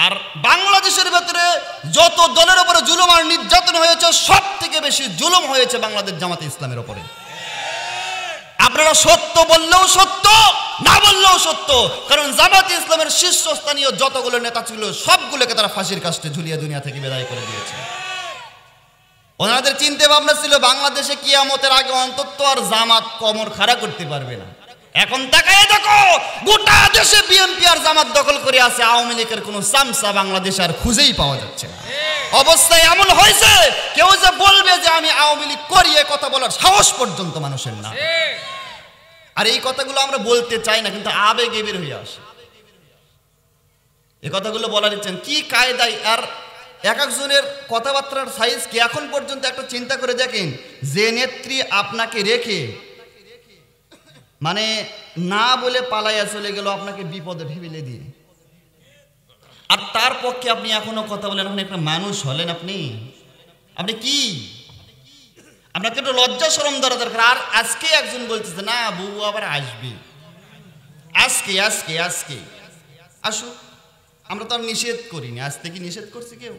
আর বাংলাদেশের ভেতরে যত দলের উপরে জুলুম আর নির্যাতন হয়েছে, সব থেকে বেশি জুলুম হয়েছে বাংলাদেশ জামাতে ইসলামের উপরে। আপনারা সত্য বললেও সত্য, না বললেও সত্য, কারণ জামাতে ইসলামের শীর্ষস্থানীয় যতগুলো নেতা ছিল সবগুলোকে তারা ফাঁসির কাস্টে ঝুলিয়ে দুনিয়া থেকে বিদায় করে দিয়েছে। ওনাদের চিন্তা ভাবনা ছিল বাংলাদেশে কিয়ামতের আগে অন্তত আর জামাত কমর খাড়া করতে পারবে না। এখন তাকায় দেখো, গোটা দেশে বিএনপি আর জামাত দখল করে আছে, আওয়ামী লীগের কোনো চামচা বাংলাদেশে আর খুঁজেই পাওয়া যাচ্ছে না। অবস্থা এমন হয়েছে, কেউ যে বলবে যে আমি আওয়ামী লীগ করি, এ কথা বলার সাহস পর্যন্ত মানুষের না। আর এই কথাগুলো আমরা বলতে চাই না, কিন্তু আবেগে বের হয়ে আসে। এই কথাগুলো বলার ইচ্ছেন কি কায়দায়, আর এক একজনের কথাবার্তার সাইজ কি এখন পর্যন্ত একটা চিন্তা করে দেখেন, যে নেত্রী আপনাকে রেখে মানে না বলে পালাইয়া চলে গেল আপনাকে বিপদে ফেলে দিয়ে, আর তার পক্ষে আপনি এখনো কথা বলেন। আপনি একটা মানুষ হলেন? আপনি কি? আপনাকে একটু লজ্জা শরম ধরা দরকার। আর আজকে একজন বলতেছে না বউ আবার আসবে, আজকে আসুক, আমরা তো আর নিষেধ করিনি, আজ থেকে নিষেধ করছি কেউ?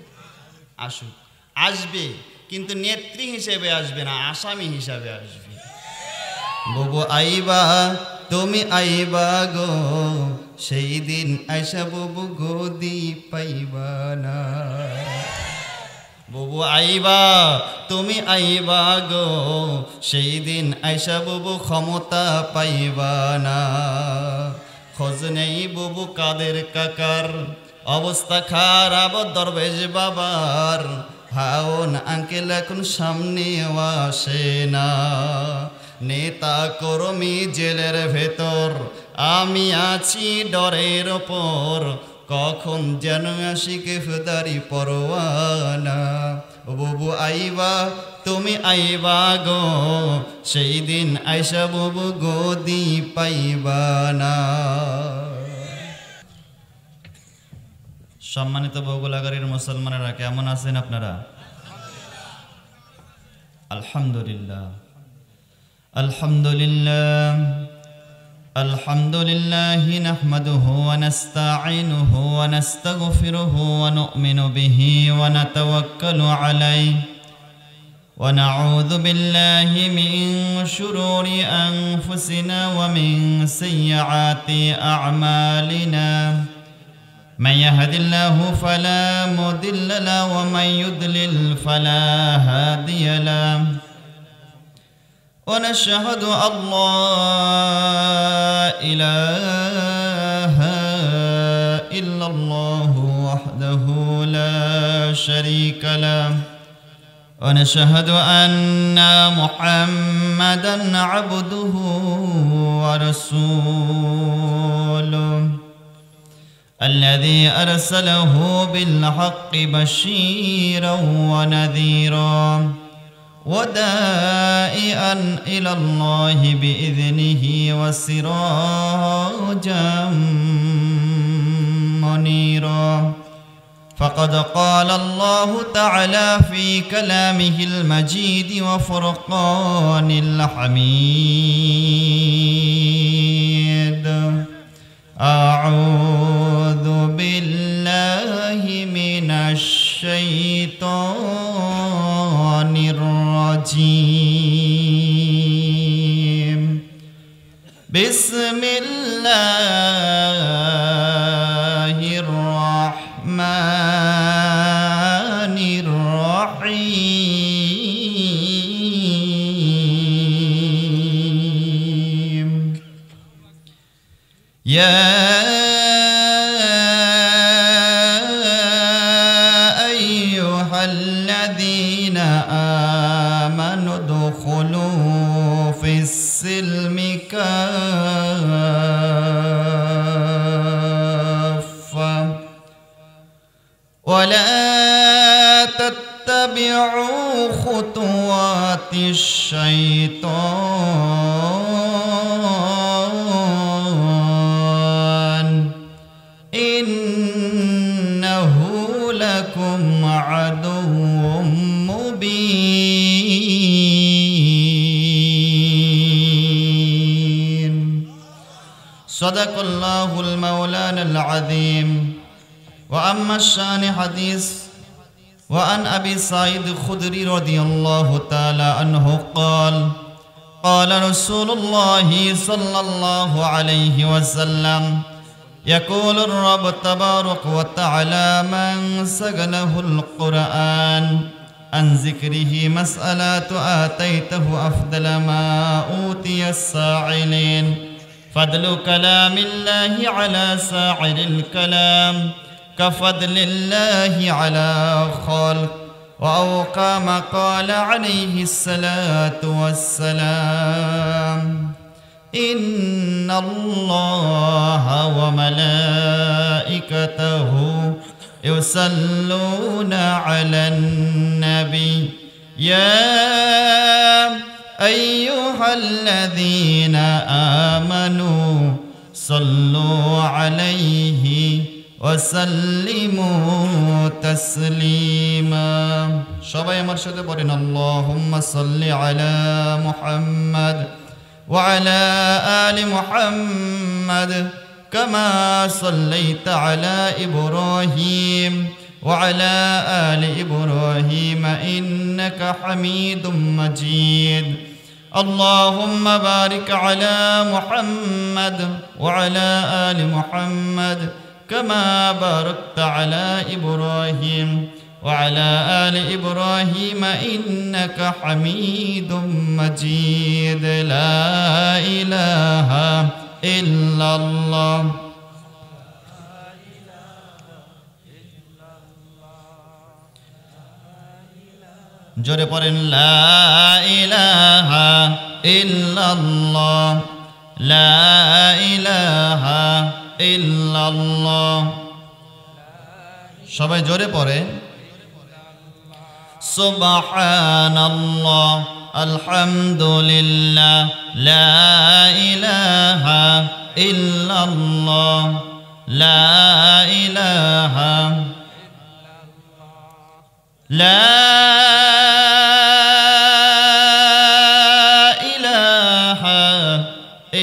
আসুক, আসবে, কিন্তু নেত্রী হিসেবে আসবে না, আসামি হিসাবে আসবে। বুবু আইবা, তুমি আইবা গো, সেই দিন আইসা বুবু গদি পাইবা না। বুবু আইবা, তুমি আইবা গো, সেই দিন আইসা বুবু ক্ষমতা পাইবা না। খোঁজ নেই বুবু কাদের কাকার, অবস্থা খারাপ দরবেশ বাবার, হাওন আঙ্কেল এখন সামনে আসে না। নেতা কর্মী জেলের ভেতর, আমি আছি ডরের ওপর, কখন যেন আসি গ্রেফতারি পরোয়ানা। বুবু আইবা, তুমি আইবা গো, সেই দিন আইসা বুবু গদি পাইবা না। সম্মানিত বগুলাগাড়ির মুসলমানেরা, কেমন আছেন আপনারা? আলহামদুলিল্লাহ, আলহামদুলিল্লাহ, আলহামদুলিল্লাহ নাহমাদুহু ওয়া নাস্তাঈনুহু ওয়া নাস্তাগফিরুহু ওয়া নু'মিনু বিহি ওয়া নাতাওয়াক্কালু আলাইহি ওয়া নাউযু বিল্লাহি মিন শুরুরি আনফুসিনা ওয়া মিন সাইয়্যাতি আ'মালিনা। من يهد الله فلا مضل له ومن يضلل فلا هادي له ونشهد أن لا إله إلا الله وحده لا شريك له ونشهد أن محمدا عبده ورسوله الذي أرسله بالحق بشيرا ونذيرا ودائعا إلى الله بإذنه وسراجا منيرا. فقد قال الله تعالى في كلامه المجيد وفرقان الحميد: أعوذ بالله من الشيطان الرجيم. بسم الله الرحمن الرحيم. يا أيها الذين آمنوا ادخلوا في السلم كافة ولا تتبعوا خطوات الشيطان إنه لكم عدو مبين. صدق الله المولانا العظيم وأما الشان حديث وعن أبي سعيد الخدري رضي الله تعالى عنه قال قال رسول الله صلى الله عليه وسلم يقول الرب تبارك وتعالى من سجله القرآن عن ذكره مسألة آتيته أفضل ما أوتي الساعلين فضل كلام الله على ساعر الكلام كفضل الله على خلق أو كما قال عليه الصلاة والسلام إن الله وملائكته يصلون على النبي يا أيها الذين آمنوا صلوا عليه وسلموا تسليما সবাই আমার সাথে বলেন আল্লাহুম্মা সাল্লি আলা মুহাম্মাদ ওয়া আলা আলি মুহাম্মাদ কামা সাল্লাইতা আলা ইব্রাহিম ওয়া আলা আলি ইব্রাহিম ইন্নাকা হামিদুম মাজিদ اللهم بارك على محمد وعلى آل محمد كما باركت على إبراهيم وعلى آل إبراهيم إنك حميد مجيد لا إله إلا الله জোরে পড়েন লা ইলাহা ইল্লাল্লাহ লা ইলাহা ইল্লাল্লাহ সবাই জোরে পড়ে সুবহানাল্লাহ আলহামদুলিল্লাহ লা ইলাহা ইল্লাল্লাহ লা ইলাহা লা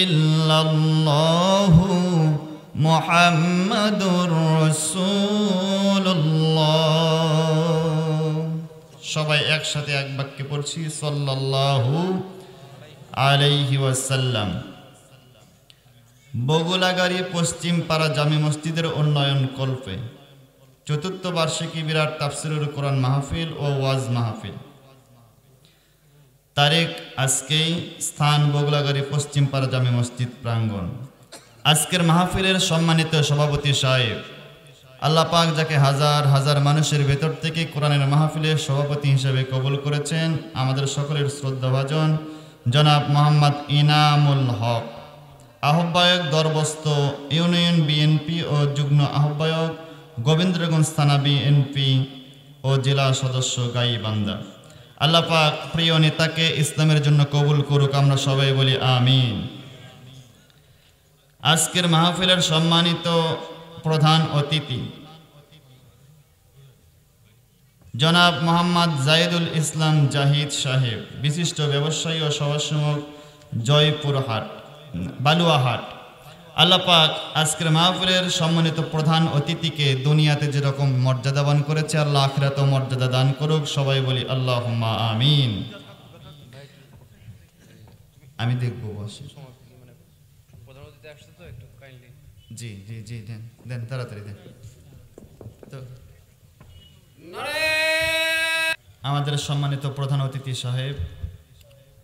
ইল্লাল্লাহু মুহাম্মাদুর রাসূলুল্লাহ সবাই একসাথে এক বাক্যে পড়ছি সাল্লাল্লাহু আলাইহি ওয়াসাল্লাম বগুলাগাড়ি পশ্চিম পাড়া জামি মসজিদের উন্নয়ন কল্পে চতুর্থ বার্ষিকী বিরাট তাফসিরুল কোরআন মাহফিল ও ওয়াজ মাহফিল তারিখ আজকেই স্থান বগুলাগাড়ি পশ্চিম পাড়া জামি মসজিদ প্রাঙ্গণ আজকের মাহফিলের সম্মানিত সভাপতি সাহেব আল্লাহ পাক যাকে হাজার হাজার মানুষের ভেতর থেকে কোরআনের মাহফিলের সভাপতি হিসেবে কবুল করেছেন আমাদের সকলের শ্রদ্ধাভাজন জনাব মোহাম্মদ ইনামুল হক আহ্বায়ক দরবস্ত ইউনিয়ন বিএনপি ও যুগ্ম আহ্বায়ক গোবিন্দগঞ্জ থানা বিএনপি ও জেলা সদস্য গাইবান্ধা আল্লাহ পাক প্রিয় নেতাকে ইসলামের জন্য কবুল করুক আমরা সবাই বলি আমিন আজকের মাহফিলের সম্মানিত প্রধান অতিথি জনাব মোহাম্মদ জাহিদুল ইসলাম জাহিদ সাহেব বিশিষ্ট ব্যবসায়ী ও সভাসদ জয়পুরহাট বালুয়াহাট আল্লাহ পাক আজকের মাহফিলের সম্মানিত প্রধান অতিথিকে দুনিয়াতে যেরকম মর্যাদাবান করেছে আল্লাহ আখিরাতেও মর্যাদা দান করুক সবাই বলি আল্লাহুম্মা আমিন আমি দেখবো বসে জি জি জি দেন দেন তাড়াতাড়ি দেন তো আমাদের সম্মানিত প্রধান অতিথি সাহেব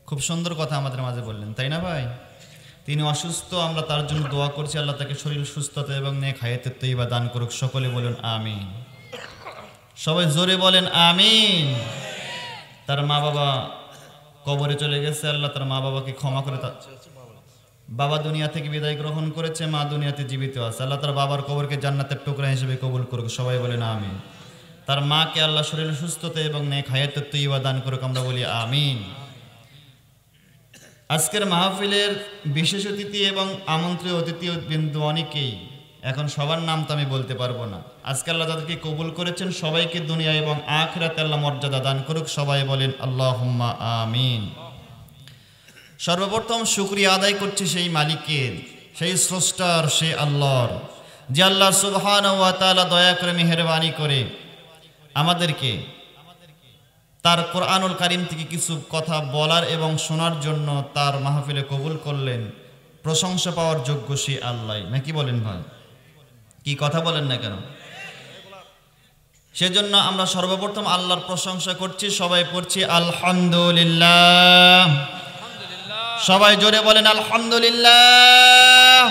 খুব সুন্দর কথা আমাদের মাঝে বললেন তাই না ভাই তিনি অসুস্থ আমরা তার জন্য দোয়া করছি আল্লাহ তাকে শরীর সুস্থতা এবং নেক হায়াতের তৈবা দান করুক সকলে বলুন আমিন সবাই জোরে বলেন আমিন তার মা বাবা কবরে চলে গেছে আল্লাহ তার মা বাবাকে ক্ষমা করে বাবা দুনিয়া থেকে বিদায় গ্রহণ করেছে মা দুনিয়াতে জীবিত আছে আল্লাহ তার বাবার কবরকে জান্নাতের টুকরা হিসেবে কবুল করুক সবাই বলেন আমিন তার মাকে আল্লাহ শরীর সুস্থতা এবং নেক হায়াতের তৈবা দান করুক আমরা বলি আমিন আজকের মাহফিলের বিশেষ অতিথি এবং আমন্ত্রিত অতিথি বিন্দু অনেকেই এখন সবার নাম তো আমি বলতে পারবো না আজকে আল্লাহ তাদেরকে কবুল করেছেন সবাইকে দুনিয়া এবং আখিরাতে আল্লাহ মর্যাদা দান করুক সবাই বলেন আল্লাহুম্মা আমিন সর্বপ্রথম শুকরিয়া আদায় করছি সেই মালিকের সেই স্রষ্টার সেই আল্লাহর যে আল্লাহ সুবহানাহু ওয়া তাআলা দয়া করে মেহেরবানি করে আমাদেরকে তার কোরআনুল কারীম থেকে কিছু কথা বলার এবং শোনার জন্য তার মাহফিলে কবুল করলেন। প্রশংসা পাওয়ার যোগ্য সে আল্লাহ, নাকি বলেন ভাই? কি কথা বলেন না কেন? সেজন্য আমরা সর্বপ্রথম আল্লাহর প্রশংসা করছি, সবাই পড়ছি আলহামদুলিল্লাহ। সবাই জোরে বলেন আলহামদুলিল্লাহ।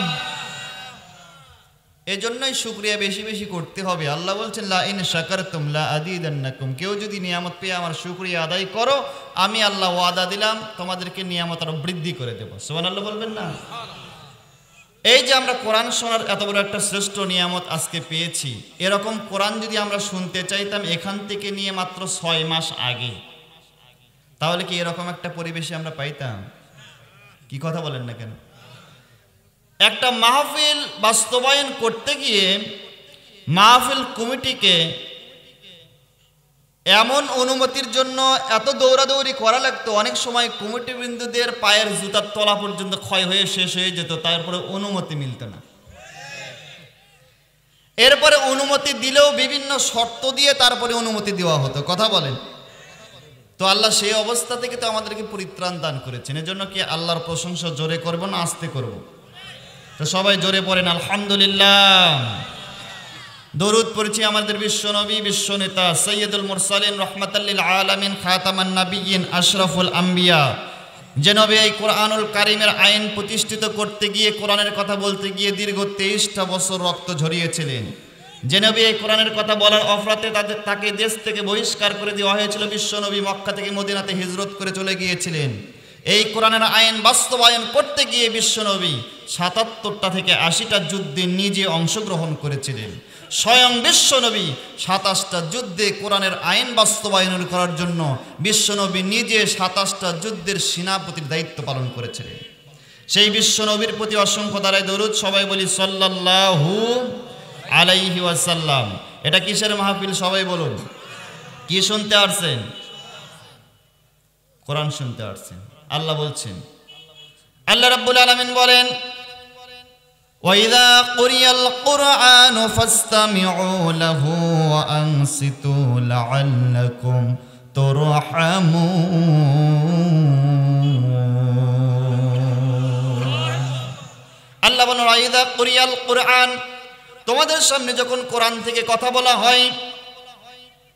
এজন্যই শুকরিয়া বেশি বেশি করতে হবে। আল্লাহ বলছেন লা ইন শাকারতুম লা আযীদান্নাকুম, কেউ যদি নিয়ামত পেয়ে আমার শুকরিয়া আদায় করো, আমি আল্লাহ ওয়াদা দিলাম তোমাদেরকে নিয়ামত আরো বৃদ্ধি করে দেব। সুবহানাল্লাহ বলবেন না? এই যে আমরা কোরআন শোনার এত বড় একটা শ্রেষ্ঠ নিয়ামত আজকে পেয়েছি, এরকম কোরআন যদি আমরা শুনতে চাইতাম এখান থেকে নিয়ে মাত্র 6 মাস আগে, তাহলে কি এরকম একটা পরিবেশে আমরা পাইতাম? কি কথা বলেন না কেন? একটা মাহফিল বাস্তবায়ন করতে গিয়ে মাহফিল কমিটিকে এমন অনুমতির জন্য এত দৌড়াদৌড়ি করা লাগতো, অনেক সময় কমিটিবৃন্দদের পায়ের জুতার তলা পর্যন্ত ক্ষয় হয়ে শেষ হয়ে যেত, তারপরে অনুমতি মিলত না। এরপরে অনুমতি দিলেও বিভিন্ন শর্ত দিয়ে তারপরে অনুমতি দেওয়া হতো। কথা বলেন তো? আল্লাহ সেই অবস্থা থেকে তো আমাদেরকে পরিত্রাণ দান করেছেন। এজন্য কি আল্লাহর প্রশংসা জোরে করব না আস্তে করব? তো সবাই জোরে পড়েন আলহামদুলিল্লাহ। দরুদ পড়ছি আমাদের বিশ্বনবী, বিশ্বনেতা সৈয়দুল মুরসালিন রহমাতাল লিল আলামিন খাতামান নাবিয়্যিন আশরাফুল আম্বিয়া, যে নবী এই কোরআনুল কারীমের আইন প্রতিষ্ঠিত করতে গিয়ে, কোরআনের কথা বলতে গিয়ে দীর্ঘ 23টা বছর রক্ত ঝরিয়েছিলেন, যে নবী এই কোরআনের কথা বলার অফরাতে তাকে দেশ থেকে বহিষ্কার করে দেওয়া হয়েছিল। বিশ্বনবী মক্কা থেকে মদিনাতে হিজরত করে চলে গিয়েছিলেন। এই কোরআনের আইন বাস্তবায়ন করতে গিয়ে বিশ্বনবী 77টা থেকে 80টা যুদ্ধে নিজে অংশগ্রহণ করেছিলেন। স্বয়ং বিশ্বনবী 27টা যুদ্ধে কোরআনের আইন বাস্তবায়ন করার জন্য বিশ্বনবী নিজে 27টা যুদ্ধের সেনাপতির দায়িত্ব পালন করেছিলেন। সেই বিশ্বনবীর প্রতি অসংখ্য দ্বারাই দরুদ, সবাই বলি সাল্লাল্লাহু আলাইহি ওয়াসাল্লাম। এটা কিসের মাহফিল? সবাই বলুন। কি শুনতে আসছেন? কোরআন শুনতে আসছেন। আল্লাহ বলছেন, আল্লাহ রাব্বুল আলামিন বলেন وَإِذَا قُرِئَ الْقُرْآنُ فَاسْتَمِعُوا لَهُ وَأَنصِتُوا لَعَلَّكُمْ تُرْحَمُونَ। আল্লাহ বলেন وَإِذَا قُرِئَ الْقُرْآنُ, তোমাদের সামনে যখন কোরআন থেকে কথা বলা হয়,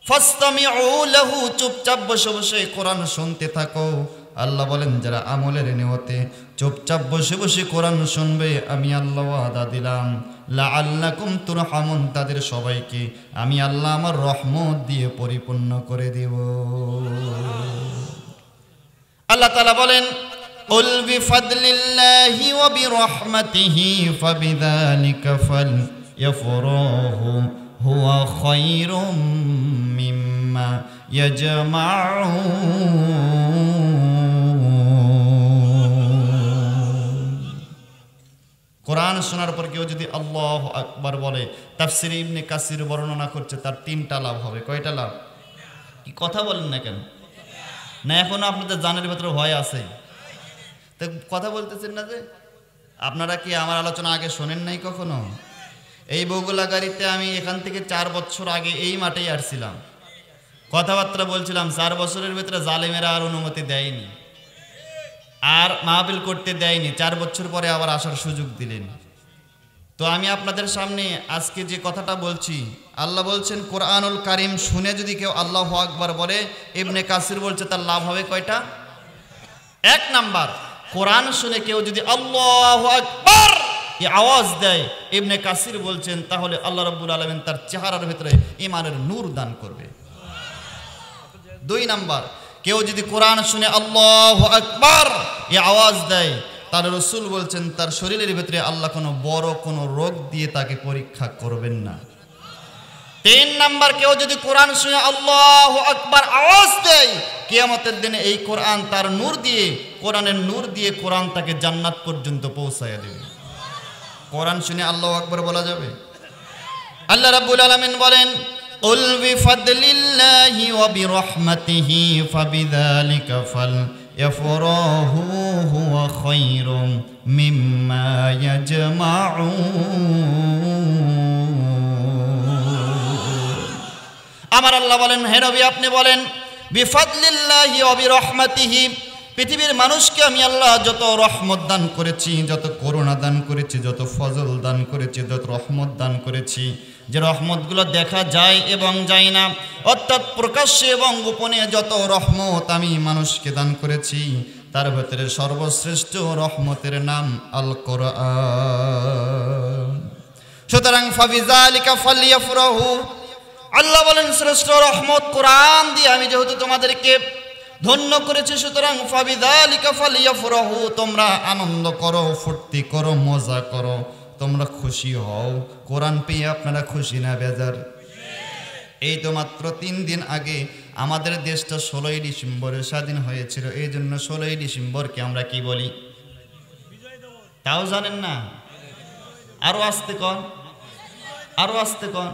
ফাসতামিউ লাহু, চুপচাপ বসে বসে কোরআন শুনতে থাকো। আল্লাহ বলেন যারা আমলের নিয়তে চুপচাপ বসে বসে কোরআন শুনবে, আমি আল্লাহ ওয়াদা দিলাম লাআল্লাকুম তুরহামুন, তাদের সবাইকে আমি আল্লাহ আমার রহমত দিয়ে পরিপূর্ণ করে দেব। আল্লাহ তাআলা বলেন কুল বিফাদলিল্লাহি ওয়া বিরহমাতিহি ফাবিযালিকা ফালইফরাহু হুয়া খায়রুম মিম্মা ইয়াজমাউন। কোরআন শোনার পর কেউ যদি আল্লাহু আকবার বলে, তাফসীরে ইবনে কাসির বর্ণনা করছে তার 3টা লাভ হবে। কয়টা লাভ? কি কথা বলেন না কেন? না এখনো আপনাদের জানের ভেতরে ভয় আছে? তো কথা বলতেছেন না যে? আপনারা কি আমার আলোচনা আগে শোনেন নাই কখনো? এই বগুলা গাড়িতে আমি এখান থেকে 4 বছর আগে এই মাঠেই আসছিলাম, কথাবার্তা বলছিলাম। 4 বছরের ভেতরে জালেমেরা আর অনুমতি দেয়নি, আর মাহফিল করতে দেয়নি। 4 বছর পরে আবার আসার সুযোগ দিলেন। তো আমি আপনাদের সামনে আজকে যে কথাটা বলছি, আল্লাহ বলছেন কোরআনুল কারীম শুনে যদি কেউ আল্লাহু আকবার বলে, ইবনে কাসির বলছে তার লাভ হবে কয়টা? 1 নাম্বার, কোরআন শুনে কেউ যদি আল্লাহু আকবার এই আওয়াজ দেয়, ইবনে কাসির বলছেন তাহলে আল্লাহ রাব্বুল আলামিন তার চেহারার ভিতরে ঈমানের নূর দান করবে। 2 নাম্বার, কেউ যদি কোরআন শুনে আল্লাহু আকবার এই আওয়াজ দেয়, তার রাসূল বলছেন তার শরীরের ভিতরে আল্লাহ কোনো বড় কোনো রোগ দিয়ে তাকে পরীক্ষা করবেন না। 3 নাম্বার, কেউ যদি কোরআন শুনে আল্লাহু আকবার আওয়াজ দেয়, কিয়ামতের দিনে এই কোরআন তার নূর দিয়ে, কোরআনের নূর দিয়ে কোরআন তাকে জান্নাত পর্যন্ত পৌঁছায়া দেবে। কোরআন শুনে আল্লাহু আকবার বলা যাবে? আল্লাহ রাব্বুল আলামিন বলেন কুল বিফাদলিল্লাহি ওয়া বিরহমাতিহি ফাবিযালিকা ইফরাহু হুয়া খায়রুম মিম্মা ইয়াজমাউন। আমার আল্লাহ বলেন, হে নবী আপনি বলেন, বিফাদলিল্লাহি ওয়া বিরহমাতিহি, পৃথিবীর মানুষকে আমি আল্লাহ যত রহমত দান করেছি, যত করুণা দান করেছি, যত ফজল দান করেছি, যত রহমত দান করেছি, যে রহমতগুলো দেখা যায় এবং যায় না, অর্থাৎ প্রকাশ্যে এবং গোপনে যত রহমত আমি মানুষকে দান করেছি, তার ভেতরে সর্বশ্রেষ্ঠ রহমতের নাম আল কোরআন। সুতরাং ফাবিযালিকা ফালইফরাহু, আল্লাহ বলেন শ্রেষ্ঠ রহমত কোরআন দিয়ে আমি যেহেতু তোমাদেরকে ধন্য করেছি, সুতরাং ফাবিযালিকা ফালইফরাহু, তোমরা আনন্দ করো, ফুর্তি করো, মজা করো, তোমরা খুশি হও। কোরআন পেয়ে আপনারা খুশি না বেজার? এই তো মাত্র 3 দিন আগে আমাদের দেশটা 16ই ডিসেম্বরে স্বাধীন হয়েছিল। এই জন্য 16ই ডিসেম্বরকে আমরা কি বলি? তাও জানেন না? আরো আস্তে কন, আরো আস্তে কন।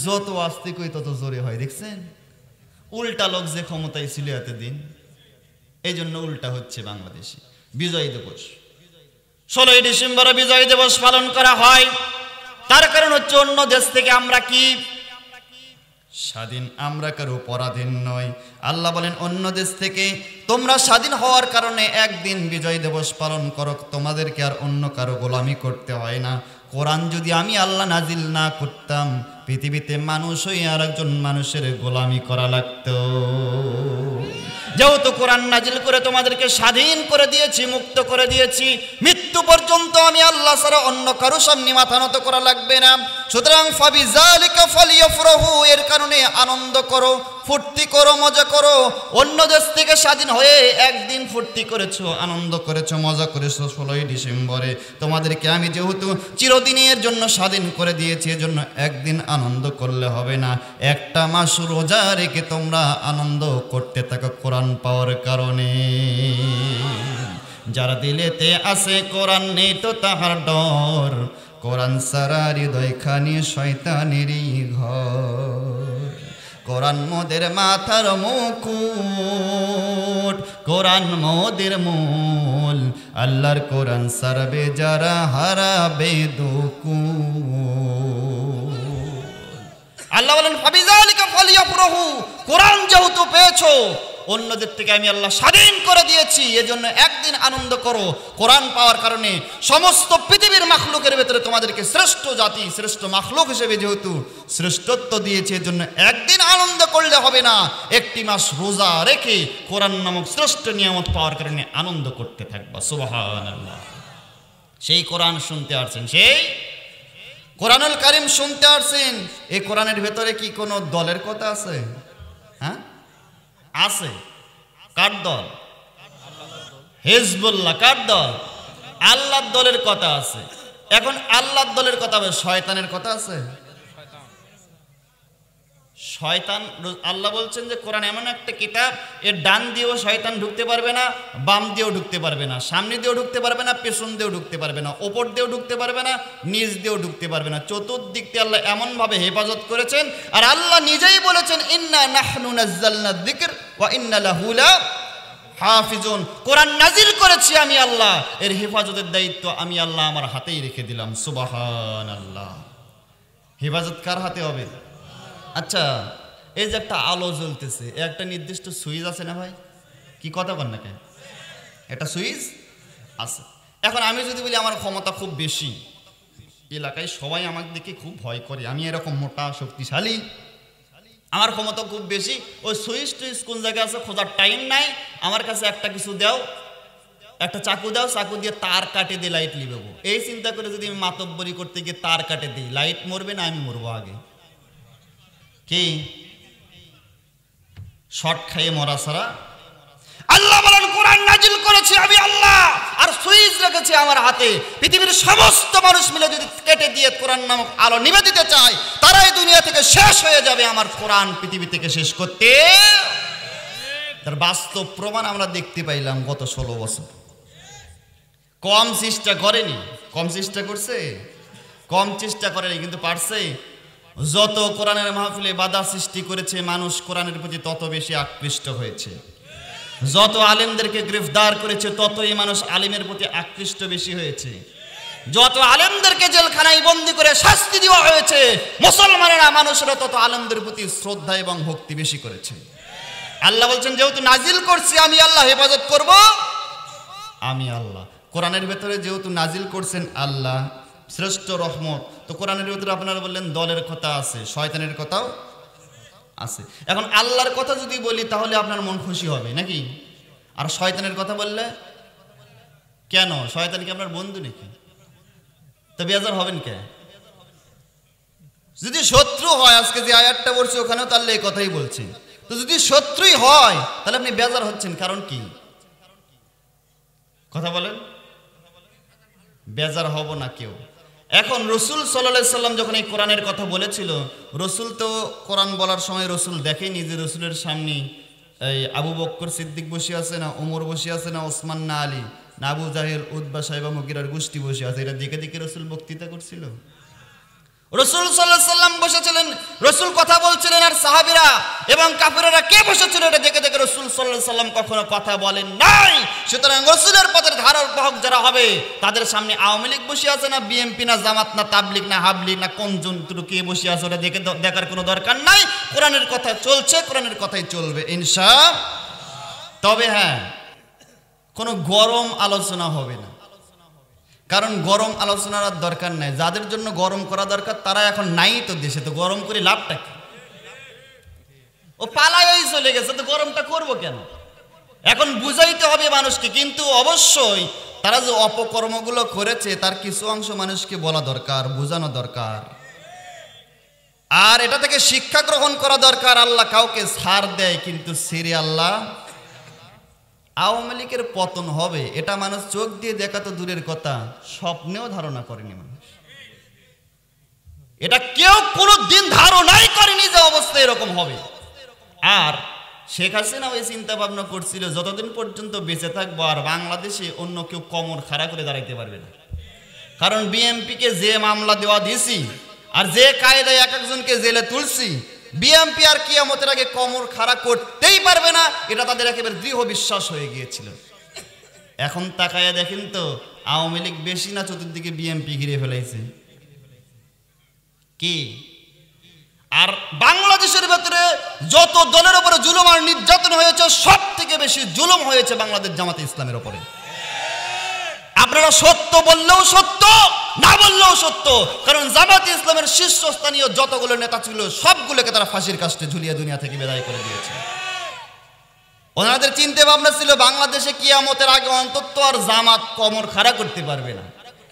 যত আস্তে কই তত জোরে হয়, দেখছেন? উল্টা লোক যে ক্ষমতায় ছিল এতদিন, এই জন্য উল্টা হচ্ছে বাংলাদেশে। বিজয় দিবস 16ই ডিসেম্বরে বিজয় দিবস পালন করা হয়, তার কারণ হচ্ছে অন্য দেশ থেকে আমরা কি স্বাধীন, আমরা কারো পরাধীন নয়। আল্লাহ বলেন অন্য দেশ থেকে তোমরা স্বাধীন হওয়ার কারণে একদিন বিজয় দিবস পালন করো, তোমাদেরকে আর অন্য কারো গোলামি করতে হয় না। কোরআন যদি আমি আল্লাহ নাজিল না করতাম, পৃথিবীতে মানুষ হয়ে আর একজন মানুষের গোলামি করা লাগতো। যেহেতু কোরআন নাজিল করে তোমাদেরকে স্বাধীন করে দিয়েছি, মুক্ত করে দিয়েছি, মৃত্যু পর্যন্ত আমি আল্লাহ ছাড়া অন্য কারো সামনে মাথা নত করা লাগবে না। সুতরাং ফাবিযালিকা ফালইফরাহু, এর কারণে আনন্দ করো, ফুর্তি করো, মজা করো। অন্য দেশ থেকে স্বাধীন হয়ে একদিন ফুর্তি করেছো, আনন্দ করেছো, মজা করেছো 16ই ডিসেম্বরে। তোমাদেরকে আমি যেহেতু চিরদিনের জন্য স্বাধীন করে দিয়েছি, এজন্য একদিন আনন্দ করলে হবে না, একটা মাস রোজা রেখে তোমরা আনন্দ করতে থাকো কোরআন পাওয়ার কারণে। যার দিলেতে আছে কোরআন নেই তো তাহার ডর, কোরআন সারা হৃদয়খানি শয়তানেরই ঘর। কোরআন মোদের মাথার মুকুট, কোরআন মোদের মূল, আল্লাহর কোরআন সারবে যারা হারাবে দুকুল। আল্লাহ বলেন ফাবিযালিকা ফালইফরাহু, কোরআন যেহেতু পেয়েছো, অন্যদের থেকে আমি আল্লাহ স্বাধীন করে দিয়েছি, এজন্য একদিন আনন্দ করো। কোরআন পাওয়ার কারণে সমস্ত পৃথিবীর মাখলুকের ভেতরে তোমাদেরকে শ্রেষ্ঠ জাতি, শ্রেষ্ঠ মাখলুক হিসেবে যেহেতু শ্রেষ্ঠত্ব দিয়েছে, এজন্য একদিন আনন্দ করলে হবে না, একটি মাস রোজা রেখে কোরআন নামক শ্রেষ্ঠ নিয়ামত পাওয়ার কারণে আনন্দ করতে থাকবা। সুবহানাল্লাহ। সেই কোরআন শুনতে আসছেন, সেই কোরআনুল কারীম শুনতে আসছেন। এই কোরআনের ভেতরে কি কোনো দলের কথা আছে? হ্যাঁ আছে। কার দল? হিজবুল্লাহ। কার দল? আল্লাহর দলের কথা আছে। এখন আল্লাহর দলের কথা হবে, শয়তানের কথা আছে? শয়তান, আল্লাহ বলছেন যে কোরআন এমন একটা কিতাব, এর ডান দিয়েও শয়তান ঢুকতে পারবে না, বাম দিয়েও ঢুকতে পারবে না, সামনে দিয়েও ঢুকতে পারবে না, পেছন দিয়েও ঢুকতে পারবে না, ওপর দিয়েও ঢুকতে পারবে না, নিচ দিয়েও ঢুকতে পারবে না। চতুর্দিক দিয়ে আল্লাহ এমনভাবে হেফাজত করেছেন। আর আল্লাহ নিজেই বলেছেন ইন্না নাহনু নাযালনা যিকর ওয়া ইন্না লাহু লাহাফিজুন, কোরআন নাজিল করেছি আমি আল্লাহ, এর হেফাজতের দায়িত্ব আমি আল্লাহ আমার হাতেই রেখে দিলাম। সুবহানাল্লাহ। হেফাজত কার হাতে হবে? আচ্ছা, এই যে একটা আলো জ্বলতেছে, একটা নির্দিষ্ট সুইচ আছে না ভাই? কি কথা বল না কেন? একটা সুইচ আছে। এখন আমি যদি বলি আমার ক্ষমতা খুব বেশি, এলাকায় সবাই আমাকে দেখে খুব ভয় করে, আমি এরকম মোটা শক্তিশালী, আমার ক্ষমতা খুব বেশি, ওই সুইচ টুইচ কোন জায়গায় আছে খোঁজার টাইম নাই, আমার কাছে একটা কিছু দাও, একটা চাকু দাও, চাকু দিয়ে তার কাটে দিয়ে লাইট নিবেব, এই চিন্তা করে যদি আমি মাতব্বরি করতে গিয়ে তার কাটে দিই, লাইট মরবে না আমি মরবো আগে? কি শর্ট খাইয়ে মরা ছাড়া? আল্লাহ বলেন কোরআন নাজিল করেছি আমি আল্লাহ, আর সুইচ রেখেছি আমার হাতে। পৃথিবীর সমস্ত মানুষ মিলে যদি কেটে দিয়ে কোরআন নামক আলো নিভে দিতে চায়, তারাই দুনিয়া থেকে শেষ হয়ে যাবে, আমার কোরআন পৃথিবী থেকে শেষ করতে। তার বাস্তব প্রমাণ আমরা দেখতে পাইলাম গত 16 বছর। কম চেষ্টা করেনি, কম চেষ্টা করছে, কম চেষ্টা করেনি, কিন্তু পারছে। যত কোরআনের মাহফিলে বাধা সৃষ্টি করেছে মানুষ, কোরআনের প্রতি তত বেশি আকৃষ্ট হয়েছে। যত আলেমদেরকে গ্রেফতার করেছে ততই মানুষ আলেমের প্রতি আকৃষ্ট বেশি হয়েছে। যত আলেমদেরকে জেলখানায় বন্দী করে শাস্তি দেওয়া হয়েছে, মুসলমানেরা মানুষেরা তত আলেমদের প্রতি শ্রদ্ধা এবং ভক্তি বেশি করেছে। আল্লাহ বলছেন, যেহেতু নাজিল করছি আমি আল্লাহ, হেফাজত করব আমি আল্লাহ। কোরআনের ভেতরে যেহেতু নাজিল করছেন আল্লাহ, শ্রেষ্ঠ রহমত, তো কোরআনের ভেতরে আপনারা বললেন দলের কথা আছে, শয়তানের কথাও আছে। এখন আল্লাহর কথা যদি বলি তাহলে আপনার মন খুশি হবে নাকি? আর শয়তানের কথা বললে কেন? শয়তান কি আপনার বন্ধু নাকি? তো বেজার হবেন কে? যদি শত্রু হয়, আজকে যে আয়াতটা বলছি ওখানেও তাহলে এই কথাই বলছি, তো যদি শত্রুই হয় তাহলে আপনি বেজার হচ্ছেন কারণ কি? কথা বলেন। বেজার হব না কেউ। এখন রসুল সাল্লাল্লাহু আলাইহি সাল্লাম যখন এই কোরআনের কথা বলেছিল, রসুল তো কোরআন বলার সময় রসুল দেখেনি যে রসুলের সামনে এই আবু বকর সিদ্দিক বসে আছে না, ওমর বসে আছে না, ওসমান না আলী না আবু জাহেল, উতবা, সাইবা, মুগিরার গোষ্ঠী বসে আছে। এটা দেখে দেখে রসুল বক্তৃতা করছিল। রসুল সাল্লাল্লাহু আলাইহি সাল্লাম বসেছিলেন, রসুল কথা বলছিলেন, আর সাহাবীরা এবং কাফিররা কে বসেছিল এটা দেখে দেখে রসুল সাল্লাল্লাহু আলাইহি সাল্লাম কখনো কথা বলেন নাই। সুতরাং রসুলের পথের ধারক বাহক যারা হবে তাদের সামনে আওয়ামী লীগ বসে আছে না, বিএনপি না, জামাত না, তাবলিগ না, হাবলিগ না, কোন যন্ত্র কে বসে আছে ওটা দেখে দেখার কোনো দরকার নাই। কোরআনের কথা চলছে, কোরআনের কথাই চলবে ইনশাআল্লাহ। তবে হ্যাঁ, কোনো গরম আলোচনা হবে না, কারণ গরম আলোচনার আর দরকার নাই। যাদের জন্য গরম করা দরকার তারা এখন নাই তো দেশে, তো গরম করে লাভটা কি? ও পালায় চলে গেছে, তো গরমটা করব কেন? এখন বুঝাইতে হবে মানুষকে, কিন্তু অবশ্যই তারা যে অপকর্মগুলো করেছে তার কিছু অংশ মানুষকে বলা দরকার, বোঝানো দরকার, আর এটা থেকে শিক্ষা গ্রহণ করা দরকার। আল্লাহ কাউকে ছাড় দেয়, কিন্তু ছেড়ে আল্লাহ। আওয়ামী লীগের পতন হবে এটা মানুষ চোখ দিয়ে দেখা তো দূরের কথা, স্বপ্নেও ধারণা করেনি মানুষ। এটা কেউ কোনো দিন ধারণাই করেনি যে অবস্থা এরকম হবে। আর শেখ হাসিনা ওই চিন্তা ভাবনা করছিল যতদিন পর্যন্ত বেঁচে থাকবো আর বাংলাদেশে অন্য কেউ কোমর খাড়া করে দাঁড়াইতে পারবে না, কারণ বিএনপিকে যে মামলা দেওয়া দিয়েছি আর যে কায়দায় এক একজনকে জেলে তুলছি, বিএনপি আর কিয়ামতের আগে কোমর খাড়া করতেই পারবে না, এটা তাদের একেবারে দৃঢ় বিশ্বাস হয়ে গিয়েছিল। এখন তাকায়া দেখেন তো আওয়ামী লীগ বেশি না চতুর্দিকে বিএনপি ঘিরে ফেলাইছে কি? আর বাংলাদেশের ভেতরে যত দলের উপরে জুলুম আর নির্যাতন হয়েছে সব থেকে বেশি জুলুম হয়েছে বাংলাদেশ জামাতে ইসলামের উপরে। আপনারা সত্য বললেও সত্য, না বললেও সত্য, কারণ জামাতে ইসলামের শীর্ষস্থানীয় যতগুলো নেতা ছিল সবগুলোকে তারা ফাঁসির কাস্টে ঝুলিয়ে দুনিয়া থেকে বিদায় করে দিয়েছে। ওনাদের চিন্তা ভাবনা ছিল বাংলাদেশে কিয়ামতের আগে অন্তত আর জামাত কোমর খাড়া করতে পারবে না।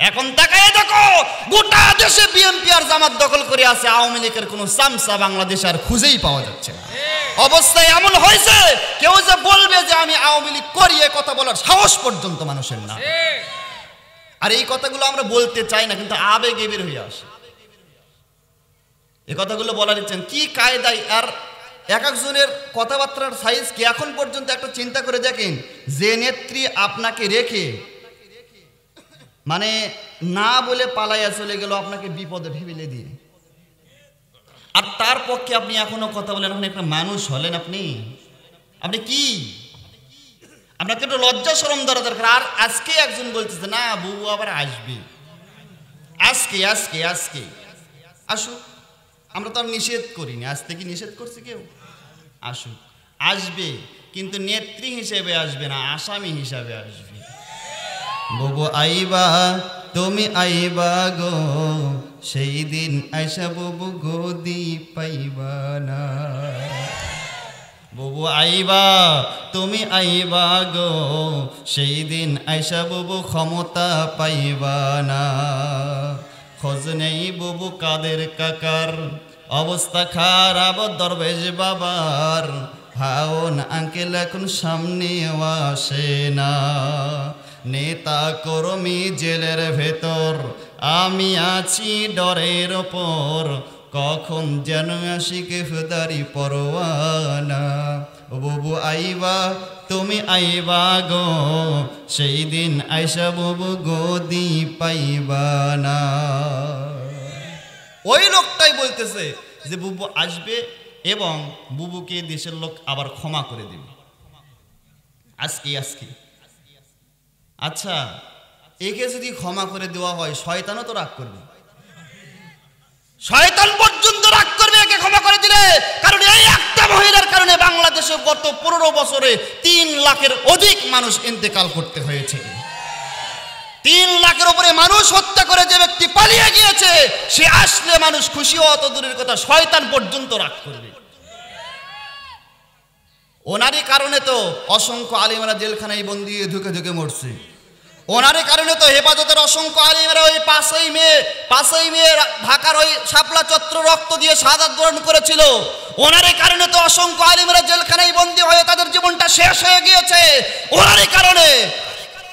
এখন তাকায় দেখো গোটা দেশে বিএনপি আর জামাত দখল করে আছে, আওয়ামী লীগের কোনো চামচা বাংলাদেশে আর খুঁজেই পাওয়া যাচ্ছে না। অবস্থায় এমন হয়েছে কেউ যে বলবে যে আমি আওয়ামী লীগ করি এ কথা বলার সাহস পর্যন্ত মানুষের না। আর এই কথাগুলো আমরা বলতে চাই না, কিন্তু আবেগে বের হয়ে আসে। এই কথাগুলো বলার ইচ্ছেন কি কায়দায়, আর এক একজনের কথাবার্তার সাইজ কি এখন পর্যন্ত একটা চিন্তা করে দেখেন, যে নেত্রী আপনাকে রেখে মানে না বলে পালাইয়া চলে গেল আপনাকে বিপদে ফেলে দিয়ে, আর তার পক্ষে আপনি এখনো কথা বলেন। আপনি একটা মানুষ হলেন, আপনি কি? আপনাকে একটু লজ্জা শরম ধরা দরকার। আর আজকে একজন বলতেছে না বউ আবার আসবে, আজকে আজকে আজকে আসুক, আমরা তো আর নিষেধ করিনি, আজ থেকে নিষেধ করছি কেউ? আসুক, আসবে, কিন্তু নেত্রী হিসেবে আসবে না, আসামি হিসাবে আসবে। বউ আইবা তুমি আইবা গো, সেই দিন আইসা বউ গদি পাইবা না। বউ আইবা তুমি আইবা গো, সেই দিন আইসা বউ ক্ষমতা পাইবা না। খোঁজ নেই বউ কাদের কাকার, অবস্থা খারাপ দরবেশ বাবার, হাওন আঙ্কেল এখন সামনেও আসে না। নেতা কর্মী জেলের ভেতর, আমি আছি ডরের ওপর, কখন যেন আসি গ্রেফতারি পরোয়ানা। ববু আইবা তুমি আইবা গো, সেই দিন আইসা ববু গদি পাইবা না। ওই লোকটাই বলতেছে যে বুবু আসবে এবং বুবুকে দেশের লোক আবার ক্ষমা করে দিবে। আজকে আচ্ছা, একে যদি ক্ষমা করে দেওয়া হয় শয়তানও তো রাগ করবে, শয়তান পর্যন্ত রাগ করবে একে ক্ষমা করে দিলে। কারণ এই একটা মহিলার কারণে বাংলাদেশে গত 15 বছরে 3 লাখের অধিক মানুষ ইন্তেকাল করতে হয়েছে। 3 লাখের উপরে মানুষ হত্যা করে যে ব্যক্তি পালিয়ে গিয়েছে, সে আসলে মানুষ খুশি হওয়া তো দূরের কথা, শয়তান পর্যন্ত রাগ করবে। ওনারই কারণে তো অসংখ্য আলিমেরা জেলখানায় বন্দি ধুকে ধুকে মরছে। ওনারই কারণে তো হেফাজতের অসংখ্য আলিমেরা ওই 5ই মে ঢাকার ওই শাপলা চত্বর রক্ত দিয়ে শাহাদাত বরণ করেছিল। ওনারই কারণে তো অসংখ্য আলিমেরা জেলখানায় বন্দি হয়ে তাদের জীবনটা শেষ হয়ে গিয়েছে। ওনারই কারণে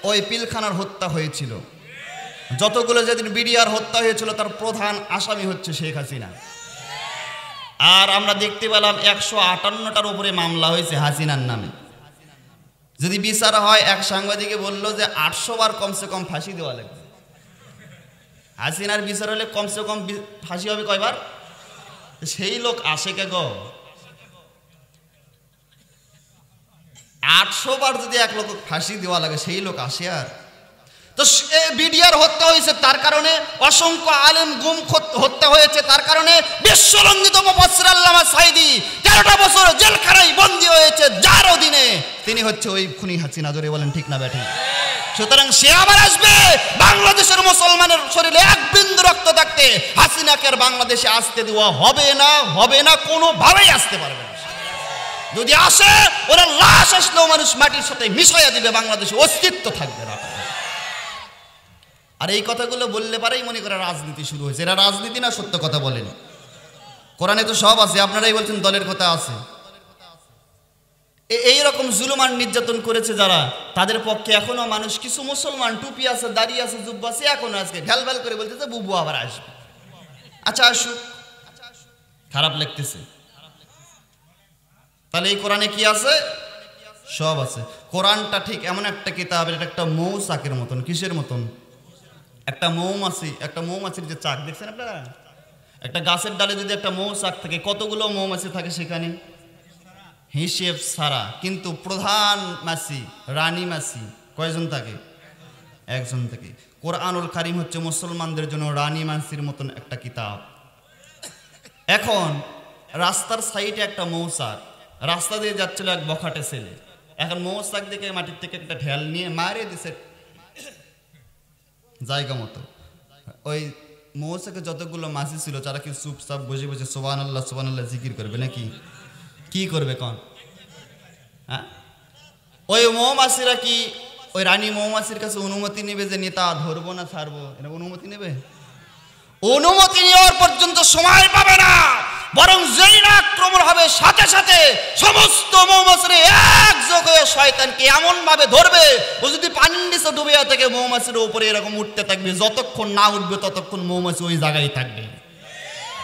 ওই পিলখানার হত্যা হয়েছিল। যতগুলো যেদিন বিডিআর হত্যা হয়েছিল তার প্রধান আসামি হচ্ছে শেখ হাসিনা। আর আমরা দেখতে পেলাম 158টার উপরে মামলা হয়েছে হাসিনার নামে। যদি বিচার হয়, এক সাংবাদিকে বলল যে 800 বার কমসে কম ফাঁসি দেওয়া লাগবে। হাসিনার বিচার হলে কমসে কম ফাঁসি হবে কয়বার? সেই লোক আসে কে গো? 800 বার যদি এক লোক ফাঁসি দেওয়া লাগে, সেই লোক আসে? আর তো বিডিআর হত্যা হয়েছে তার কারণে, অসংখ্য আলেম গুম হত্যা হয়েছে তার কারণে, বিশ্বরঞ্জিত মুফাসসির আল্লামা সাঈদী 13টা বছর জেলখানায় বন্দী হয়েছে, যার অধীনে তিনি হচ্ছে ওই খুনি হাসিনা। জোরে বলেন ঠিক না ব্যাঠি? সুতরাং সে আবার আসবে। বাংলাদেশের মুসলমানের শরীরে এক বিন্দু রক্ত থাকতে হাসিনাকে আর বাংলাদেশে আসতে দেওয়া হবে না, কোনোভাবেই আসতে পারবে না। যদি আসে, ওরা লাশ আসলেও মানুষ মাটির সাথে মিশাইয়া দিবে, বাংলাদেশে অস্তিত্ব থাকবে না। আর এই কথাগুলো বললে পারেই মনে করে রাজনীতি শুরু হয়েছে। এরা রাজনীতি না, সত্য কথা বলেন। কোরআনে তো সব আছে, আপনারাই বলছেন দলের কথা আছে। এইরকম জুলুম আর নির্যাতন করেছে যারা, তাদের পক্ষে এখনো মানুষ, কিছু মুসলমান টুপি আছে, দাড়ি আছে, জুব্বা আছে, এখনো আজকে ভ্যালভ্যাল করে বলতেছে বুবু আবার আসবে। আচ্ছা আসুক, খারাপ লাগতেছে। তাহলে এই কোরআনে কি আছে? সব আছে। কোরআনটা ঠিক এমন একটা কিতাব, এটা একটা মৌচাকের মতন। কিসের মতন? একটা মৌমাছির যে চাক দেখছেন আপনারা, একটা গাছের ডালে যদি একটা মৌচাক থাকে, কতগুলো মৌমাছি থাকে সেখানে হিসেব ছাড়া। কিন্তু প্রধান মাছি, রানী মাছি কয়জন থাকে? একজন থাকে। কোরআনুল কারীম হচ্ছে মুসলমানদের জন্য রানী মাছির মতন একটা কিতাব। এখন রাস্তার সাইডে একটা মৌচাক, রাস্তা দিয়ে যাচ্ছিল এক বখাটে ছেলে। এখন মৌচাক দেখে মাটির থেকে একটা ঢেল নিয়ে মারে দিছে জায়গা মতো। ওই মৌচাকে যতগুলো মাছি ছিল, তারা কি চুপচাপ বসে বসে সুবহানাল্লাহ সুবহানাল্লাহ জিকির করবে নাকি? কি করবে কোন? হ্যাঁ, ওই মৌমাছিরা কি ওই রানী মৌমাছির কাছে অনুমতি নেবে যে নেতা ধরবো না ছাড়বো? এটা অনুমতি নেবে? অনুমতি নেওয়ার পর্যন্ত সময় পাবে না। বরং যেই না আক্রমণ হবে, সাথে সাথে সমস্ত মৌমাছিরা একযোগ হয়ে শয়তানকে এমন ভাবে ধরবে, ও যদি পানির নিচে ডুবে থাকে মৌমাছির উপরে এরকম উঠতে থাকবে, যতক্ষণ না উঠবে ততক্ষণ মৌমাছি ওই জায়গায় থাকবে।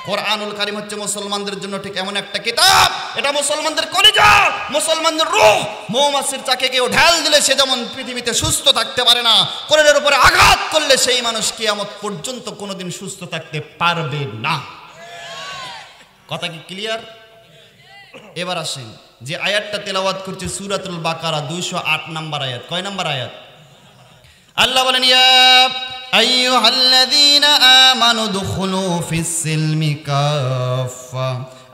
কোরআনুল কারীম হচ্ছে মুসলমানদের জন্য ঠিক এমন একটা কিতাব, এটা মুসলমানদের কলিজা, মুসলমানদের রূহ। মৌমাছির চাকে কেউ ঢাল দিলে সে যেমন পৃথিবীতে সুস্থ থাকতে পারে না, কোরআনের উপরে আঘাত করলে সেই মানুষ কিয়ামত পর্যন্ত কোনোদিন সুস্থ থাকতে পারবে না। কথা কি ক্লিয়ার? এবার আসেন, যে আয়াতটা তেলাওয়াত করছে সূরাতুল বাকারা 208 নম্বর আয়াত। কয় নম্বর আয়াত? আল্লাহ বলেন, ইয়া আইয়ুহাল্লাযীনা আমানু দুখুলু ফিস-সিলমি কাফা।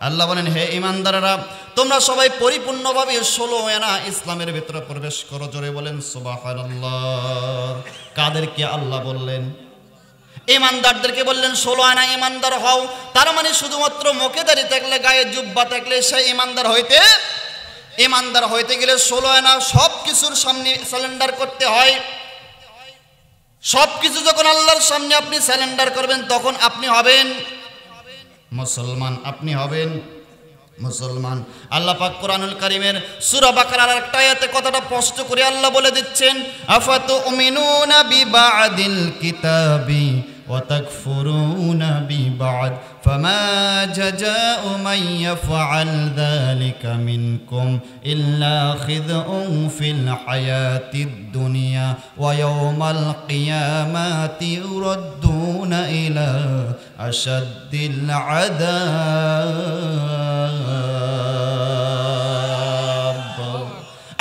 আল্লাহ বলেন, হে ঈমানদাররা, তোমরা সবাই পরিপূর্ণভাবে 16 আনা ইসলামের ভিতরে প্রবেশ করো। জোরে বলেন সুবহানাল্লাহ। কাদেরকে আল্লাহ বললেন? ঈমানদারদেরকে বললেন 16 আনা ঈমানদার হও। তার মানে শুধুমাত্র মুখে দাঁড়িয়ে থাকলে, গায়ে জুব্বা থাকলে সে ঈমানদার হইতে গেলে 16 আনা সব কিছুর সামনে সারেন্ডার করতে হয়। সব কিছু যখন আল্লাহর সামনে আপনি সারেন্ডার করবেন, তখন আপনি হবেন মুসলমান। আপনি হবেন মুসলমান। আল্লাহ পাক কোরআনুল কারীমের সূরা বাকারার একটা আয়াতে কথাটা স্পষ্ট করে আল্লাহ বলে দিচ্ছেন, আফাতুমিনুনা বিবাদিল কিতাবি ওয়া তাকফুরুনা বিবাদ ফামা জাযাউ মান ইয়াফআল যালিকা মিনকুম ইল্লা খিযউন ফিল হায়াতিদ দুনিয়া ওয়া ইয়াওমাল কিয়ামাতি ইউরাদ্দুনা ইলা আশাদ্দিল আযাব।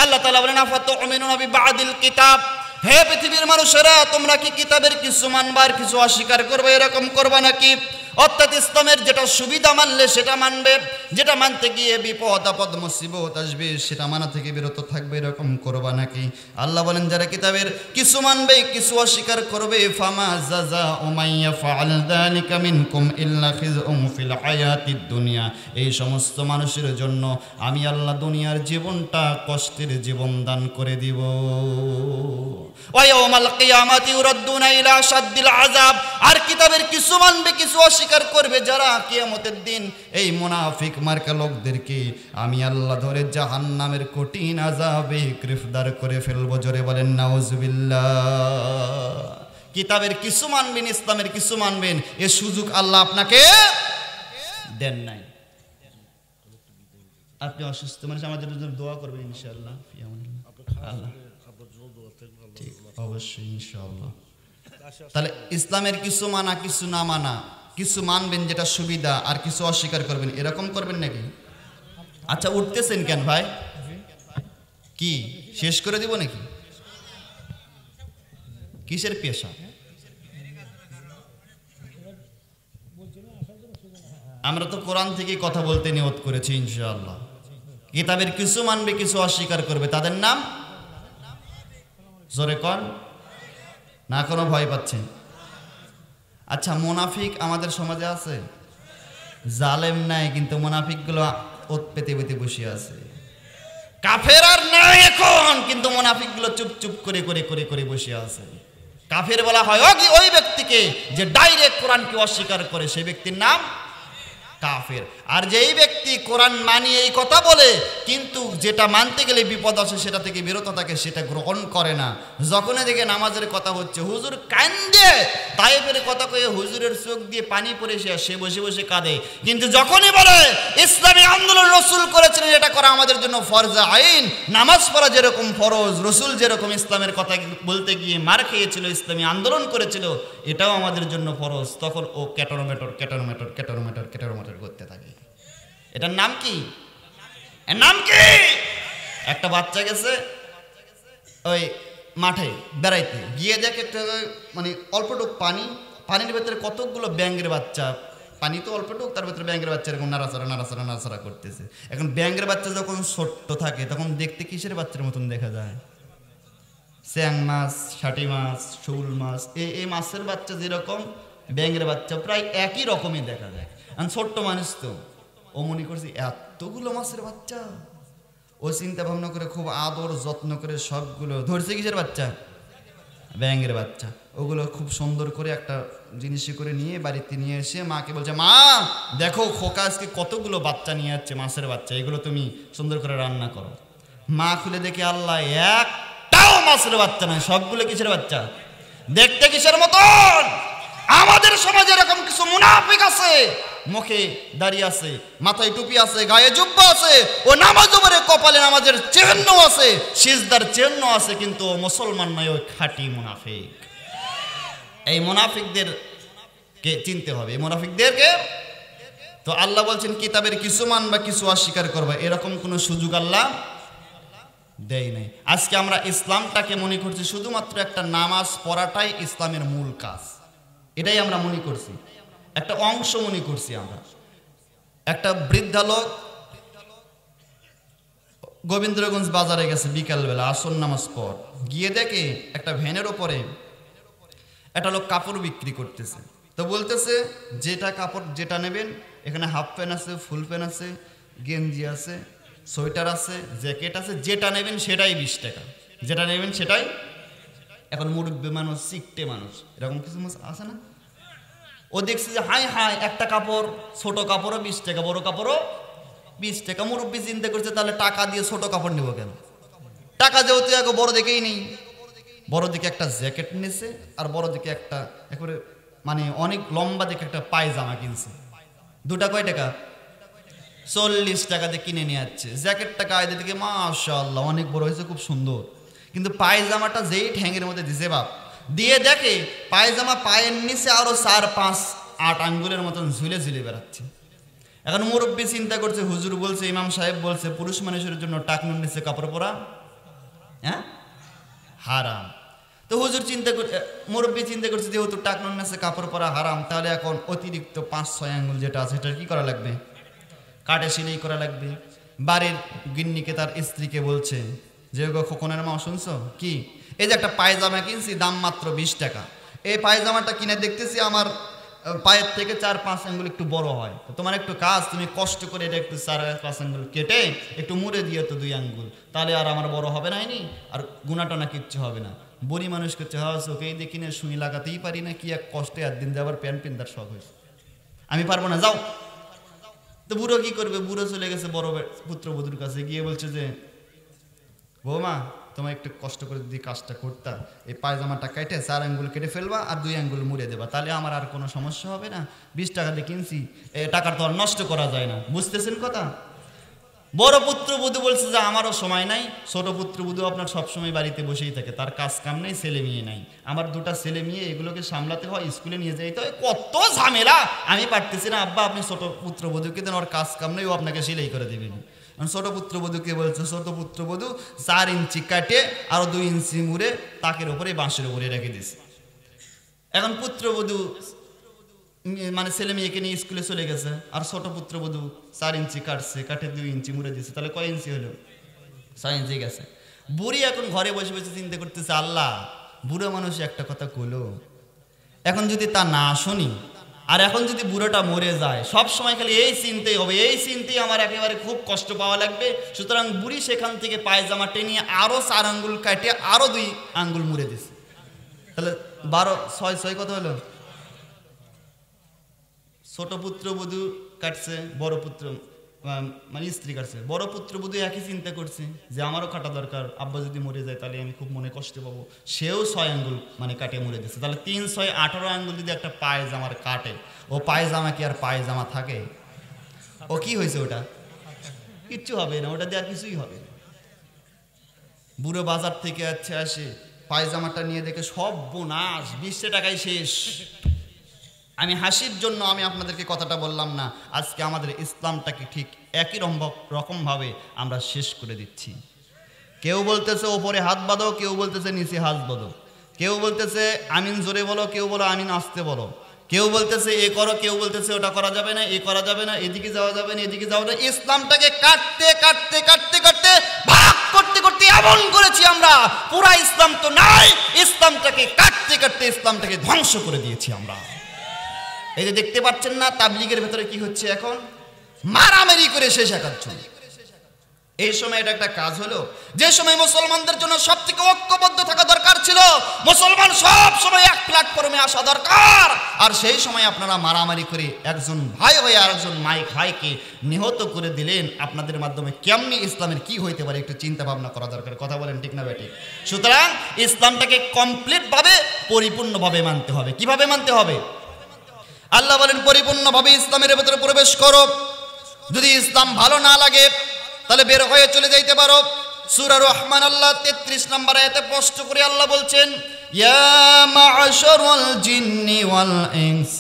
আল্লাহ তাআলা বলেন আফাতুমিনুনা বিবাদিল কিতাব, হে পৃথিবীর মানুষেরা তোমরা কি কিতাবের কিছু মানবার কিছু অস্বীকার করবে, এরকম করবা নাকি? অর্থাৎ ইসলামের যেটা সুবিধা মানলে সেটা মানবে, যেটা মানতে গিয়ে বিপদ আপদ মুসিবত আসবে সেটা মানা থেকে বিরত থাকবে, এরকম করবা নাকি? আল্লাহ বলেন যারা কিতাবের কিছু মানবে কিছু অস্বীকার করবে, ফামা জাযাউ মান ইয়াফআল যালিকা মিনকুম ইল্লা খিজউন ফিল হায়াতিদ দুনিয়া, এই সমস্ত মানুষের জন্য আমি আল্লাহ দুনিয়ার জীবনটা কষ্টের জীবন দান করে দিব। ওয়া ইয়াউমাল কিয়ামাতি ইউরাদ্দুনা ইলা আশাদ্দিল আযাব, আর কিতাবের কিছু মানবে কিছু অস্বীকার করবে যারা, কিয়ামতের দিন এই মুনাফিক মার্কা লোকদেরকে আমি আল্লাহ ধরে জাহান্নামের কঠিন আযাবে গ্রেফতার করে ফেলবো। জোরে বলেন নাউজুবিল্লাহ। কিতাবের কিছু মানবেন, ইসলামের কিছু মানবেন, এ সুযোগ আল্লাহ আপনাকে দেন নাই। আপনি অসুস্থ মানুষ, আমাদের জন্য দোয়া করবেন ইনশাআল্লাহ। আল্লাহ ঠিক অবশ্যই ইনশাআল্লাহ। তাহলে ইসলামের কিছু মানা কিছু না মানা, কিছু মানবেন যেটা সুবিধা আর কিছু অস্বীকার করবেন, এরকম করবেন নাকি? আচ্ছা উঠতেছেন কেন ভাই? কি শেষ করে দিব নাকি? কিসের পেশা? আমরা তো কোরআন থেকে কথা বলতে নিয়ত করেছি ইনশাআল্লাহ। কিতাবের কিছু মানবে কিছু অস্বীকার করবে, তাদের নাম জোরে কন না, কোনো ভয় পাচ্ছেন? আচ্ছা মুনাফিক আমাদের সমাজে আছে? জালেম নাই, কিন্তু মুনাফিকগুলো ওত পেতে পেতে বসে আছে। কাফের আর নাই এখন, কিন্তু মুনাফিকগুলো চুপ চুপ করে করে করে করে বসে আছে। কাফের বলা হয় ওই ব্যক্তিকে যে ডাইরেক্ট কোরআনকে অস্বীকার করে, সেই ব্যক্তির নাম কাফের। আর যেই ব্যক্তি কোরআন মানিয়ে এই কথা বলে কিন্তু যেটা মানতে গেলে বিপদ আসে সেটা থেকে বিরত থাকে, সেটা গ্রহণ করে না। যখন দেখে নামাজের কথা হচ্ছে, হুজুর কান্দে, তাইফের কথা কয়ে হুজুরের চোখ দিয়ে পানি পড়ে সে বসে বসে কাঁদে। কিন্তু যখনই বলে ইসলামী আন্দোলন রসুল করেছিলেন, এটা করা আমাদের জন্য ফরজ আইন, নামাজ পড়া যেরকম ফরজ, রসুল যেরকম ইসলামের কথা বলতে গিয়ে মার খেয়েছিল, ইসলামী আন্দোলন করেছিল, এটাও আমাদের জন্য ফরজ, তখন ও ক্যাটোরোমেটর ক্যাটোরোমেটর ক্যাটোরোমেটর ক্যাটোরোমেটর করতে থাকে। এটার নাম কি? এর নাম কি? একটা বাচ্চা গেছে ওই মাঠে বেড়াইতে গিয়ে দেখে মানে অল্পটুক পানির ভেতরে কতগুলো ব্যাঙের বাচ্চা, পানি তো অল্পটুক, তার ভেতরে ব্যাঙের বাচ্চা এরকম নাড়াচাড়া নাড়াচাড়া নাড়াচাড়া করতেছে। এখন ব্যাঙের বাচ্চা যখন ছোট্ট থাকে তখন দেখতে কিসের বাচ্চার মতন দেখা যায়? স্যাং মাছ, ষাটি মাছ, শৌল মাছ, এই মাছের বাচ্চা যেরকম ব্যাঙের বাচ্চা প্রায় একই রকমই দেখা যায়। আর ছোট্ট মানুষ তো ও মনে করছে এতগুলো মাছের বাচ্চা, ও চিন্তা ভাবনা করে খুব আদর যত্ন করে সবগুলো ধরছে। কিসের বাচ্চা? ব্যাঙের বাচ্চা। ওগুলো খুব সুন্দর করে একটা জিনিসে করে নিয়ে বাড়িতে নিয়ে এসে মাকে বলছে, মা দেখো খোকা আজকে কতগুলো বাচ্চা নিয়ে যাচ্ছে, মাছের বাচ্চা, এগুলো তুমি সুন্দর করে রান্না করো। মা খুলে দেখে আল্লাহ একটাও মাছের বাচ্চা নয়, সবগুলো কিসের বাচ্চা? দেখতে কিসের মতন? আমাদের সমাজে এরকম কিছু মুনাফিক আছে, মুখে দাঁড়িয়ে আছে, মাথায় টুপি আছে, গায়ে জুব্বা আছে, ও নামাজ পড়ে, কপালে নামাজের চিহ্ন আছে, সিজদার চিহ্ন আছে, কিন্তু ও মুসলমান নয়, ওই খাঁটি মুনাফিক। এই মুনাফিকদেরকে চিনতে হবে, এই মুনাফিকদেরকে। তো আল্লাহ বলছেন কিতাবের কিছু মানবা কিছু অস্বীকার করবা, এরকম কোনো সুযোগ আল্লাহ দেয় নাই। আজকে আমরা ইসলামটাকে মনে করছি শুধুমাত্র একটা নামাজ পড়াটাই ইসলামের মূল কাজ, এটাই আমরা মনে করছি, একটা অংশ মনে করছি আমরা। একটা বৃদ্ধা লোক গোবিন্দগঞ্জ বাজারে গেছে বিকালবেলা আসর নামাজ পর, গিয়ে দেখে একটা ভ্যানের ওপরে একটা লোক কাপড় বিক্রি করতেছে। তো বলতেছে যেটা কাপড় যেটা নেবেন, এখানে হাফ প্যান্ট আছে, ফুল প্যান্ট আছে, গেঞ্জি আছে, সোয়েটার আছে, জ্যাকেট আছে, যেটা নেবেন সেটাই 20 টাকা, যেটা নেবেন সেটাই। এখন মুরব্বী মানুষ, শিখতে মানুষ, এরকম কিছু মানুষ আছে না? ও দেখছে যে হাই একটা কাপড়, ছোট কাপড়ও 20 টাকা, বড় কাপড়ও 20 টাকা। মুরব্বী চিন্তা করছে তাহলে টাকা দিয়ে ছোট কাপড় নেবো কেন, টাকা যেহেতু আগে বড় দেখেই নেই। বড় দিকে একটা জ্যাকেট নিয়েছে আর বড় দিকে একটা একেবারে মানে অনেক লম্বা দিকে একটা পায়জামা কিনছে। দুটা কয় টাকা? 40 টাকা দিয়ে কিনে নিয়ে যাচ্ছে। জ্যাকেটটা গায়ে দিকে মাশাআল্লাহ অনেক বড় হয়েছে, খুব সুন্দর, কিন্তু পায়জামাটা যেই ঠ্যাঙের মধ্যে দিছে বাপ, দিয়ে দেখে পায়জামা পায়ের নিচে আরো 4-5-8 আঙ্গুলের মতন ঝুলে ঝুলে বেড়াচ্ছে। এখন মুরব্বী চিন্তা করছে, হুজুর বলছে, ইমাম সাহেব বলছে পুরুষ মানুষের জন্য টাকনুর নিচে কাপড় পরা হ্যাঁ হারাম। তো হুজুর চিন্তা করে, মুরব্বী চিন্তা করছে যেহেতু টাকনোর নাচে কাপড় পরা হারাম, তাহলে এখন অতিরিক্ত 5-6 আঙ্গুল যেটা আছে সেটা কি করা লাগবে? কাটে সেলাই করা লাগবে। বাড়ির গিন্নিকে তার স্ত্রীকে বলছে যে গো খোকনের মা শুনছো কি, এই যে একটা পায়জামা কিনছি দাম মাত্র 20 টাকা, এই পায়জামাটা কিনে দেখতেছি আমার পায়ের থেকে 4-5 আঙ্গুল একটু বড় হয়, তোমার একটু কাজ, তুমি কষ্ট করে এটা একটু 4-5 আঙ্গুল কেটে একটু মুড়ে দিয়ে তো 2 আঙ্গুল, তাহলে আর আমার বড় হবে না, আর গুণাটনা কিচ্ছু হবে না। বুড়ি মানুষ করছে হ্যাঁ চোখেই দেখি না, সুই লাগাতেই পারি না, কি এক কষ্টে একদিন যাবার প্যান্ট পিন্দার শখ হয়েছে, আমি পারবো না, যাও। তো বুড়ো কি করবে, বুড়ো চলে গেছে বড় পুত্রবধূর কাছে, গিয়ে বলছে যে বৌমা তোমার একটু কষ্ট করে যদি কাজটা করতা, এই পায়জামাটা কেটে 4 আঙ্গুল কেটে ফেলবা আর 2 আঙ্গুল মুড়ে দেবা, তাহলে আমার আর কোনো সমস্যা হবে না, 20 টাকা দিয়ে কিনছি, এই টাকার তো আর নষ্ট করা যায় না। বুঝতেছেন কথা? বড় পুত্রবধূ বলছে যে আমারও সময় নাই, ছোট পুত্রবধূ আপনার সবসময় বাড়িতে বসেই থাকে, তার কাজ কাম নেই, ছেলে মেয়ে নাই, আমার 2টা ছেলে মেয়ে, এগুলোকে সামলাতে হয়, স্কুলে নিয়ে যেতে হয়, কত ঝামেলা, আমি পারতেছি না আব্বা, আপনি ছোট পুত্রবধূকে দেন, ওর কাজ কাম নেই, ও আপনাকে সেলাই করে দেবেন। ছোট পুত্রবধূকে বলছে, ছোট পুত্রবধূ 4 ইঞ্চি কাটে আরো 2 ইঞ্চি মুড়ে তাকের উপরে বাঁশের উপরে রেখে দিছে। এখন পুত্রবধূ মানে ছেলে মেয়েকে নিয়ে স্কুলে চলে গেছে, আর ছোট পুত্রবধূ 4 ইঞ্চি কাটছে, কাটে 2 ইঞ্চি মুড়ে দিছে, তাহলে কয় ইঞ্চি হলো? 6 ইঞ্চি গেছে। বুড়ি এখন ঘরে বসে বসে চিন্তা করতেছে, আল্লাহ বুড়ো মানুষ একটা কথা কইলো, এখন যদি তা না শুনি, আর এখন যদি বুড়োটা মরে যায়, সব সময় খালি এই চিন্তাই হবে, এই চিন্তাই আমার একেবারে খুব কষ্ট পাওয়া লাগবে। সুতরাং বুড়ি সেখান থেকে পায়জামা টেনে আরো 4 আঙ্গুল কাটে আরো 2 আঙ্গুল মুড়ে দিছে, তাহলে 12-6 কত হলো? ছোট পুত্রবধূ কাটছে, বড় পুত্র মানে স্ত্রী কাটছে, বড় পুত্রবধূ একই চিন্তা করছে যে আমারও কাটা দরকার, আব্বা যদি মরে যায় তাহলে আমি খুব মনে কষ্ট পাবো, সেও 6 আঙ্গুল মানে কাটে মুড়ে দিচ্ছে, তাহলে 3-6 18 আঙ্গুল যদি একটা পায়জামার কাটে, ও পায়জামা কি আর পায়জামা থাকে? ও কি হয়েছে, ওটা কিচ্ছু হবে না, ওটা দিয়ে আর কিছুই হবে না। বুড়ো বাজার থেকে আসে পায়জামাটা নিয়ে দেখে সব বোনাস, 20 টাকায় শেষ। আমি হাসির জন্য আমি আপনাদেরকে কথাটা বললাম না, আজকে আমাদের ইসলামটাকে ঠিক একই রকমভাবে আমরা শেষ করে দিচ্ছি। কেউ বলতেছে ওপরে হাত বাঁধো, কেউ বলতেছে নিচে হাত বাঁধো, কেউ বলতেছে আমিন জোরে বলো, কেউ বলো আমিন আস্তে বলো, কেউ বলতেছে এ করো, কেউ বলতেছে ওটা করা যাবে না, এ করা যাবে না, এদিকে যাওয়া যাবে না, এদিকে যাওয়া যাবে। ইসলামটাকে কাটতে কাটতে কাটতে কাটতে ভাগ করতে করতে এমন করেছি আমরা, পুরা ইসলাম তো নাই, ইসলামটাকে কাটতে কাটতে ইসলামটাকে ধ্বংস করে দিয়েছি আমরা। এই যে দেখতে পাচ্ছেন না তাবলীগের ভেতরে কি হচ্ছে, এখন মারামারি করে শেষ একাচ্ছ। এই সময় এটা একটা কাজ হলো, যে সময় মুসলমানদের জন্য সব থেকে ঐক্যবদ্ধ থাকা দরকার ছিল, মুসলমান সব সময় এক প্ল্যাটফর্মে আসা দরকার, আর সেই সময় আপনারা মারামারি করে একজন ভাই হয়ে আরেকজন ভাইকে নিহত করে দিলেন। আপনাদের মাধ্যমে কেমনি ইসলামের কি হইতে পারে একটু চিন্তা ভাবনা করা দরকার, কথা বলেন ঠিক না বেঠিক? সুতরাং ইসলামটাকে কমপ্লিট ভাবে পরিপূর্ণভাবে মানতে হবে। কিভাবে মানতে হবে? আল্লাহ বলেন পরিপূর্ণভাবে ইসলামের ভেতরে প্রবেশ করো, যদি ইসলাম ভালো না লাগে তাহলে বের হয়ে চলে যাইতে পারো। সূরা রহমান আল্লাহ 33 নম্বর আয়াতে স্পষ্ট করে আল্লাহ বলছেন, ইয়া মা'শারাল জিন্নি ওয়াল ইনস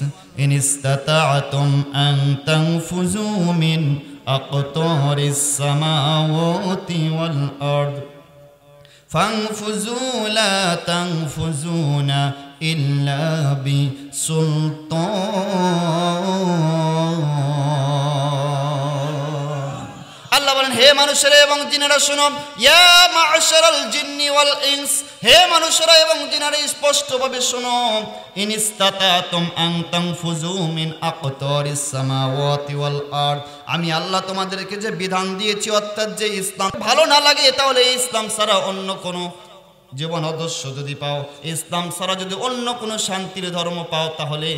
ইন ইসতাতা'তুম আন তানফুযু মিন আকতারিস সামাওয়াতি ওয়াল আরদ ফানফুযু লা তানফুযুনা ইল্লা বিসুলতান। আল্লাহ বলেন হে মানুষেরা এবং জিনেরা শোনো, ইয়া মা'শারাল জিন্নি ওয়াল ইনস, হে মানুষেরা এবং জিনেরা স্পষ্টভাবে শোনো, ইন ইসতাতাতুম আন তানফুযু মিন আকতারিস সামাওয়াতি ওয়াল আরদ, আমি আল্লাহ তোমাদেরকে যে বিধান দিয়েছি, অর্থাৎ যে ইসলাম ভালো না লাগে তাহলে ইসলাম ছাড়া অন্য কোনো জীবন আদর্শ যদি পাও, ইসলাম ছাড়া যদি অন্য কোনো শান্তির ধর্ম পাও, তাহলে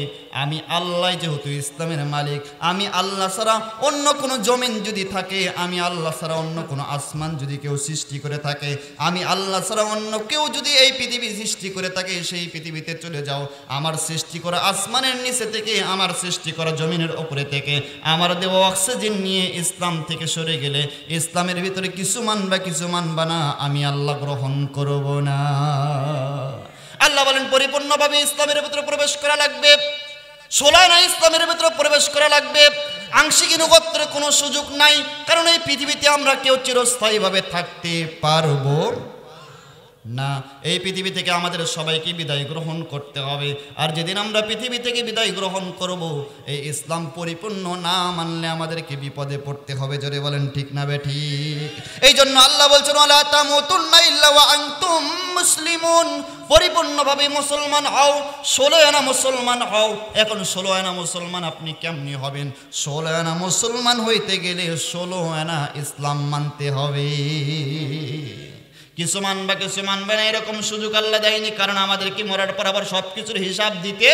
আমি আল্লাহ যেহেতু ইসলামের মালিক, আমি আল্লাহ ছাড়া অন্য কোনো জমিন যদি থাকে, আমি আল্লাহ ছাড়া অন্য কোনো আসমান যদি কেউ সৃষ্টি করে থাকে, আমি আল্লাহ ছাড়া অন্য কেউ যদি এই পৃথিবী সৃষ্টি করে থাকে, সেই পৃথিবীতে চলে যাও। আমার সৃষ্টি করা আসমানের নিচে থেকে, আমার সৃষ্টি করা জমিনের উপরে থেকে, আমার দেওয়া অক্সিজেন নিয়ে ইসলাম থেকে সরে গেলে, ইসলামের ভিতরে কিছু মানবা কিছু মানবা না, আমি আল্লাহ গ্রহণ করব না। আল্লাহ বলেন পরিপূর্ণভাবে ইসলামের ভিতরে প্রবেশ করা লাগবে, সোলানা ইসলামের ভিতরে প্রবেশ করা লাগবে, আংশিক নগত্রের কোনো সুযোগ নাই, কারণ এই পৃথিবীতে আমরা কেউ চিরস্থায়ীভাবে থাকতে পারবো না, এই পৃথিবী থেকে আমাদের সবাইকে বিদায় গ্রহণ করতে হবে। আর যেদিন আমরা পৃথিবী থেকে বিদায় গ্রহণ করব, এই ইসলাম পরিপূর্ণ না মানলে আমাদেরকে বিপদে পড়তে হবে। জোরে বলেন ঠিক না বেঠিক? এই জন্য আল্লাহ বলছেন ওয়ালা তামুতুন্না ইল্লা ওয়া আনতুম মুসলিমুন, পরিপূর্ণভাবে মুসলমান হও, 16 আনা মুসলমান হও। এখন 16 আনা মুসলমান আপনি কেমনি হবেন? 16 আনা মুসলমান হইতে গেলে 16 আনা ইসলাম মানতে হবে। কিছু মানবা কিছু মানবে না, এরকম সুযোগ আল্লাহ দেয়নি। কারণ আমাদেরকে মরার পর আবার সব কিছুর হিসাব দিতে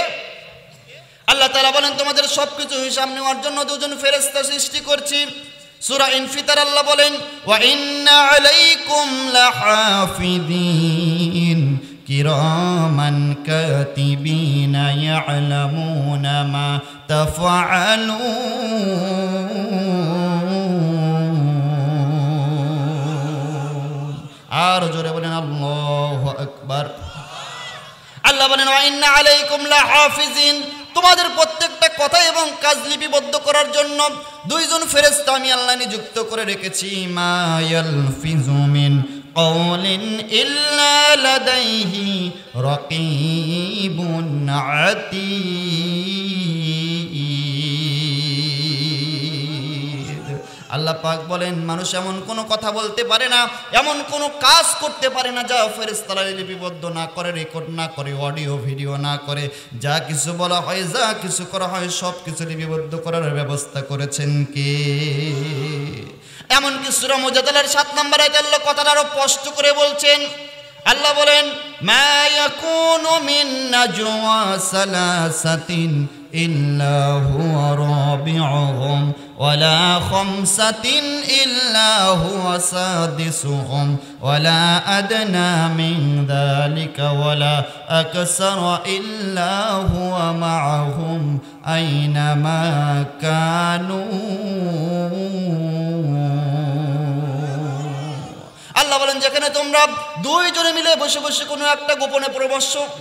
আল্লাহ তাআলা বলেন তোমাদের সব কিছু হিসাব নেওয়ার জন্য দুজন ফেরেশতা সৃষ্টি করছি। সূরা ইনফিতার আল্লাহ বলেন ওয়া ইন্না আলাইকুম লাহাফিদিন কিরামান কাতিবিনা ইয়ালামুনা মা তাফআলুন। আর জোরে বলেন আল্লাহু আকবার। আল্লাহ বলেন ওয়া ইন্না আলাইকুম লাহাফিজিন, তোমাদের প্রত্যেকটা কথা এবং কাজ লিপিবদ্ধ করার জন্য দুইজন ফেরেশতা আমি আল্লাহ নিযুক্ত করে রেখেছি। মা ইয়ালফিজু মিন কাওলিন ইল্লা লাদাইহি রাকীবুন আতীদ। আল্লাহ পাক বলেন মানুষ এমন কোনো কথা বলতে পারে না, এমন কোনো কাজ করতে পারে না যা ফেরেশতারা লিপিবদ্ধ না করে, রেকর্ড না করে, অডিও ভিডিও না করে। যা কিছু বলা হয়, যা কিছু করা হয়, সব কিছু লিপিবদ্ধ করার ব্যবস্থা করেছেন কে? এমনকি সূরা মুজাদালার 7 নম্বর আয়াতে আল্লাহ কথাটা আরো স্পষ্ট করে বলছেন। আল্লাহ বলেন মা ইয়াকুনু মিন নাজওয়া সালাসাতিন ইল্লা হুয়া রাবিউহুম ওয়ালা খামসাতিন ইল্লা হুয়া সাদিসুহুম ওয়ালা আদনা মিন যালিকা ওয়ালা আকসারা ইল্লা হুয়া মাআহুম আইনামা কানু। আল্লাহ বলেন যেখানে তোমরা দুইজনে মিলে বসে বসে কোনো একটা গোপনে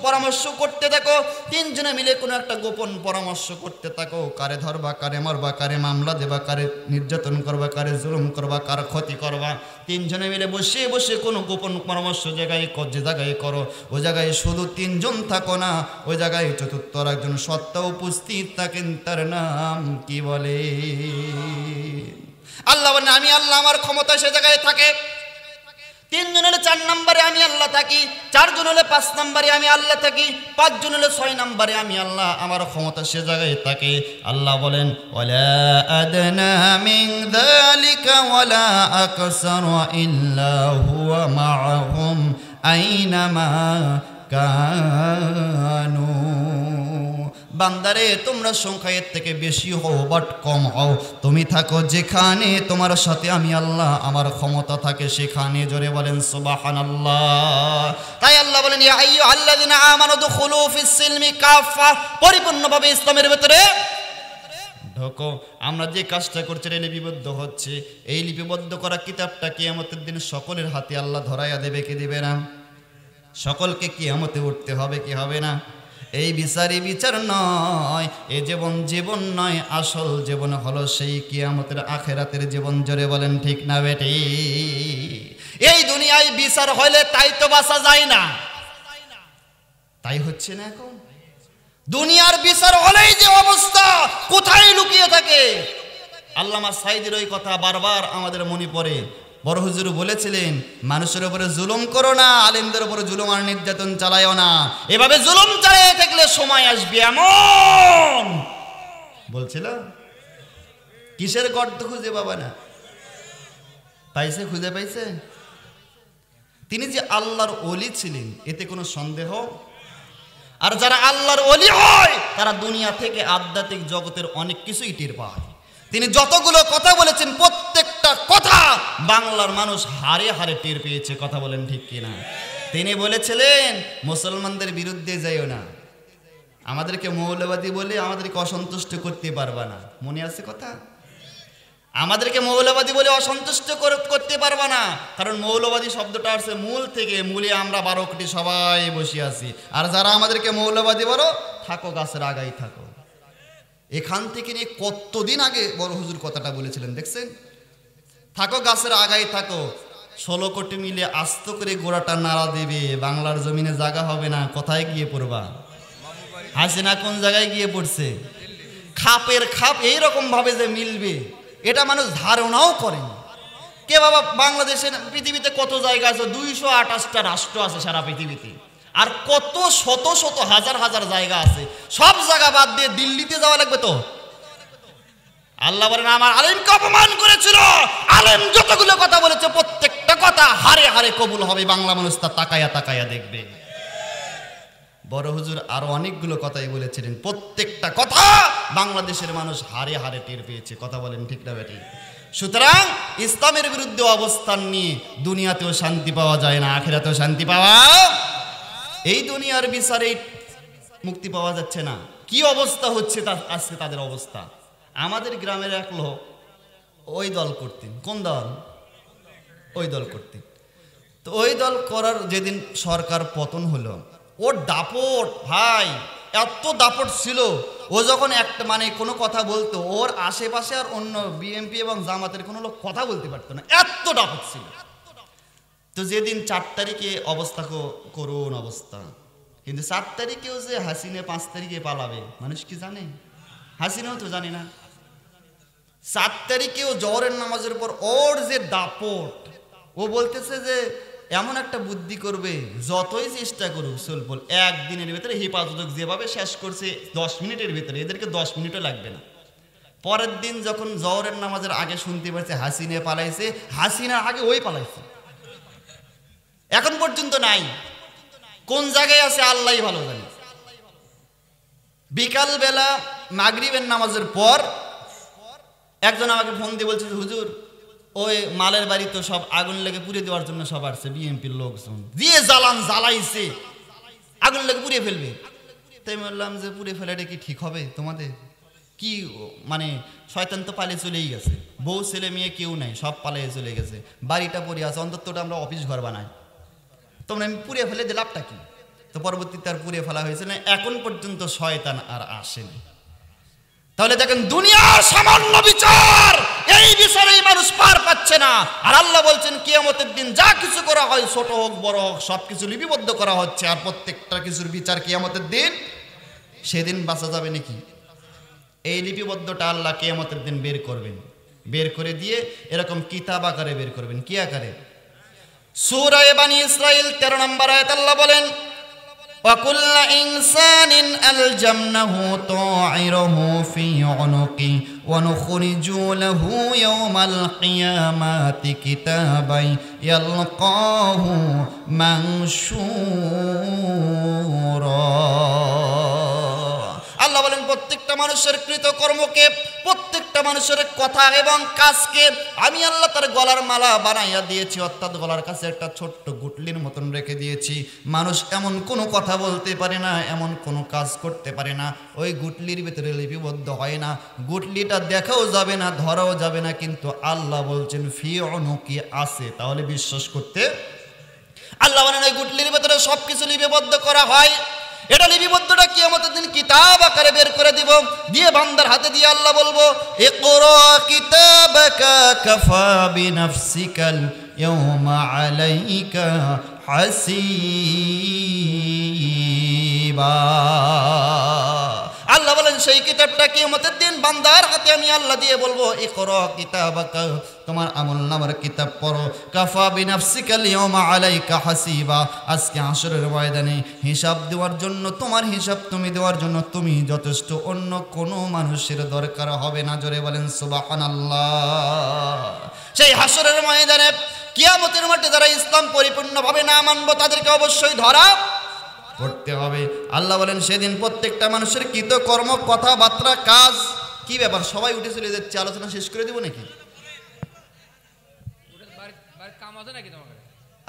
পরামর্শ করতে থাকো, তিনজনে মিলে কোনো একটা গোপন পরামর্শ করতে থাকো, কারে ধরবা, কারে মারবা, কারে মামলা দেবা, কারে নির্যাতন করবা, কারে জুলুম করবা, কার ক্ষতি করবা, তিনজনে মিলে বসে বসে কোনো গোপন পরামর্শ যে জায়গায় করো, ওই জায়গায় শুধু তিনজন থাকো না, ওই জায়গায় চতুর্থ একজন সত্তা উপস্থিত থাকেন, তার নাম কি বলে? আল্লাহ বলেন আমি আল্লাহ আমার ক্ষমতা সে জায়গায় থাকে। 3 জন হলে 4 নম্বরে আমি আল্লাহ থাকি, 4 জন হলে 5 নম্বরে আমি আল্লাহ থাকি, 5 জন হলে 6 নম্বরে আমি আল্লাহ, আমার ক্ষমতা সে জায়গায় থাকে। আল্লাহ বলেন ওয়ালা আদনা মিন যালিকা ওয়ালা আকসারা ইল্লা হুয়া মাআহুম আইনামা কানু। বান্দারে তোমরা সংখ্যার থেকে বেশি হও বাট কম হও, তুমি থাকো যেখানে, তোমার সাথে আমি আল্লাহ, আমার ক্ষমতা থাকে সেখানে। জোরে বলেন সুবহানাল্লাহ। তাই আল্লাহ বলেন ইয়া আইয়ুহাল্লাযিনা আমানু দুখুলু ফিস সিলমি কাফা, পরিপূর্ণভাবে ইসলামের ভিতরে ঢোকো। আমরা যে কাজটা করছি লিপিবদ্ধ হচ্ছে, এই লিপিবদ্ধ করা কিতাবটা কিয়ামতের দিন সকলের হাতে আল্লাহ ধরাইয়া দেবে কি দিবে না? সকলকে কিয়ামতে উঠতে হবে কি হবে না? এই বিচার নয়, এ জীবন নয়, আসল জীবন হলো সেই কিয়ামতের আখেরাতের জীবন। জোরে বলেন ঠিক না বেটি? এই দুনিয়ায় বিচার হইলে তাই তো বাঁচা যায় না, তাই হচ্ছে না এখন। দুনিয়ার বিচার হলেই যে অবস্থা, কোথায় লুকিয়ে থাকে? আল্লামা সাঈদীর ওই কথা বারবার আমাদের মনে পড়ে। বড় হুজুর বলেছিলেন মানুষের উপরে জুলুম করো না, আলেমদের উপরে জুলুম আর নির্যাতন চালায়ও না। এভাবে জুলুম চালিয়ে থাকলে সময় আসবে এমন বলছিল। কিসের গর্ত খুঁজে পাবা না পাইছে, খুঁজে পাইছে। তিনি যে আল্লাহর ওলি ছিলেন এতে কোনো সন্দেহ। আর যারা আল্লাহর ওলি হয় তারা দুনিয়া থেকে আধ্যাত্মিক জগতের অনেক কিছুই টের পায়। তিনি যতগুলো কথা বলেছেন প্রত্যেকটা কথা বাংলার মানুষ হারে হারে টের পেয়েছে। কথা বলেন ঠিক কিনা? তিনি বলেছিলেন মুসলমানদের বিরুদ্ধে যাইও না, আমাদেরকে মৌলবাদী বলে আমাদেরকে অসন্তুষ্ট করতে পারবা না। মনে আছে কথা? আমাদেরকে মৌলবাদী বলে অসন্তুষ্ট করতে পারবা না, কারণ মৌলবাদী শব্দটা আসছে মূল থেকে। মূলে আমরা 12 কোটি সবাই বসে আছি। আর যারা আমাদেরকে মৌলবাদী বলো, থাকো গাছের আগাই থাকো। এখান থেকে নিয়ে কতদিন আগে বড় হুজুর কথাটা বলেছিলেন দেখছেন? থাকো গাছের আগায় থাকো, 16 কোটি মিলে আস্ত করে গোড়াটা নাড়া দেবে, বাংলার জমিনে জায়গা হবে না। কোথায় গিয়ে পড়বা? হাসিনা কোন জায়গায় গিয়ে পড়ছে? খাপের খাপ এইরকম ভাবে যে মিলবে এটা মানুষ ধারণাও করেনি। কে বাবা, বাংলাদেশে পৃথিবীতে কত জায়গা আছে? 228টা রাষ্ট্র আছে সারা পৃথিবীতে, আর কত শত শত হাজার হাজার জায়গা আছে। সব জায়গা বাদ দিয়ে দিল্লিতে যাওয়া লাগবে তো? আল্লাহ বলেন আমার আলেমকে অপমান করেছিল, আলেম যতগুলো কথা বলেছে প্রত্যেকটা কথা হারে হারে কবুল হবে, বাংলা মানুষ তা তাকায়া তাকায়া দেখবে। বড় হুজুর আরো অনেকগুলো কথাই বলেছিলেন, প্রত্যেকটা কথা বাংলাদেশের মানুষ হারে হারে টের পেয়েছে। কথা বলেন ঠিক না বেটি? সুতরাং ইসলামের বিরুদ্ধে অবস্থান নিয়ে দুনিয়াতেও শান্তি পাওয়া যায় না, আখিরাতেও শান্তি পাওয়া, এই দুনিয়ার বিচারে মুক্তি পাওয়া যাচ্ছে না। কি অবস্থা হচ্ছে আজকে তাদের অবস্থা। আমাদের গ্রামের এক লোক ওই দল করতেন। কোন দল? ওই দল করতেন। তো ওই দল করার যেদিন সরকার পতন হলো, ওর দাপট ভাই এত দাপট ছিল, ও যখন একটা মানে কোনো কথা বলতো ওর আশেপাশে আর অন্য বিএনপি এবং জামাতের কোনো লোক কথা বলতে পারতো না, এত দাপট ছিল। তো যেদিন 4 তারিখে অবস্থা করুণ অবস্থা, কিন্তু 4 তারিখেও যে হাসিনা 5 তারিখে পালাবে মানুষ কি জানে? হাসিনাও তো জানে না। 4 তারিখেও জোহরের নামাজের পর ওর যে দাপট, ও বলতেছে যে এমন একটা বুদ্ধি করবে যতই চেষ্টা করুক সুলফল একদিনের ভিতরে হেফাজত যেভাবে শেষ করছে 10 মিনিটের ভিতরে, এদেরকে 10 মিনিটও লাগবে না। পরের দিন যখন জোহরের নামাজের আগে শুনতে পারছে হাসিনা পালাইছে, হাসিনার আগে ওই পালাইছে। এখন পর্যন্ত নাই, কোন জায়গায় আছে আল্লাহই ভালো জানে। বিকালবেলা মাগরিবের নামাজের পর একজন আমাকে ফোন দিয়ে বলছে, হুজুর ওই মালের বাড়ি তো সব আগুন লেগে পুড়ে দেওয়ার জন্য সব আসছে বিএনপির লোকজন, দিয়ে জ্বালাইছে, আগুন লেগে পুড়িয়ে ফেলবে। তাই বললাম যে পুড়ে ফেলাটা কি ঠিক হবে তোমাদের? কি মানে শয়তান তো পালিয়ে চলেই গেছে, বউ ছেলে মেয়ে কেউ নাই, সব পালিয়ে চলে গেছে, বাড়িটা পড়ে আছে, অন্তত আমরা অফিস ঘর বানাই, তোমরা আমি পুড়িয়ে ফেলে যে লাভটা কি? তো পরবর্তীতে আর পুড়িয়ে ফেলা হয়েছে না, এখন পর্যন্ত শয়তান আর আসেনি। তাহলে দেখেন দুনিয়ার সামান্য বিচার, এই বিচারেই মানুষ পার পাচ্ছে না। আর আল্লাহ বলছেন কিয়ামতের দিন যা কিছু করা হয় ছোট হোক বড় হোক সবকিছু লিপিবদ্ধ করা হচ্ছে, আর প্রত্যেকটা কিছুর বিচার কিয়ামতের দিন। সেদিন বাঁচা যাবে নাকি? এই লিপিবদ্ধটা আল্লাহ কিয়ামতের দিন বের করবেন, বের করে দিয়ে এরকম কিতাব আকারে বের করবেন। কি আকারে? সূরা বানী ইসরাঈল 13 নম্বর আয়াত আল্লাহ বলেন وَكُلَّ إِنسَانٍ أَلْزَمْنَهُ طَائِرَهُ فِي عُنُقِهِ وَنُخْرِجُ لَهُ يَوْمَ الْقِيَامَةِ كِتَابًا يَلْقَاهُ مَنشُورًا। আল্লাহ বলেন প্রত্যেকটা মানুষের কৃতকর্মকে, প্রত্যেকটা মানুষের কথা এবং কাজকে আমি আল্লাহ তার গলার মালা বানাইয়া দিয়েছি, অর্থাৎ গলার কাছে একটা ছোট্ট গুটলির মতন রেখে দিয়েছি। মানুষ এমন কোনো কথা বলতে পারে না, এমন কোনো কাজ করতে পারে না ওই গুটলির ভিতরে লিপিবদ্ধ হয় না, গুটলিটা দেখাও যাবে না, ধরাও যাবে না, কিন্তু আল্লাহ বলছেন ফি উনুকি আছে। তাহলে বিশ্বাস করতে, আল্লাহ বলেন ওই গুটলির ভিতরে সবকিছু লিপিবদ্ধ করা হয়। এটা লিপিবদ্ধটা কিয়ামতের দিন কিতাব আকারে বের করে দিব, দিয়ে বান্দার হাতে দিয়ে আল্লাহ বলবো ইকরা কিতাবাকা কাফা বিনাফসিকাল ইয়াওমা আলাইকা হাসিবা। আল্লাহ বলেন সেই কিতাবটা কিয়ামতের দিন বান্দার হাতে আমি আল্লাহ দিয়ে বলবো ইকরা কিতাবাকা, তোমার আমলনামার কিতাব পড়ো, কাফা বিনাফসিকাল ইয়াওমা আলাইকা হাসিবা। আজকে হাশরের ময়দানে হিসাব দেওয়ার জন্য, তোমার হিসাব তুমি দেওয়ার জন্য তুমি যথেষ্ট, অন্য কোনো মানুষের দরকার হবে না। জোরে বলেন সুবহানাল্লাহ। সেই হাশরের ময়দানে কিয়ামতের মাঠে যারা ইসলাম পরিপূর্ণভাবে না মানবো তাদেরকে অবশ্যই ধরা পড়তে হবে। আল্লাহ বলেন সেদিন প্রত্যেকটা মানুষের কৃতকর্ম, কথাবার্তা, কাজ। কি ব্যাপার সবাই উঠে চলে যাচ্ছে, আলোচনা শেষ করে দিব নাকি?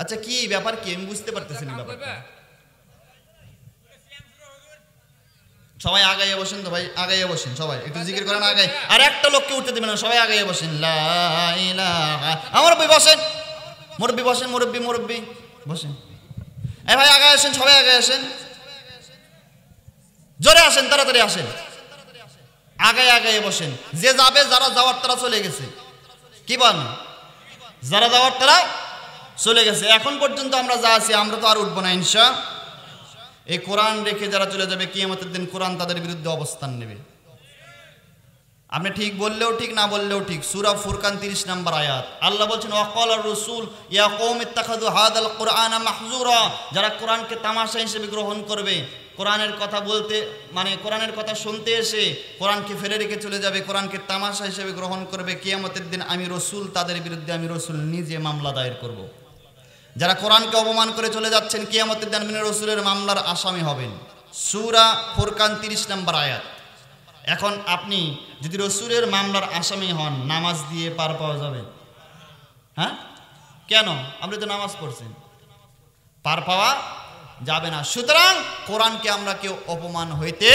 আচ্ছা কি ব্যাপার কি আমি বুঝতে পারতেছি না ব্যাপারটা। সবাই আগাইয়া বসেন তো ভাই, আগাইয়া বসেন সবাই, একটু জিকির করেন আগাই। আর একটা লোককে উঠতে দিবেন না, সবাই আগাইয়া বসেন। লা ইলাহা, আমার ভাই বসেন, মুরব্বি বসেন, মুরব্বি বসেন। এই ভাই আগায় আসেন, সবাই আগায় আসেন, জোরে আসেন, তাড়াতাড়ি আসেন, আগায় বসেন। যে যাবে, যারা যাওয়ার তারা চলে গেছে, কি বলেন? যারা যাওয়ার তারা চলে গেছে। এখন পর্যন্ত আমরা যা আছি আমরা তো আর উঠবো না ইনশাআল্লাহ। এই কোরআন রেখে যারা চলে যাবে কিয়ামতের দিন কোরআন তাদের বিরুদ্ধে অবস্থান নেবে। আপনি ঠিক বললেও ঠিক, না বললেও ঠিক। সূরা ফুরকান 30 নম্বর আয়াত আল্লাহ বলছেন ওয়াকালার রাসূল ইয়া কওমি ইত্তাখাযু হাযাল কুরআনা মাহজুরা, যারা কোরআনকে তামাশা হিসেবে গ্রহণ করবে, কোরআনের কথা বলতে মানে কোরআনের কথা শুনতে এসে কোরআনকে ফেলে রেখে চলে যাবে, কোরআনকে তামাশা হিসেবে গ্রহণ করবে, কিয়ামতের দিন আমি রাসূল তাদের বিরুদ্ধে আমি রাসূল নিজে মামলা দায়ের করব। যারা কোরআনকে অপমান করে চলে যাচ্ছেন কিয়ামতের দিন আপনি রাসূলের মামলার আসামি হবেন। সূরা ফুরকান 30 নম্বর আয়াত। এখন আপনি যদি রাসূলের মামলার আসামি হন, নামাজ দিয়ে পার পাওয়া যাবে? হ্যাঁ, কেন? আপনি তো নামাজ পড়ছেন, পার পাওয়া যাবে না। সুতরাং কোরআনকে আমরা কেউ অপমান হইতে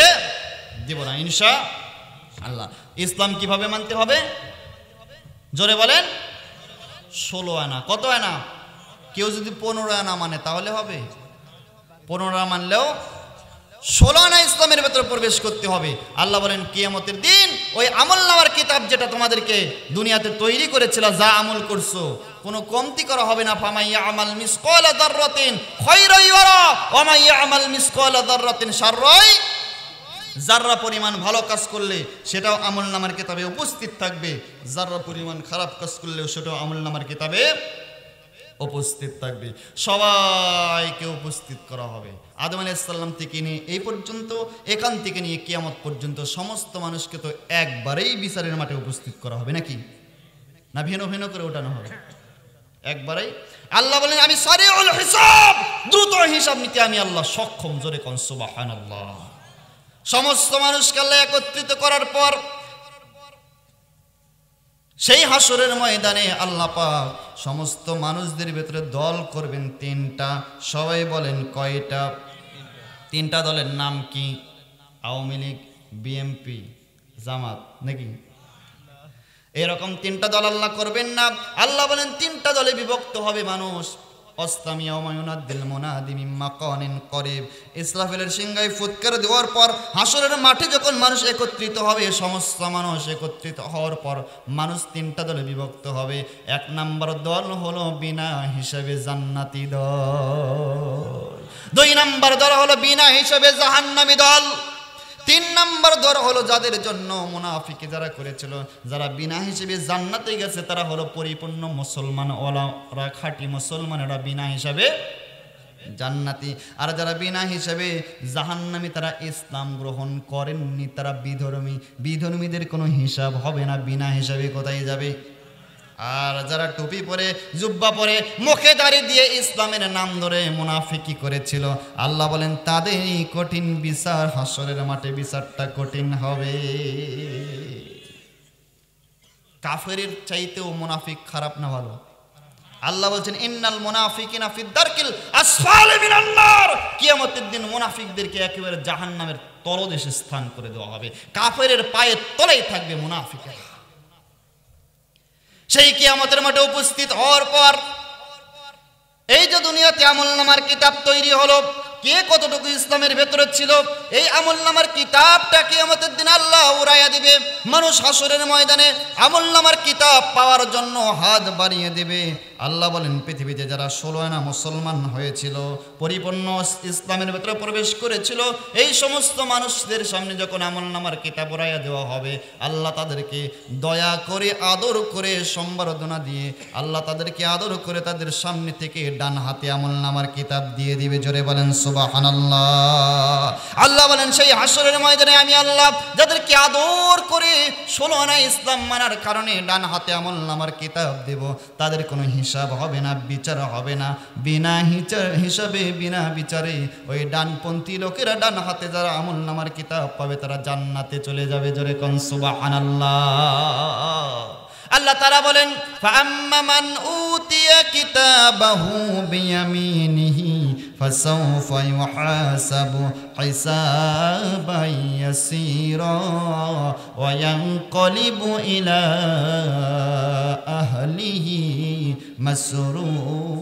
দেব না ইনশাআল্লাহ। ইসলাম কিভাবে মানতে হবে? জোরে বলেন। 16 আনা। কত আনা? কেউ যদি 15 আনা মানে তাহলে হবে? 15 আনা মানলেও 16 আনা ইসলামের ভেতরে প্রবেশ করতে হবে। আল্লাহ বলেন কিয়ামতের দিন ওই আমলনামার কিতাব যেটা তোমাদেরকে দুনিয়াতে তৈরি করেছিল, যা আমল করছো কোনো কমতি করা হবে না। ফামাইয়া আমাল মিসকালা যাররাতিন খায়রান ইয়ারা ওয়া মাইয়া আমাল মিসকালা যাররাতিন শাররান, যাররা পরিমাণ ভালো কাজ করলে সেটাও আমলনামার কিতাবে উপস্থিত থাকবে, যাররা পরিমাণ খারাপ কাজ করলেও সেটাও আমলনামার কিতাবে উপস্থিত থাকবে। সবাইকে উপস্থিত করা হবে। আদম আলাইহিস সালাম থেকে নিয়ে এই পর্যন্ত, এখান থেকে নিয়ে কিয়ামত পর্যন্ত সমস্ত মানুষকে তো একবারেই বিচারের মাঠে উপস্থিত করা হবে নাকি? না ভিন্ন ভিন্ন করে ওঠানো হবে? একবারেই। আল্লাহ বলেন আমি সারিউল হিসাব, দ্রুত হিসাব নিতে আমি আল্লাহ সক্ষম। জোরে কোন সুবহানাল্লাহ। সমস্ত মানুষকে আল্লাহ একত্রিত করার পর সেই হাসরের ময়দানে আল্লাহ পাক সমস্ত মানুষদের ভেতরে দল করবেন 3টা। সবাই বলেন কয়টা? 3টা দলের নাম কি? আওয়ামী লীগ, বিএনপি, জামাত নাকি? এরকম 3টা দল আল্লাহ করবেন না। আল্লাহ বলেন 3টা দলে বিভক্ত হবে মানুষ। ইসরাফিলের সিংহায় ফুৎকার দেওয়ার পর হাসরের মাঠে যখন মানুষ একত্রিত হবে, সমস্ত মানুষ একত্রিত হওয়ার পর মানুষ 3টা দলে বিভক্ত হবে। 1 নম্বর দল হলো বিনা হিসাবে জান্নাতি দল, 2 নম্বর দল হলো বিনা হিসাবে জাহান্নামী দল, 3 নম্বর দল হলো যাদের জন্য মুনাফিকি যারা করেছিল, যারা বিনা হিসেবে জান্নাতে গেছে তারা হলো পরিপূর্ণ মুসলমান, ওরা খাঁটি মুসলমান, এরা বিনা হিসাবে জান্নাতি। আর যারা বিনা হিসাবে জাহান্নামী তারা ইসলাম গ্রহণ করেননি, তারা বিধর্মী। বিধর্মীদের কোনো হিসাব হবে না, বিনা হিসাবে কোথায় যাবে? আর যারা টুপি পরে, জুব্বা পরে, মুখে দাড়ি দিয়ে ইসলামের নাম ধরে মুনাফিকি করেছিল, আল্লাহ বলেন তাদেরই কঠিন বিচার, হাসরের মাঠে বিচারটা কঠিন হবে। কাফেরের চাইতেও মুনাফিক খারাপ না ভালো? আল্লাহ বলছেন ইন্নাল মুনাফিকিনা ফিদ দারকিল আসফালি মিনান নার, কিয়ামতের দিন মুনাফিকদেরকে একেবারে জাহান্নামের তলদেশে স্থান করে দেওয়া হবে। কাফেরের পায়ের তলেই থাকবে মুনাফিকেরা। সেই কিয়ামতের মাঠে উপস্থিত হওয়ার পর এই যে দুনিয়াতে আমলনামার কিতাব তৈরি হলো, কে কতটুকু ইসলামের ভেতরে ছিল এই আমলনামার কিতাবটা কিয়ামতের দিন আল্লাহ উড়াইয়া দিবে। মানুষ হাসরের ময়দানে আমলনামার কিতাব পাওয়ার জন্য হাত বাড়িয়ে দেবে। আল্লাহ বলেন পৃথিবীতে যারা 16 আনা মুসলমান হয়েছিল, পরিপূর্ণ ইসলামের ভেতরে প্রবেশ করেছিল, এই সমস্ত মানুষদের সামনে যখন আমলনামার কিতাব উড়াইয়া দেওয়া হবে, আল্লাহ তাদেরকে দয়া করে আদর করে সম্বর্ধনা দিয়ে আল্লাহ তাদেরকে আদর করে তাদের সামনে থেকে ডান হাতে আমলনামার কিতাব দিয়ে দিবে। জোরে বলেন সুবহানাল্লাহ। আল্লাহ বলেন সেই হাসরের ময়দানে আমি আল্লাহ যাদেরকে আদর করে 16 আনা ইসলাম মানার কারণে ডান হাতে আমলনামার কিতাব দেব, তাদের কোনো হিসাব হবে না, বিচার হবে না। বিনা হিসাবে বিনা বিচারে ওই ডানপন্থী লোকেরা ডান হাতে যারা আমলনামার কিতাব পাবে তারা জান্নাতে চলে যাবে। জোরে কোন সুবহানাল্লাহ। আল্লাহ তাআলা বলেন ফাআম্মা মান উতিয়া কিতাবাহু বিয়ামিনিহি ফাসাউফা ইউহাসাবু হিসাবান ইয়াসীরা ওয়া ইয়ানকালিবু ইলা আহলিহি মাসরুরা।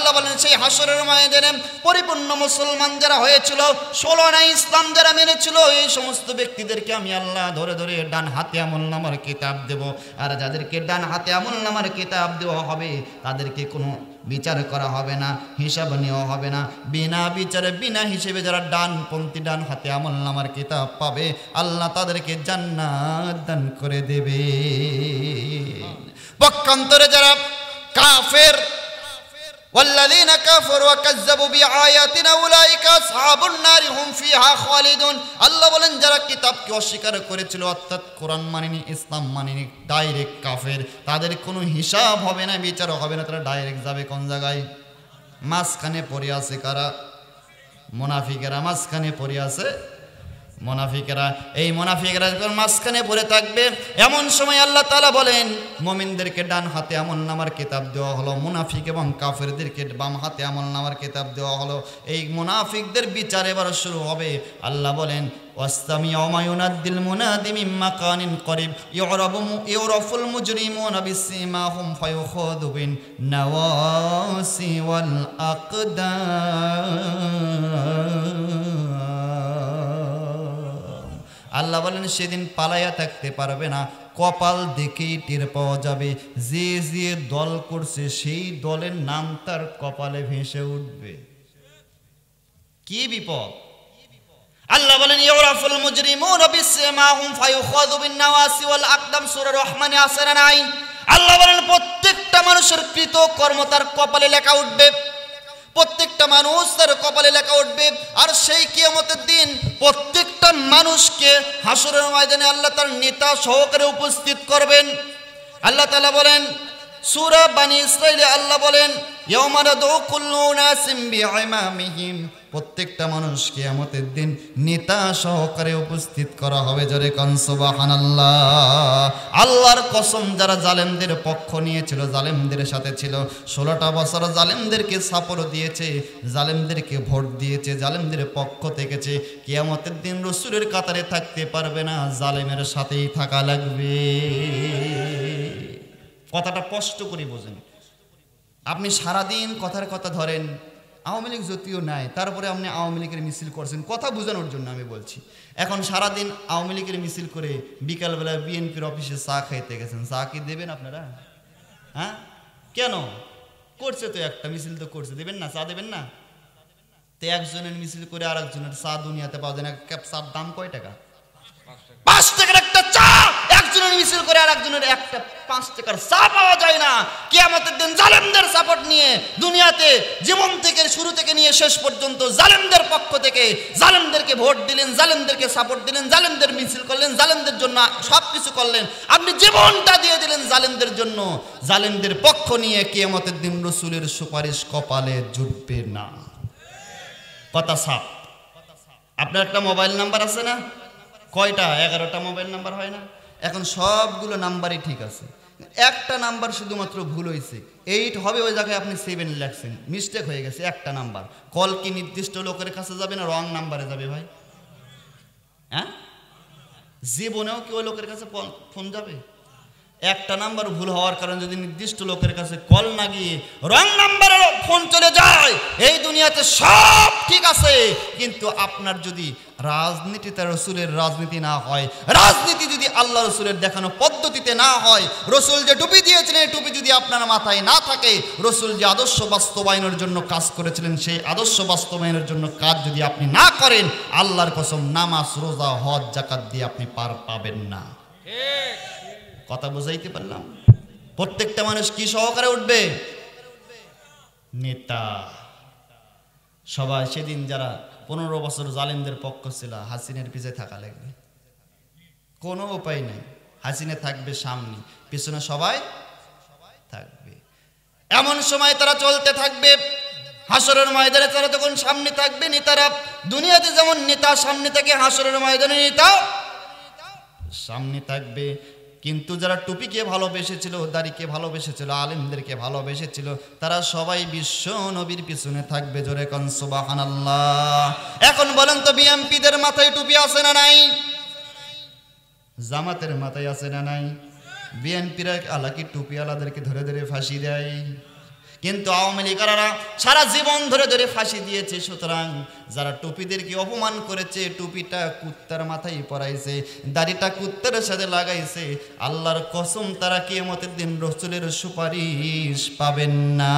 আল্লাহ বলেন সেই হাসরের ময়দানে পরিপূর্ণ মুসলমান যারা হয়েছিল, 16 না ইসলাম যারা মেনেছিল, এই সমস্ত ব্যক্তিদেরকে আমি আল্লাহ ধরে ধরে ডান হাতে আমলনামার কিতাব দেব। আর যাদেরকে ডান হাতে আমলনামার কিতাব দেওয়া হবে তাদেরকে কোনো বিচার করা হবে না, হিসাব নেওয়া হবে না। বিনা বিচারে বিনা হিসেবে যারা ডানপন্থী ডান হাতে আমলনামার কিতাব পাবে, আল্লাহ তাদেরকে জান্নাত দান করে দেবে। পক্ষান্তরে যারা কাফের, والذين كفروا وكذبوا بآياتنا أولئك أصحاب النار هم فيها خالدون। আল্লাহ বলেন যারা কিতাবকে অস্বীকার করেছিল, অর্থাৎ কোরআন মানেনি, ইসলাম মানেনি, ডাইরেক্ট কাফের, তাদের কোনো হিসাব হবে না, বিচার হবে না, তারা ডাইরেক্ট যাবে কোন জায়গায়? মাঝখানে পড়ে আছে কারা? মুনাফিকেরা মাঝখানে পড়ে আছে, মুনাফিকেরা। এই মুনাফিকেরা যখন মাঝখানে পড়ে থাকবে, এমন সময় আল্লাহ তাআলা বলেন মুমিনদেরকে ডান হাতে আমলনামার কিতাব দেওয়া হলো, মুনাফিক এবং কাফেরদেরকে বাম হাতে আমলনামার কিতাব দেওয়া হলো। এই মুনাফিকদের বিচার এবার শুরু হবে। আল্লাহ বলেন ওয়াসতামিউ মা ইউনাদ্দিল মুনাদি মিন মাকানিন করিব ইউরাফুল মুজরিমুনা বিসিমাহুম ফায়ুখাযু বিন নাওয়াসি ওয়াল আকদাম। আল্লাহ বলেন সেদিন পালাইয়া থাকতে পারবে না, কপাল দেখেই টের পাওয়া যাবে। যে যে দল করছে সেই দলের নাম তার কপালে ভেসে উঠবে। কি বিপদ! আল্লাহ বলেন ইউরাফুল মুজরিমুনা বিসিমাহুম ফায়ুখাযু বিন নাওয়াসি ওয়াল আকদাম, সূরা রহমানে আছে না নাই? আল্লাহ বলেন প্রত্যেকটা মানুষের কৃত কর্ম তার কপালে লেখা উঠবে, প্রত্যেকটা মানুষ তার কপালে লেখা উঠবে। আর সেই কিয়ামতের দিন প্রত্যেকটা মানুষকে হাসরের ময়দানে আল্লাহ তার নেতা সহকারে উপস্থিত করবেন। আল্লাহ তাআলা বলেন সূরা বানি ইসরাঈলে আল্লাহ বলেন ইয়াওমা নাদউ কুল্লু নাসিম বিইমামিহিম, প্রত্যেকটা মানুষ কিয়ামতের দিন নেতা সহকারে উপস্থিত করা হবে। জোরে কোন সুবহানাল্লাহ। আল্লাহর কসম, যারা জালেমদের পক্ষ নিয়েছিল, জালেমদের সাথে ছিল, 16টা বছর জালেমদেরকে সাপোর্ট দিয়েছে, জালেমদেরকে ভোট দিয়েছে, জালেমদের পক্ষ থেকেছে, কিয়ামতের দিন রাসূলের কাতারে থাকতে পারবে না, জালেমের সাথেই থাকা লাগবে। কথাটা স্পষ্ট করে বোঝেন। আপনি সারাদিন কথার কথা ধরেন, আওয়ামী লীগ যদিও নাই, তারপরে আপনি আওয়ামী লীগের মিছিল করছেন, কথা বোঝানোর জন্য আমি বলছি। এখন সারাদিন আওয়ামী লীগের মিছিল করে বিকালবেলা বিএনপির অফিসে চা খাইতে গেছেন, চা কি দেবেন আপনারা? হ্যাঁ, কেন? করছে তো একটা মিছিল তো করছে, দেবেন না? চা দেবেন না? তো একজনের মিছিল করে আর একজনের চা দুনিয়াতে পাওয়া যায় না। এক কাপ চার দাম কয় টাকা? 5 টাকার একটা চা। একজনের মিছিল করে আর একজনের একটা 5 টাকার চা পাওয়া যায় না। কিয়ামতের দিন জালেমদের সাপোর্ট নিয়ে দুনিয়াতে জীবন থেকে শুরু থেকে নিয়ে শেষ পর্যন্ত জালেমদের পক্ষ থেকে জালেমদেরকে ভোট দিলেন, জালেমদেরকে সাপোর্ট দিলেন, জালেমদের মিছিল করলেন, জালেমদের জন্য সবকিছু করলেন, আপনি জীবনটা দিয়ে দিলেন জালেমদের জন্য। জালেমদের পক্ষ নিয়ে কিয়ামতের দিন রাসূলের সুপারিশ কপালে জুটবে না। কথা সাপ। আপনার একটা মোবাইল নাম্বার আছে না? কয়টা? 11টা মোবাইল নাম্বার হয় না? এখন সবগুলো নাম্বারই ঠিক আছে, একটা নাম্বার শুধুমাত্র ভুল হয়েছে। 8 হবে, ওই জায়গায় আপনি 7 লিখছেন, মিস্টেক হয়ে গেছে একটা নাম্বার। কল কি নির্দিষ্ট লোকের কাছে যাবে না রং নাম্বারে যাবে ভাই? হ্যাঁ, জীবনেও কি ওই লোকের কাছে ফোন যাবে? একটা নাম্বার ভুল হওয়ার কারণে যদি নির্দিষ্ট লোকের কাছে কল না গিয়ে রং নাম্বারে ফোন চলে যায়, এই দুনিয়াতে সব ঠিক আছে, কিন্তু আপনার যদি রাজনীতিতে রাসূলের রাজনীতি না হয়, রাজনীতি যদি আল্লাহ রাসূলের দেখানো পদ্ধতিতে না হয়, রাসূল যে টুপি দিয়েছিলেন এই টুপি যদি আপনার মাথায় না থাকে, রাসূল যে আদর্শ বাস্তবায়নের জন্য কাজ করেছিলেন সেই আদর্শ বাস্তবায়নের জন্য কাজ যদি আপনি না করেন, আল্লাহর কসম নামাজ রোজা হজ যাকাত দিয়ে আপনি পার পাবেন না। কথা বুঝাইতে পারলাম? প্রত্যেকটা মানুষ কি সহকারে উঠবে? নেতা। সবাই সেদিন যারা 15 বছর জালেমদের পক্ষ ছিল, হাসিনের পিছে থাকা লাগবে, কোনো উপায় নাই। হাসিনা থাকবে সামনে, পিছনে সবাই থাকবে। এমন সময় তারা চলতে থাকবে, হাসরের ময়দানে তারা তখন সামনে থাকবে। নেতারা দুনিয়াতে যেমন নেতা সামনে থাকে, হাসরের ময়দানে নেতা সামনে থাকবে। কিন্তু যারা টুপিকে ভালোবেসেছিল, দাড়িকে ভালোবেসেছিল, আলেমদেরকে ভালোবেসেছিল, তারা সবাই বিশ্ব নবীর পিছনে থাকবে। জোরে কোন সুবহানাল্লাহ। এখন বলেন তো বিএমপিদের মাথায় টুপি আছে না নাই? জামাতের মাথায় আছে না নাই? বিএনপিরা আলাকি টুপি আলাদেরকে ধরে ধরে ফাঁসি দেয়, কিন্তু আওয়ামী লীগারা সারা জীবন ধরে ধরে ফাঁসি দিয়েছে। সুতরাং যারা টুপিদেরকে অপমান করেছে, টুপিটা কুত্তার মাথায় পরাইছে, দাড়িটা কুত্তার সাথে লাগাইছে, আল্লাহর কসম তারা কিয়ামতের দিন রাসূলের সুপারিশ পাবেন না।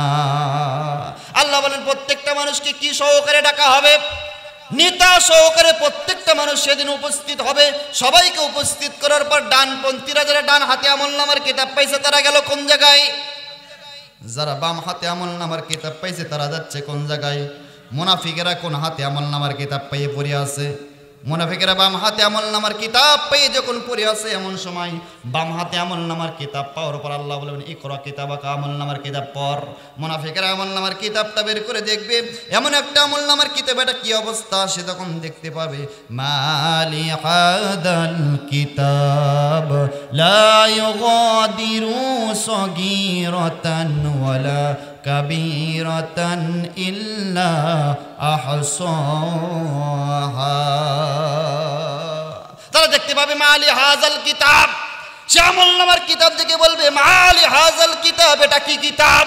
আল্লাহ বলেন প্রত্যেকটা মানুষকে কি সহকারে ডাকা হবে? নেতা সহকারে প্রত্যেকটা মানুষ সেদিন উপস্থিত হবে। সবাইকে উপস্থিত করার পর ডানপন্থীরা যারা ডান হাতে আমলনামার কিতাব পাইছে তারা গেল কোন জায়গায়? যারা বাম হাতে আমলনামার কিতাব পাইছে তারা যাচ্ছে কোন জায়গায়? মুনাফিকেরা কোন হাতে আমলনামার কিতাব পাইয়ে পড়ে আছে? মুনাফিকেরা বাম হাতে আমলনামার কিতাব পেয়ে যখন পড়ে আছে, এমন সময় বাম হাতে আমলনামার কিতাব পাওয়ার পর আল্লাহ বলবেন ইকরা কিতাবাকা, আমলনামার কিতাব পড়। মুনাফিকেরা আমলনামার কিতাবটা বের করে দেখবে, এমন একটা আমলনামার কিতাব, এটা কি অবস্থা? সে তখন দেখতে পাবে মালি হাদাল কিতাব লা ইউগাদিরু সগীরাতান ওয়ালা কাবীরাতান ইল্লা আহসাহা। তারা দেখতে পাবে মালি হাজাল কিতাব, সে আমলনামার কিতাব দেখে বলবে মালি হাজাল কিতাব, এটা কি কিতাব?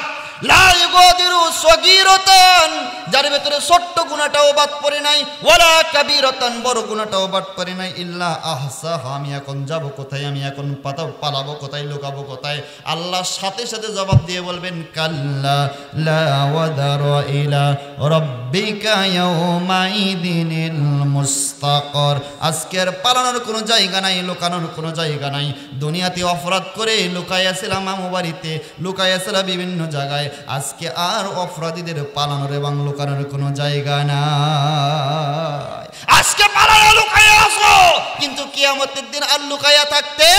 লা ইউগাদিরু সগীরাতান, যার ভিতরে ছোট্ট গুনাহটাও বাদ পড়ে নাই, ওয়ালা কাবীরাতান, বড় গুনাহটাও বাদ পড়ে নাই, ইল্লা আহসাহা। আমি এখন যাব কোথায়? আমি এখন পালাবো কোথায়? লুকাবো কোথায়? আল্লাহ সাথে সাথে জবাব দিয়ে বলবেন কাল্লা লা ওয়াদারা ইলা রাব্বিকা ইয়াউমাইদিনিল মুস্তাকর। আজকের পালানোর কোনো জায়গা নাই, লুকানোর কোনো জায়গা নাই। দুনিয়াতে অপরাধ করে লুকাইয়াছিলাম মামু বাড়িতে, লুকাইয়াছিলাম বিভিন্ন জায়গায়, আজকে আর অপরাধীদের পালানোর এবং লুকানোর কোনো জায়গা নাই। আজকে পালানো লুকাইয়া আসো, কিন্তু কিয়ামতের দিন আর লুকাইয়া থাকতে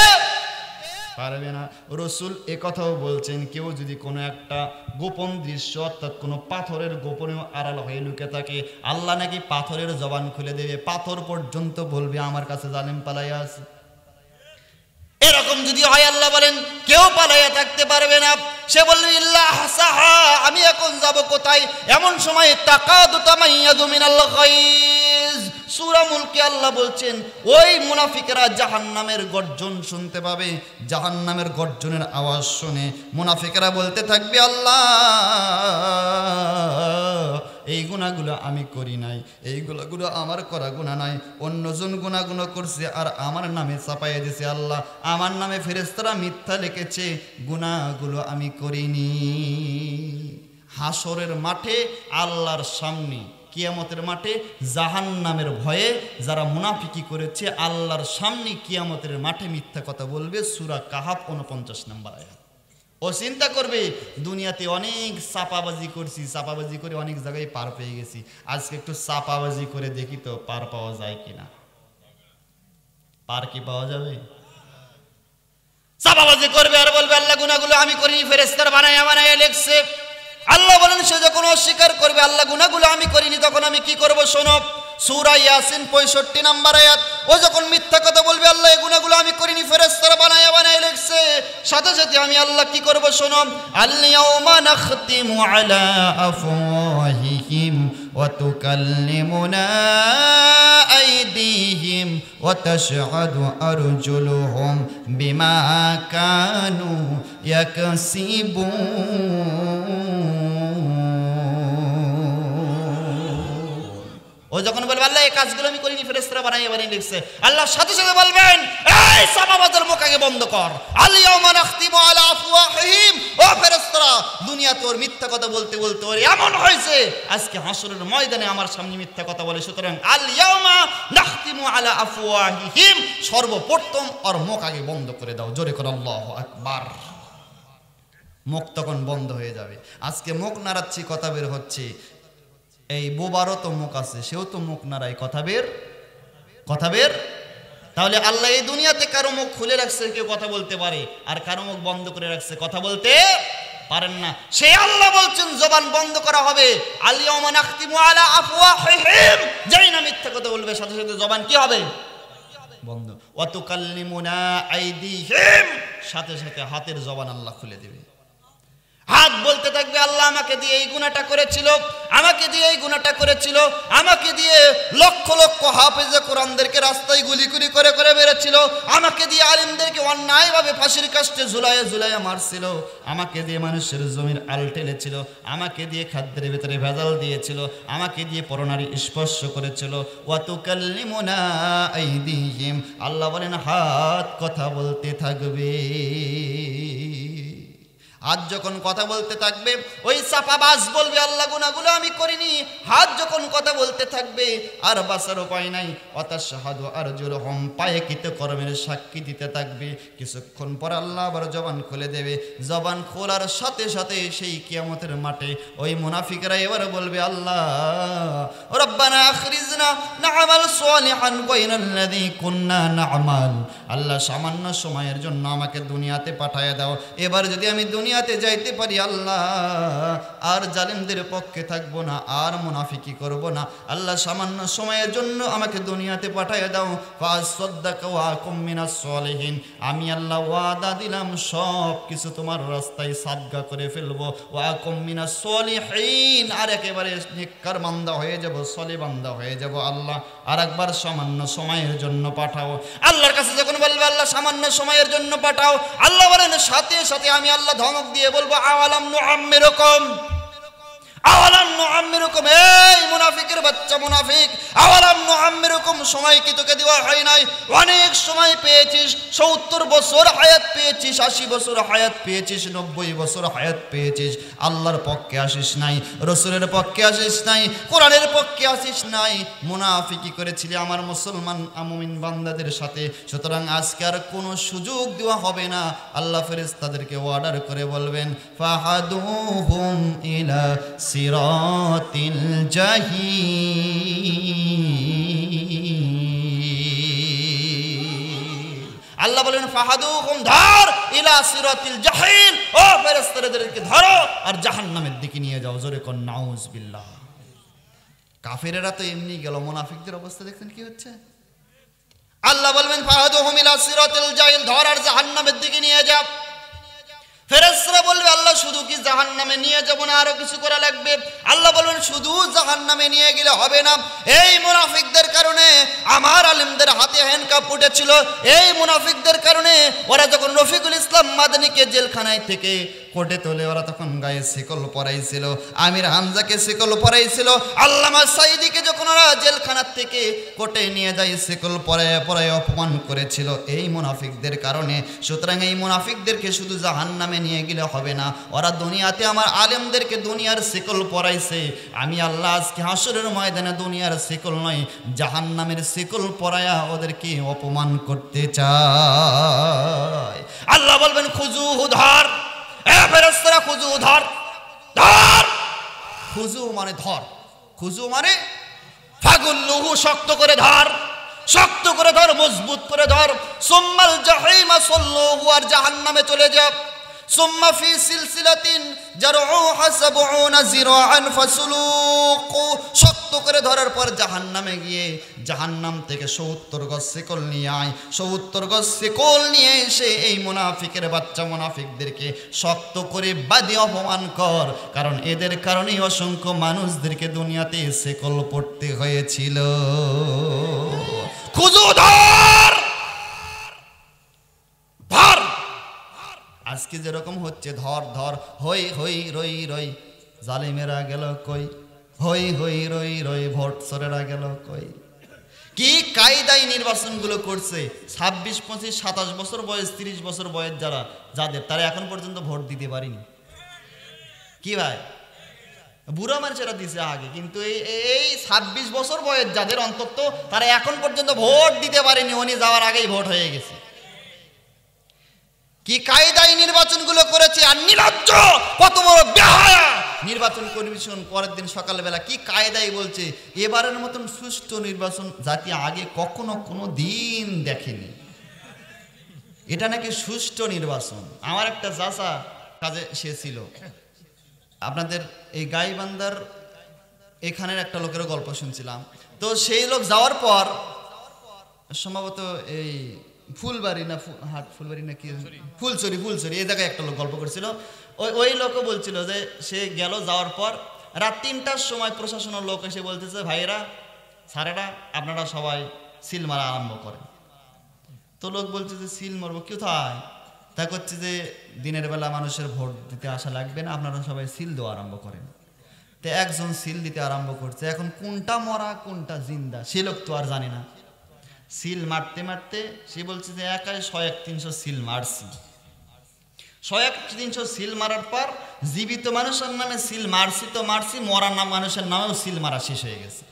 পারবে না। রাসূল এ কথাও বলছেন, কেউ যদি কোনো একটা গোপন দৃশ্য অর্থাৎ কোনো পাথরের গোপনীয় আড়াল হয়ে লুকে থাকে, আল্লাহ নাকি পাথরের জবান খুলে দেবে, পাথর পর্যন্ত বলবে আমার কাছে জালেম পালাইয়া আছে। এরকম যদি হয় আল্লাহ বলেন কেউ পালাইয়া থাকতে পারবে না। সে বলবে ইল্লা আহসাহা, আমি এখন যাব কোথায়? এমন সময় তাকাদু তামাইয়াদু মিনাল গাইজ, সূরা মুলকে আল্লাহ বলছেন ওই মুনাফিকেরা জাহান্নামের গর্জন শুনতে পাবে। জাহান্নামের গর্জনের আওয়াজ শুনে মুনাফিকেরা বলতে থাকবে আল্লাহ এই গুনাহগুলো আমি করি নাই, এই গুনাহগুলো আমার করা গুনাহ নাই, অন্যজন গুনাহগুলো করছে আর আমার নামে চাপাইয়া দিয়েছে। আল্লাহ আমার নামে ফেরেশতারা মিথ্যা লিখেছে, গুনাহগুলো আমি করিনি। হাসরের মাঠে আল্লাহর সামনে, কিয়ামতের মাঠে জাহান্নামের ভয়ে যারা মুনাফিকি করেছে আল্লাহর সামনে কিয়ামতের মাঠে মিথ্যা কথা বলবে। সূরা কাহাফ 49 নম্বর আয়াত। ও চিন্তা করবে দুনিয়াতে অনেক চাপাবাজি করছি, চাপাবাজি করে অনেক জায়গায় পার পেয়ে গেছি, আজকে একটু চাপাবাজি করে দেখি তো পার পাওয়া যায় কিনা। পার কি পাওয়া যাবে? চাপাবাজি করবে আর বলবে আল্লাহ গুনাহগুলো আমি করিনি, ফেরেশতারা বানায়া লিখছে। আল্লাহ বলেন সে যখন অস্বীকার করবে আল্লাহ গুনাহগুলো আমি করিনি, তখন আমি কি করব? শোনো, সূরা ইয়াসিন 65 নম্বর আয়াত। ও যখন মিথ্যা কথা বলবে আল্লাহ এই গুনাহগুলো আমি করিনি, ফেরেশতারা বানায়া লিখছে, সাথে সাথে আমি আল্লাহ কি করব? শোনো, আল ইয়াউমা নাখতিমু আলা আফওয়াহিহিম ওয়া তুকাল্লিমুনা আইদিহিম ওয়া তাশহাদু আরজুলুহুম বিমা কানু ইয়াকসিবুন। ও যখন বলবে আল্লাহ এই কাজগুলো আমি করিনি, ফেরেশতারা বানাইয়া লিখছে, আল্লাহ সাথে সাথে বলবেন এই সাবাবাদের মুখ আগে বন্ধ কর। আল ইয়াউমা নাখতিমু আলা আফওয়াহিহিম, ও ফেরেশতারা দুনিয়াতে ওর মিথ্যা কথা বলতে বলতে ওর এমন হয়েছে আজকে হাসরের ময়দানে আমার সামনে মিথ্যা কথা বলে। সুতরাং আল ইয়াউমা নাখতিমু আলা আফওয়াহিহিম, সর্বপ্রথম ওর মুখ আগে বন্ধ করে দাও। জোরে করে আল্লাহু আকবার। মুখ তখন বন্ধ হয়ে যাবে। আজকে মুখ নাড়াচ্ছি, কথা বের হচ্ছে, এই বোবারও তো মুখ আছে, সেও তো মুখ নাড়ায়, কথা বের। তাহলে আল্লাহ এই দুনিয়াতে কারো মুখ খুলে রাখছে, কেউ কথা বলতে পারে, আর কারো মুখ বন্ধ করে রাখছে, কথা বলতে পারেন না। সে আল্লাহ বলছেন জবান বন্ধ করা হবে। আল ইয়াউমা নাখতিমু আলা আফওয়াহিহিম, যেই না মিথ্যা কথা বলবে সাথে সাথে জবান কি হবে? বন্ধ। ওয়া তুকাল্লিমুনা আইদিহিম, সাথে সাথে হাতের জবান আল্লাহ খুলে দেবে। হাত বলতে থাকবে, আল্লাহ আমাকে দিয়ে এই গুনাহটা করেছিল, আমাকে দিয়ে এই গুনাহটা করেছিল, আমাকে দিয়ে লক্ষ লক্ষ হাফেজে কোরআনদেরকে রাস্তায় গুলি গুলি করে করে মেরেছিল, আমাকে দিয়ে আলিমদেরকে অন্যায়ভাবে ফাঁসির কাস্টে ঝুলাইয়া ঝুলাইয়া মারছিল, আমাকে দিয়ে মানুষের জমির আল টেলেছিল, আমাকে দিয়ে খাদ্যের ভেতরে ভেজাল দিয়েছিল, আমাকে দিয়ে পরনারী স্পর্শ করেছিল। ওয়াতুকাল্লিমুনা আইদিহিম, আল্লাহ বলেন হাত কথা বলতে থাকবে। হাত যখন কথা বলতে থাকবে, ওই চাপাবাজ বলবে আল্লাহ গুনাহগুলো আমি করিনি। হাত যখন কথা বলতে থাকবে আর বাঁচার উপায় নাই, ওয়াতাশহাদু আরজুলুহুম, পায়ে কৃতকর্মের সাক্ষী দিতে থাকবে। কিছুক্ষণ পর আল্লাহ আবার জবান খুলে দেবে। জবান খোলার সাথে সাথে সেই কিয়ামতের মাঠে ওই মুনাফিকরা এবার বলবে, আল্লাহ রব্বানা আখরিজনা না'মাল সালিহান গায়রাল্লাযী কুননা না'মাল, আল্লাহ সামান্য সময়ের জন্য আমাকে দুনিয়াতে পাঠায় দাও। এবার যদি আমি দুনিয়াতে যাইতে পারি আল্লাহ, আর জালিমদের পক্ষে থাকবো না, আর মুনাফিকি করব না। আল্লাহ সামান্য সময়ের জন্য আমাকে দুনিয়াতে পাঠায় দাও। ফাসাদদাকা ওয়া আকুম মিনাস সালিহিন, আমি আল্লাহ ওয়াদা দিলাম সব কিছু তোমার রাস্তায় সাদকা করে ফেলবো। ওয়া আকুম মিনাস সালিহিন, আর একেবারে নেককার বান্দা হয়ে যাব, সলি বান্দা হয়ে যাব। আল্লাহ আর একবার সামান্য সময়ের জন্য পাঠাও। আল্লাহর কাছে যখন বলবে আল্লাহ সামান্য সময়ের জন্য পাঠাও, আল্লাহ বলেন সাথে সাথে আমি আল্লাহ ধমক দিয়ে বলবো, আওয়ালাম নুআম্মিরুকুম, আওয়ালাম নুআম্মিরুকুম, এই মুনাফিকের বাচ্চা মুনাফিক, আওয়ালাম নুআম্মিরুকুম, সময় কি তোকে দেওয়া হয় নাই? অনেক সময় পেয়েছিস, 70 বছর হায়াত পেয়েছিস, 80 বছর হায়াত পেয়েছিস, 90 বছর হায়াত পেয়েছিস। আল্লাহর পক্ষে আসিস নাই, রসুলের পক্ষে আসিস নাই, কোরআনের পক্ষে আসিস নাই, মুনাফিকি করেছিলি আমার মুসলমান মুমিন বান্দাদের সাথে। সুতরাং আজকে আর কোনো সুযোগ দেওয়া হবে না। আল্লাহ ফেরেশতাদেরকে অর্ডার করে বলবেন, ফাহাদুহুম ইলা সিরাতিল জাহিম, আল্লাহ বলেন ফাহাদুহুম, ধর, ইলা সিরাতিল জাহিম, ও ফেরেশতাদেরকে ধরো আর জাহান্নামের দিকে নিয়ে যাও। জোরে কোন নাউজ বিল্লাহ। কাফেরেরা তো এমনি গেল, মুনাফিকদের অবস্থা দেখছেন কি হচ্ছে। আল্লাহ বলবেন ফাহাদুহুম ইলা সিরাতিল জাহিম, ধর আর জাহান্নামের দিকে নিয়ে যাও। ফেরেশতারা বলবে আল্লাহ শুধু কি জাহান্নামে নিয়ে যাব না, আরো কিছু করা লাগবে? আল্লাহ বলবেন শুধু জাহান্নামে নিয়ে গেলে হবে না। এই মুনাফিকদের কারণে আমার আলেমদের হাতে হ্যান্ডকাপ উঠেছিল। এই মুনাফিকদের কারণে ওরা যখন রফিকুল ইসলাম মাদানীকে জেলখানায় থেকে কোর্টে তোলে, ওরা তখন গায়ে শিকল পরাইছিল, আমির হামজাকে শিকল পরাইছিল, আল্লামা সাইদিকে যখন ওরা জেলখানার থেকে কোর্টে নিয়ে যায় শিকল পরায় পরায় অপমান করেছিল এই মুনাফিকদের কারণে। সুতরাং এই মুনাফিকদেরকে শুধু জাহান্নামে নিয়ে গেলে হবে না, ওরা দুনিয়াতে আমার আলেমদেরকে দুনিয়ার শিকল পরাইছে। আমি আল্লাহ আজকে হাসরের ময়দানে দুনিয়ার শিকল নয়, জাহান্নামের শিকল পরায়া ওদেরকে অপমান করতে চায়। আল্লাহ বলবেন খুজুহু, ধর, ফেরেশতারা খুজু, ধর, ধর। খুজু মানে ধর, খুজু মানে ফাগুল্লুহু, শক্ত করে ধর, শক্ত করে ধর, মজবুত করে ধর। সুম্মাল জাহিমা সাল্লুহু, আর জাহান্নামে চলে যা। সুম্মা ফি সিলসিলাতিন জারউহা 70 জিরাআন ফাসলুকু, শক্ত করে ধরার পর জাহান্নামে গিয়ে জাহান্নাম থেকে 70 গজ শিকল নিয়ে আয়। 70 গজ শিকল নিয়ে এসে এই মুনাফিকের বাচ্চা মুনাফিকদেরকে শক্ত করে বাঁধে অপমান কর, কারণ এদের কারণেই অসংখ্য মানুষদেরকে দুনিয়াতে শিকল পড়তে হয়েছিল। খুজু, ধর, ধর। আজকে যেরকম হচ্ছে ধর ধর, হই হই রই রই, জালিমেরা গেল কই, হই হই রই রই, ভোট সরেরা গেল কই। কি কায়দায় নির্বাচনগুলো করছে। 26, 25, 27 বছর বয়স, 30 বছর বয়স যাদের তারা এখন পর্যন্ত ভোট দিতে পারিনি। কি ভাই, বুড়া মানুষেরা দিছে আগে, কিন্তু এই 26 বছর বয়স যাদের অন্তত তারা এখন পর্যন্ত ভোট দিতে পারেনি, উনি যাওয়ার আগেই ভোট হয়ে গেছে। কি কায়দায় নির্বাচনগুলো করেছে, আর নির্লজ্জ, কত বড় বেহায়া। নির্বাচন কমিশন পরের দিন সকালবেলা কি কায়দায় বলছে, এবারের মতন সুষ্ঠু নির্বাচন জাতি আগে কখনো কোনো দিন দেখেনি, এটা নাকি সুষ্ঠু নির্বাচন। আমার একটা চাচা কাজে সে ছিল, আপনাদের এই গাইবান্ধার এখানের একটা লোকের গল্প শুনছিলাম। তো সেই লোক যাওয়ার পর সম্ভবত এই ফুলবাড়ি না হাট ফুলবাড়ি না কি ফুলছড়ি এই জায়গায় একটা লোক গল্প করছিল। ওই লোকও বলছিল যে সে গেল, যাওয়ার পর রাত 3টার সময় প্রশাসনের লোক এসে বলতেছে, ভাইয়েরা স্যারেরা আপনারা সবাই সিল মারা আরম্ভ করেন। তো লোক বলছে যে সিল মারবো কোথায়? তা করছে যে দিনের বেলা মানুষের ভোট দিতে আসা লাগবে না, আপনারা সবাই সিল দেওয়া আরম্ভ করেন। তো একজন সিল দিতে আরম্ভ করছে। এখন কোনটা মরা কোনটা জিন্দা সে লোক তো আর জানে না। সিল মারতে মারতে সে বলছে যে একাই 100-300 সিল মারছি। 100-300 সিল মারার পর জীবিত মানুষের নামে সিল মারছি তো মারছি, মরা মানুষের নামেও সিল মারা শেষ হয়ে গেছে।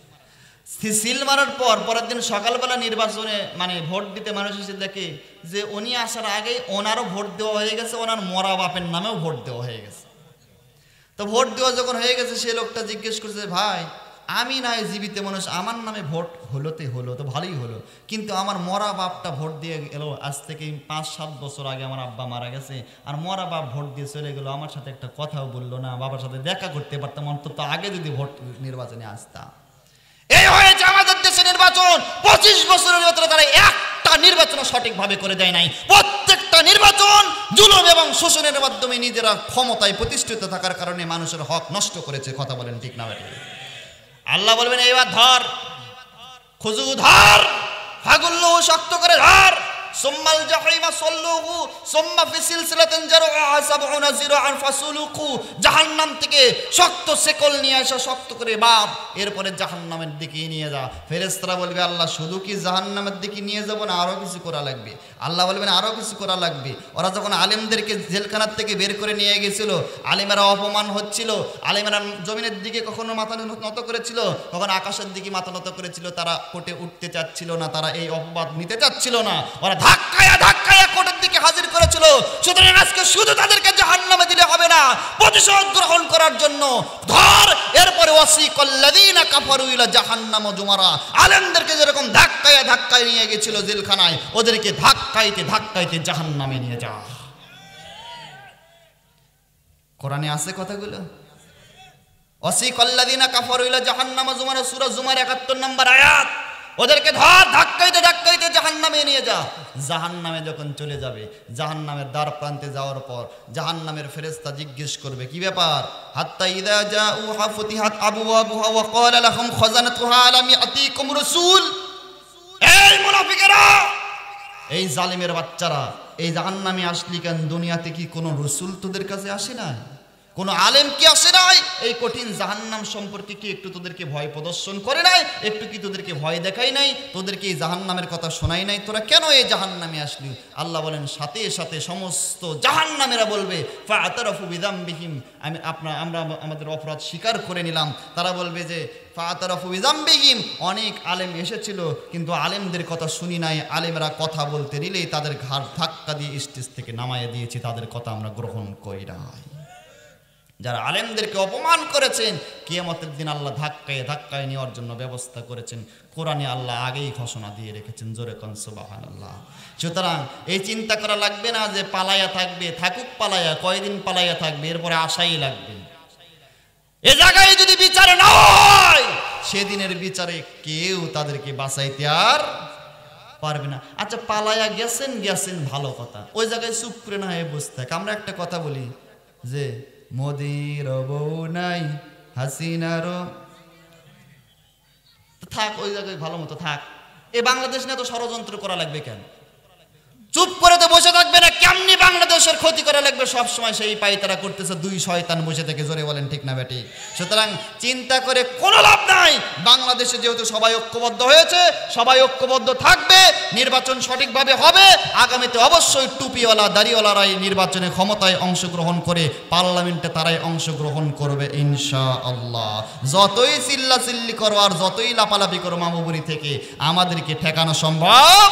সিল মারার পর পরের দিন সকালবেলা নির্বাচনে মানে ভোট দিতে মানুষ এসে দেখে যে উনি আসার আগেই ওনারও ভোট দেওয়া হয়ে গেছে, ওনার মরা বাপের নামেও ভোট দেওয়া হয়ে গেছে। তো ভোট দেওয়া যখন হয়ে গেছে সে লোকটা জিজ্ঞেস করছে, ভাই আমি না জীবিত মানুষ, আমার নামে ভোট হলোতে হলো তো ভালোই হলো, কিন্তু আমার মরা বাপটা ভোট দিয়ে গেল আজ থেকে 5-7 বছর আগে আমার আব্বা মারা গেছে, আর মরা বাপ ভোট দিয়ে চলে গেল, আমার সাথে একটা কথাও বললো না, বাবার সাথে দেখা করতে পারতাম, অন্তত আগে যদি ভোট নির্বাচনে আসতাম। এই হয়েছে আমাদের দেশে নির্বাচন। 25 বছরের ভেতরে তারা একটা নির্বাচন সঠিকভাবে করে দেয় নাই। প্রত্যেকটা নির্বাচন জুলুম এবং শোষণের মাধ্যমে নিজেরা ক্ষমতায় প্রতিষ্ঠিত থাকার কারণে মানুষের হক নষ্ট করেছে। কথা বলেন ঠিক না বেঠিক? আল্লাহ বলবেন এইবার ধর, খুজু ধর, ফাগুল্লু শক্ত করে ধর, সুম্মাল জাহিমা সাল্লুহু সুম্মা ফি সিলসিলাতিন জারউহা 70 যিরাআন ফাসলুকু। জাহান্নাম থেকে শক্ত শেকল নিয়ে আসা, শক্ত করে বাপ, এরপরে জাহান্নামের দিকে নিয়ে যা। ফেরেশতারা বলবে, আল্লাহ শুধু কি জাহান্নামের দিকে নিয়ে যাব না আরো কিছু করা লাগবে? আল্লাহ বলবেন আরো কিছু করা লাগবে। ওরা যখন আলেমদেরকে জেলখানার থেকে বের করে নিয়ে গেছিল, আলেমেরা অপমান হচ্ছিল, আলেমেরা জমিনের দিকে কখনো মাথা নত করেছিল, কখনো আকাশের দিকে মাথা নত করেছিল, তারা কোর্টে উঠতে চাচ্ছিল না, তারা এই অপবাদ নিতে চাচ্ছিল না, ওরা ধাক্কায়া কোর্টের দিকে হাজির করেছিল। সুতরাং আজকে শুধু তাদেরকে জাহান্নামে দিলে হবে না, প্রতিশোধ গ্রহণ করার জন্য ধর। এরপরে ওয়াসিকাল্লাযীনা কাফারু ইলা জাহান্নাম যুমারা, আলেমদেরকে যেরকম ধাক্কায় নিয়ে গেছিল জেলখানায়, ওদেরকে ধাক্কাইতে জাহান্নামে নিয়ে যা। কোরআনে আছে কথাগুলো। ওয়াসিকাল্লাযীনা কাফারু ইলা জাহান্নাম যুমারা, সূরা জুমার 71 নম্বর আয়াত। ওদেরকে ধর, ধাক্কাইতে জাহান্নামে নিয়ে যা। জাহান্নামে যখন চলে যাবে, জাহান্নামের দ্বার প্রান্তে যাওয়ার পর জাহান্নামের ফেরেশতা জিজ্ঞেস করবে, কি ব্যাপার? হাত্তা ইযা জাউহা ফুতিহাত আবওয়াবুহা ওয়া ক্বালা লাহুম খাযানাতুহা আলাম ইয়াতিকুম রাসূল। এই মুনাফিকেরা, এই জালিমের বাচ্চারা, এই জাহান্নামে আসলি কেন? দুনিয়াতে কি কোনো রাসূল তোদের কাছে আসে না? কোনো আলেম কি আসে নাই? এই কঠিন জাহান্নাম সম্পর্কে কি একটু তোদেরকে ভয় প্রদর্শন করে নাই? একটু কি তোদেরকে ভয় দেখাই নাই? তোদেরকে এই জাহান্নামের কথা শোনাই নাই? তোরা কেন এই জাহান্নামে আসলি? আল্লাহ বলেন সাথে সাথে সমস্ত জাহান্নামেরা বলবে, ফাআতারাফু বিযামবিহিম, আমরা আমাদের অপরাধ স্বীকার করে নিলাম। তারা বলবে যে ফাআতারাফু বিযামবিহিম, অনেক আলেম এসেছিল কিন্তু আলেমদের কথা শুনি নাই, আলেমরা কথা বলতে দিলেই তাদের ঘাড় ধাক্কা দিয়ে স্টেজ থেকে নামাইয়ে দিয়েছি, তাদের কথা আমরা গ্রহণ করি নাই। যারা আলেমদেরকে অপমান করেছেন, কিয়ামতের দিন আল্লাহ ধাক্কায় নেওয়ার জন্য ব্যবস্থা করেছেন। কোরআনে আল্লাহ আগেই ঘোষণা দিয়ে রেখেছেন। জোরে কোন সুবহানাল্লাহ। সুতরাং এই চিন্তা করা লাগবে না যে পালায়া থাকবে, থাকুক পালায়া, কয়দিন পালায়া থাকবে, এরপরে আশাই লাগবে। এ জায়গায় যদি বিচার না হয়, সেদিনের বিচারে কেউ তাদেরকে বাঁচাইতে আর পারবে না। আচ্ছা, পালায়া গেছেন ভালো কথা, ওই জায়গায় চুপ করে না হয়ে বসে থাক। আমরা একটা কথা বলি যে মোদির বউ নাই, হাসিনারও থাক, ওই জায়গায় ভালো মতো থাক। এই বাংলাদেশ নিয়ে তো ষড়যন্ত্র করা লাগবে কেন? চুপ করে তো বসে থাকবে না, কেমনি বাংলাদেশের ক্ষতি করা লাগবে সবসময় সেই পায়তারা করতেছে দুই শয়তান বসে থেকে। জোরে বলেন ঠিক না বেঠিক? সুতরাং চিন্তা করে কোনো লাভ নাই। বাংলাদেশে যেহেতু সবাই ঐক্যবদ্ধ হয়েছে, সবাই ঐক্যবদ্ধ থাকবে, নির্বাচন সঠিকভাবে হবে। আগামীতে অবশ্যই টুপিওয়ালা দাড়িওয়ালারাই নির্বাচনে ক্ষমতায় অংশগ্রহণ করে, পার্লামেন্টে তারাই অংশগ্রহণ করবে ইনশাআল্লাহ। যতই চিল্লাচিল্লি করো আর যতই লাপালাপি করো মামুবুরি থেকে, আমাদেরকে ঠেকানো সম্ভব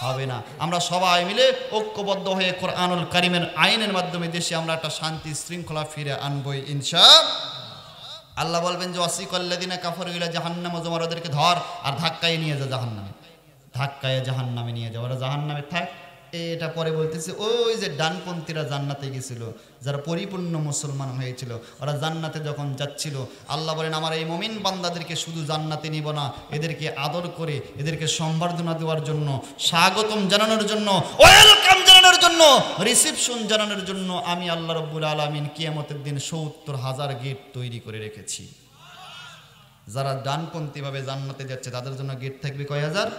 হবে না। আমরা সবাই মিলে ঐক্যবদ্ধ হয়ে কোরআনুল কারীমের আইনের মাধ্যমে দেশে আমরা একটা শান্তি শৃঙ্খলা ফিরে আনবই ইনশাআল্লাহ। আল্লাহ বলবেন যে ওয়াসিকাল্লাযীনা কাফারু ইলা জাহান্নাম যুমারা, ওদেরকে ধর আর ধাক্কায় নিয়ে যা জাহান্নামে, ধাক্কায় জাহান্নামে নিয়ে যা। ওরা জাহান্নামে থাক, এটা পরে বলতেছে ওই যে ডানপন্থীরা জান্নাতে গেছিল, যারা পরিপূর্ণ মুসলমান হয়েছিল, ওরা জান্নাতে যখন যাচ্ছিল, আল্লাহ বলেন আমার এই মুমিন বান্দাদেরকে শুধু জান্নাতে নিব না, এদেরকে আদর করে এদেরকে সম্বর্ধনা দেওয়ার জন্য, স্বাগতম জানানোর জন্য, ওয়েলকাম জানানোর জন্য, রিসিপশন জানানোর জন্য আমি আল্লাহ রাব্বুল আলামিন কিয়ামতের দিন ৭০,০০০ গেট তৈরি করে রেখেছি। যারা ডানপন্থীভাবে জান্নাতে যাচ্ছে তাদের জন্য গেট থাকবে কয় হাজার?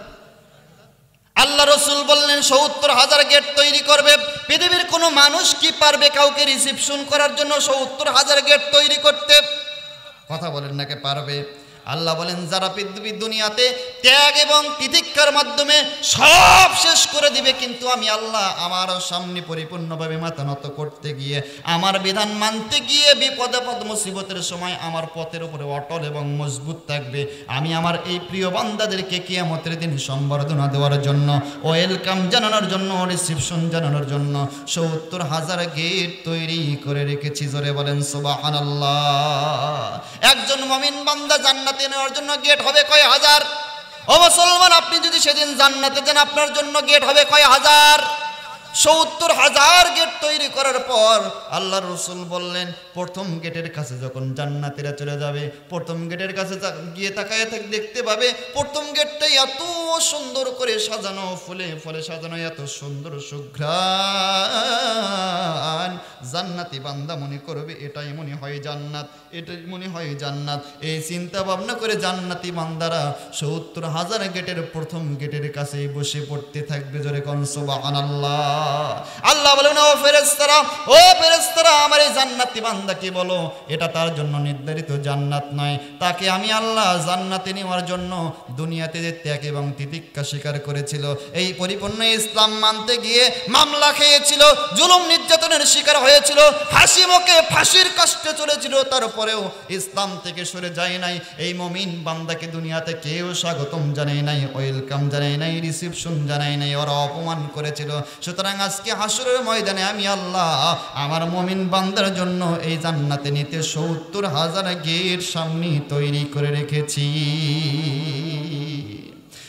আল্লাহ রসুল বললেন ৭০,০০০ গেট তৈরি করবে। পৃথিবীর কোনো মানুষ কি পারবে কাউকে রিসিপশন করার জন্য ৭০,০০০ গেট তৈরি করতে? কথা বলেন না, কে পারবে? আল্লাহ বলেন যারা পৃথিবীর দুনিয়াতে ত্যাগ এবং তিতিক্ষার মাধ্যমে সব শেষ করে দিবে, কিন্তু আমি আল্লাহ আমার সামনে পরিপূর্ণভাবে মাথা নত করতে গিয়ে, আমার বিধান মানতে গিয়ে বিপদে পদ মুসিবতের সময় আমার পথের উপরে অটল এবং মজবুত থাকবে, আমি আমার এই প্রিয় বান্দাদেরকে কিয়ামতের দিন সম্বর্ধনা দেওয়ার জন্য, ওয়েলকাম জানানোর জন্য, রিসিপশন জানানোর জন্য ৭০,০০০ গেট তৈরি করে রেখেছি। জোরে বলেন সুবহানাল্লাহ। একজন মুমিন বান্দা জান্নাতে নেওয়ার জন্য গেট হবে কয় হাজার? ও মুসলমান, আপনি যদি সেদিন জান্নাতে যান আপনার জন্য গেট হবে কয় হাজার? ৭০,০০০ গেট তৈরি করার পর আল্লাহ রসুল বললেন প্রথম গেটের কাছে যখন জান্নাতীরা চলে যাবে, প্রথম গেটের কাছে গিয়ে তাকায় দেখতে পাবে প্রথম গেটটাই এত সুন্দর করে সাজানো, ফুলে ফলে সাজানো, এত সুন্দর সুঘ্রাণ। জান্নাতি বান্দা মনে করবে এটাই মনে হয় জান্নাত, এটাই মনে হয় জান্নাত। এই চিন্তা ভাবনা করে জান্নাতি বান্দারা ৭০,০০০ গেটের প্রথম গেটের কাছে বসে পড়তে থাকবে। জোরে কোন সুবহানাল্লাহ। আল্লাহ বলেন ও ফেরেশতারা, ও ফেরেশতারা, আমার এই জান্নাতি বান্দাকে বলো এটা তার জন্য নির্ধারিত জান্নাত নয়, তাকে আমি আল্লাহ জান্নাতে নেওয়ার জন্য দুনিয়াতে যে ত্যাগ এবং তিতিক্ষা স্বীকার করেছিল, এই পরিপূর্ণ ইসলাম মানতে গিয়ে মামলা খেয়েছিল, জুলুম নির্যাতনের শিকার হয়েছিল, হাসি মুখে ফাঁসির কষ্টে চলেছিল, তারপরেও ইসলাম থেকে সরে যায় নাই, এই মুমিন বান্দাকে দুনিয়াতে কেউ স্বাগতম জানায় নাই, ওয়েলকাম জানায় নাই, রিসিপশন জানায় নাই, ওরা অপমান করেছিল। সুতরাং আজকে হাসরের ময়দানে আমি আল্লাহ আমার মুমিন বান্দার জন্য এই জান্নাতে নিতে ৭০,০০০ গেট সামনে তৈরি করে রেখেছি।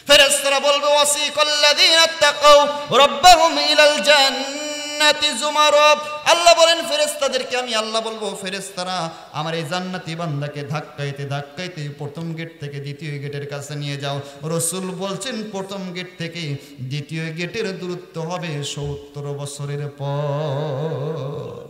ফেরেশতারা বলবে ওয়াসিকাল্লাযীনা তাকাউ রাব্বাহুম ইলাল জান্নাতি যুমারা। আল্লাহ বলেন ফেরেশতাদেরকে আমি আল্লাহ বলবো ফেরেশতারা আমার এই জান্নাতি বান্দাকে ধাক্কাইতে ধাক্কাইতে প্রথম গেট থেকে দ্বিতীয় গেটের কাছে নিয়ে যাও। রাসূল বলছেন প্রথম গেট থেকে দ্বিতীয় গেটের দূরত্ব হবে ৭০ বছরের পর।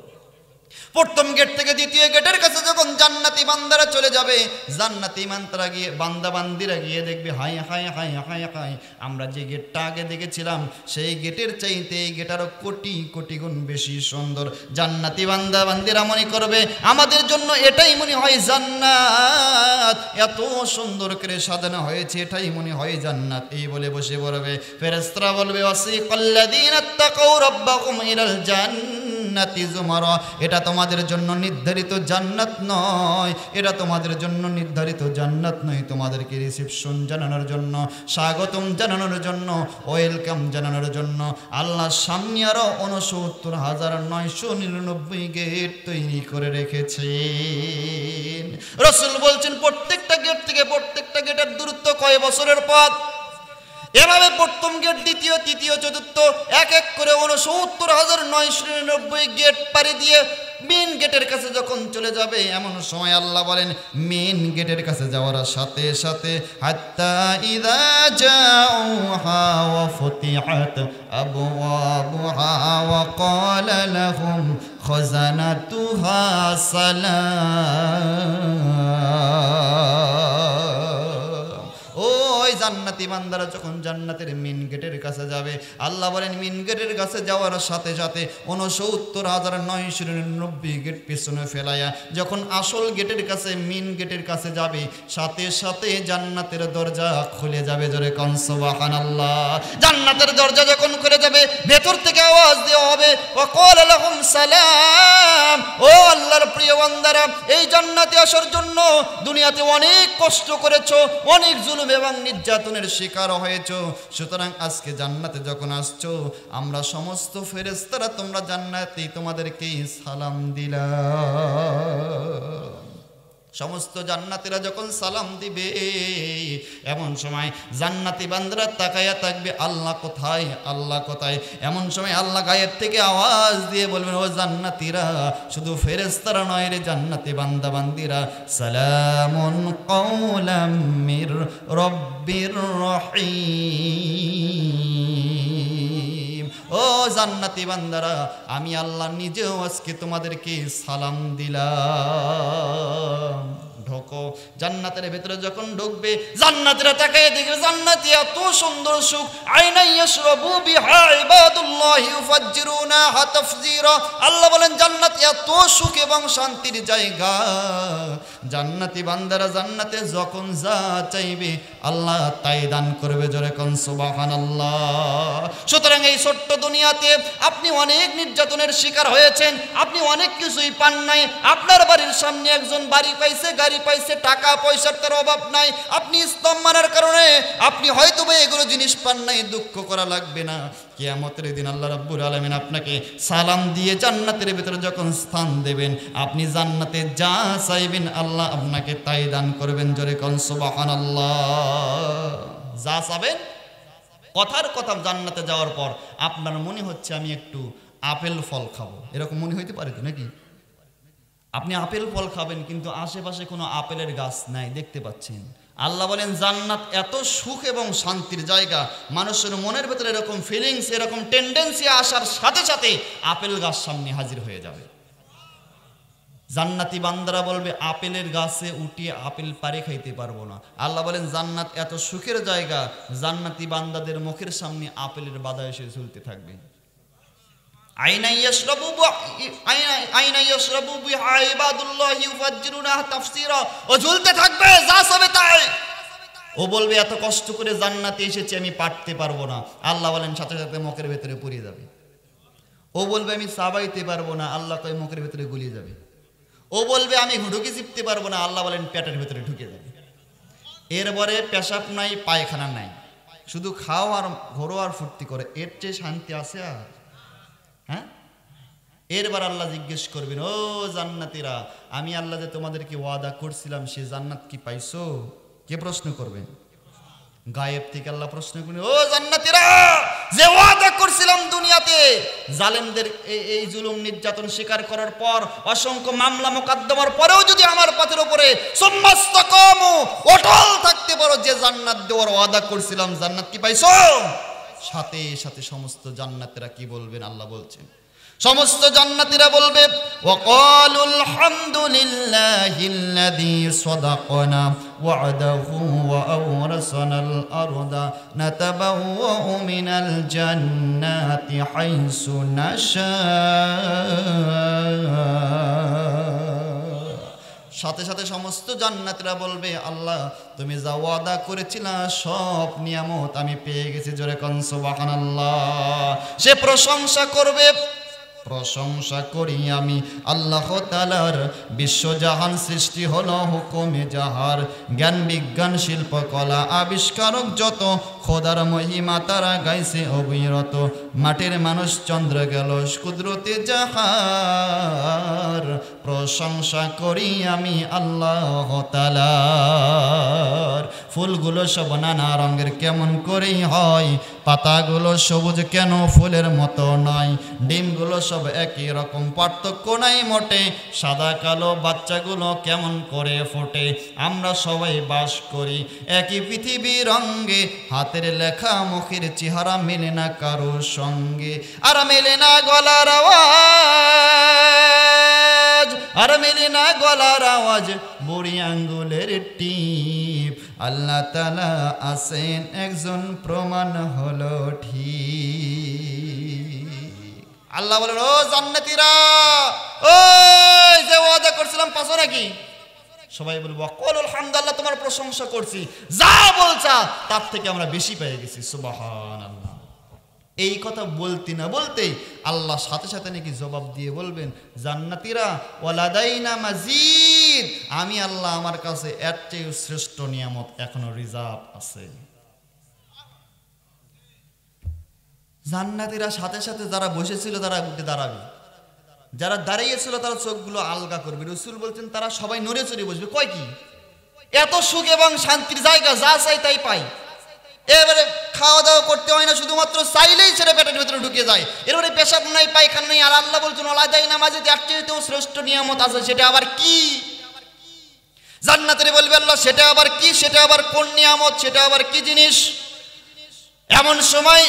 প্রথম গেট থেকে দ্বিতীয় গেটের কাছে যখন জান্নাতি বান্দারা চলে যাবে, জান্নাতি বান্দারা গিয়ে বান্দাবান্দিরা গিয়ে দেখবে হায় হায় হায় হায় হায়, আমরা যে গেটটা আগে দেখেছিলাম সেই গেটের চাইতে এই গেট আরো কোটি কোটি গুণ বেশি সুন্দর। জান্নাতি বান্দাবান্দিরা মনে করবে আমাদের জন্য এটাই মনে হয় জান্নাত, এত সুন্দর করে সাজানো হয়েছে, এটাই মনে হয় জান্নাত। এই বলে বসে পড়বে। ফেরেশতারা বলবে ওয়াসিকাল্লাযীনা তাকাউ রাব্বাহুম ইলাল জান্নাতি যুমারা, এটা তোমাদের জন্য নির্ধারিত জান্নাত নয়, এটা তোমাদের জন্য নির্ধারিত জান্নাত নয়, তোমাদেরকে রিসিপশন জানানোর জন্য, স্বাগতম জানানোর জন্য, ওয়েলকাম জানানোর জন্য আল্লাহ সামনে আরো ৬৯,৯৯৯ গেট তৈরি করে রেখেছেন। রাসূল বলছেন প্রত্যেকটা গেট থেকে প্রত্যেকটা গেটের দূরত্ব কয় বছরের পথ। এভাবে প্রথম গেট, দ্বিতীয়, তৃতীয়, চতুর্থ এক এক করে ৬৯,৯৯৯ গেট পাড়ি দিয়ে মেন গেটের কাছে যখন চলে যাবে, এমন সময় আল্লাহ বলেন মেন গেটের কাছে যাওয়ার সাথে সাথে হাত্তা ইযা জাউহা ওয়া ফুতিহাত আবওয়াবুহা ওয়া ক্বালা লাহুম খাযানাতুহা সালাম। ওই জান্নাতি বান্দারা যখন জান্নাতের মেন গেটের কাছে যাবে, আল্লাহ বলেন মেন গেটের কাছে যাওয়ার সাথে সাথে ৬৯,৯৯৯ গেট পিছনে ফেলায়া যখন আসল গেটের কাছে মেন গেটের কাছে যাবে, সাথে সাথে জান্নাতের দরজা খুলে যাবে। জোরে কোন সুবহানাল্লাহ। জান্নাতের দরজা যখন খুলে যাবে, ভেতর থেকে আওয়াজ দেওয়া হবে ওয়া ক্বালা লাহুম সালাম। ও আল্লাহর প্রিয় বান্দারা, এই জান্নাতে আসার জন্য দুনিয়াতে অনেক কষ্ট করেছো, অনেক জুলুম এবং নির্যাতনের শিকার হয়েছো, সুতরাং আজকে জান্নাতে যখন আসছো আমরা সমস্ত ফেরেশতারা তোমরা জান্নাতে তোমাদেরকে সালাম দিলাম। সমস্ত জান্নাতীরা যখন সালাম দিবে এমন সময় জান্নাতি বান্দারা তাকায়া থাকবে আল্লাহ কোথায়, আল্লাহ কোথায়। এমন সময় আল্লাহ গায়েব থেকে আওয়াজ দিয়ে বলবেন, ও জান্নাতীরা, শুধু ফেরেশতারা নয় রে জান্নাতি বান্দা বান্দিরা, সালামুন কাওলাম মির রব্বির রহিম। ও জান্নাতি বান্দারা, আমি আল্লাহ নিজেও আজকে তোমাদেরকে সালাম দিলাম। ঢোকো। জান্নাতের ভেতরে যখন ঢুকবে জান্নাতীরা তাকায় দেখবে জান্নাতি এত সুন্দর সুখ, আইনা ইয়াশরাবু বিহা ইবাদুল্লাহি ইউফাজ্জিরুনাহা তাফজিরা। আল্লাহ বলেন জান্নাত এত সুখ এবং শান্তির জায়গা, জান্নাতি বান্দারা জান্নাতে যখন যা চাইবে আল্লাহ তাই দান করবে। জোরে কোন সুবহানাল্লাহ। সুতরাং এই ছোট্ট দুনিয়াতে আপনি অনেক নির্যাতনের শিকার হয়েছেন, আপনি অনেক কিছুই পান নাই। আপনার বাড়ির সামনে একজন বাড়ি পাইছে, গাড়ি পাইছে, টাকা পয়সার তার অভাব নাই, আপনি ইসলাম মানার কারণে আপনি হয়তো বা এগুলো জিনিস পান নাই, দুঃখ করা লাগবে না। কিয়ামতের দিন আল্লাহ রাব্বুল আলামিন আপনাকে সালাম দিয়ে জান্নাতের ভিতরে যখন স্থান দেবেন, আপনি জান্নাতে যা চাইবেন আল্লাহ আপনাকে তাই দান করবেন। জোরে কোন সুবহানাল্লাহ। যা চাবেন, কথার কথা জান্নাতে যাওয়ার পর আপনার মনে হচ্ছে আমি একটু আপেল ফল খাবো, এরকম মনে হইতে পারে তো নাকি? আপনি আপেল ফল খাবেন কিন্তু আশেপাশে কোনো আপেলের গাছ নাই, দেখতে পাচ্ছেন। আল্লাহ বলেন জান্নাত এত সুখ এবং শান্তির জায়গা, মানুষের মনের ভেতরে এরকম ফিলিংস, এরকম টেন্ডেন্সি আসার সাথে সাথে আপেল গাছ সামনে হাজির হয়ে যাবে। জান্নাতি বান্দারা বলবে আপেলের গাছে উঠিয়ে আপেল পারে খাইতে পারবো না। আল্লাহ বলেন জান্নাত এত সুখের জায়গা, জান্নাতি বান্দাদের মুখের সামনে আপেলের বাধা এসে ঝুলতে থাকবে। আইনা ইয়াশরাবু বিহা ইবাদুল্লাহি ইউফাজ্জিরুনাহা তাফসীরা। ও ঝুলতে থাকবে, যা চাবে তাই। ও বলবে এত কষ্ট করে জান্নাতে এসেছি আমি পারতে পারবো না। আল্লাহ বলেন সাথে সাথে মুখের ভেতরে পুড়ে যাবে। ও বলবে আমি চাবাইতে পারবো না, আল্লাহ কয় মুখের ভেতরে গুলিয়ে যাবে। ও বলবে আমি ঢুকে চিপতে পারবো না, আল্লাহ বলেন পেটের ভেতরে ঢুকে যাবে। এরপরে পেশাব নাই, পায়খানা নাই, শুধু খাও আর ঘোরো আর ফুর্তি করে, এর চেয়ে শান্তি আছে আর? হ্যাঁ। এরবার আল্লাহ জিজ্ঞেস করবেন, ও জান্নাতীরা, আমি আল্লাহ যে তোমাদেরকে ওয়াদা করছিলাম সে জান্নাত কি পাইছো? কে প্রশ্ন করবেন? গায়েব থেকে আল্লাহ প্রশ্ন করবেন, ও জান্নাতীরা, যে ওয়াদা করছিলাম দুনিয়াতে জালেমদের এই জুলুম নির্যাতন স্বীকার করার পর, অসংখ্য মামলা মোকদ্দমার পরেও যদি আমার পথের উপরে সুম্মাস্তাকামু অটল থাকতে পারো, যে জান্নাত দেওয়ার ওয়াদা করছিলাম জান্নাত কি পাইছো? সাথে সাথে সমস্ত জান্নাতীরা কি বলবেন? আল্লাহ বলছেন সমস্ত জান্নাতীরা বলবে ওয়াকালুল হামদুলিল্লাহিল্লাযী সাদাকানা ওয়া'দাহু ওয়া আওরাসানাল আরদা নাতাবাওয়াউ মিনাল জান্নাতি হাইসু নাশা। সাথে সাথে সমস্ত জান্নাতীরা বলবে আল্লাহ তুমি যা ওয়াদা করেছিলা সব নিয়ামত আমি পেয়ে গেছি। জোরে কোন সুবহানাল্লাহ। সে প্রশংসা করবে, প্রশংসা করি আমি আল্লাহ তাআলার, বিশ্বজাহান সৃষ্টি হলো হুকুমে যাহার, জ্ঞান বিজ্ঞান শিল্প কলা আবিষ্কারক যত, খোদার মহিমা তারা গাইছে অবিরত, মাটির মানুষ চন্দ্র গেল কুদরতে যাহার, প্রশংসা করি আমি আল্লাহ তাআলার। ফুলগুলো সব নানা রঙের কেমন করেই হয়, পাতাগুলো সবুজ কেন ফুলের মতো নয়, ডিমগুলো সব একই রকম পার্থক্য নাই মোটে, সাদা কালো বাচ্চাগুলো কেমন করে ফোটে, আমরা সবাই বাস করি একই পৃথিবীর রঙে, হাতের লেখা মুখের চেহারা মেলে না কারো সঙ্গে, আর মেলে না গলার আওয়াজ, আর মেলে না গলার আওয়াজ, বুড়ি আঙ্গুলের টিপ, আল্লাহ তাআলা আছেন একজন প্রমাণ হলো ঠিক। আল্লাহ বলেন ও জান্নাতীরা, ওই যে ওয়াদা করছিলাম পাছো নাকি? সবাই বলবো ওয়াকালুল হামদুলিল্লাহ, তোমার প্রশংসা করছি, যা বলছা তার থেকে আমরা বেশি পেয়ে গেছি। সুবহানাল্লাহ। এই কথা বলতে না বলতেই আল্লাহ সাথে সাথে নাকি জবাব দিয়ে বলবেন জান্নাতীরা ওয়ালাদাইনা মাজিদ, আমি আল্লাহ আমার কাছে এর চেয়ে শ্রেষ্ঠ নিয়ামত এখনো রিজার্ভ আছে। জান্নাতীরা সাথে সাথে যারা বসেছিল তারা উঠে দাঁড়াবে, যারা দাঁড়িয়েছিল তারা চোখগুলো আলগা করবে। রাসূল বলছেন তারা সবাই নড়ে চড়ে বসবে। কয় কি এত সুখ এবং শান্তির জায়গা, যা চাই তাই পাই। এবারে খাওয়া দাওয়া করতে হয় না, শুধুমাত্র চাইলেই ছেড়ে পেটের ভিতরে ঢুকে যায়। এরপরে পেশাব নাই, পায়খানা নেই। আর আল্লাহ বলছেন ওয়ালাদাই নামাজে তার চেয়েও শ্রেষ্ঠ নিয়ামত আছে, সেটা আবার কি? জান্নাতের বলবে আল্লাহ সেটা আবার কি, সেটা আবার কোন নিয়ামত, সেটা আবার কি জিনিস? এমন সময়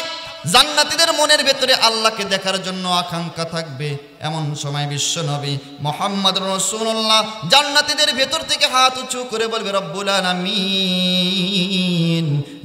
জান্নাতীদের মনের ভেতরে আল্লাহকে দেখার জন্য আকাঙ্ক্ষা থাকবে। এমন সময় বিশ্বনবী মুহাম্মদ রাসূলুল্লাহ জান্নাতীদের ভেতর থেকে হাত উঁচু করে বলবে রব্বুল আলামিন,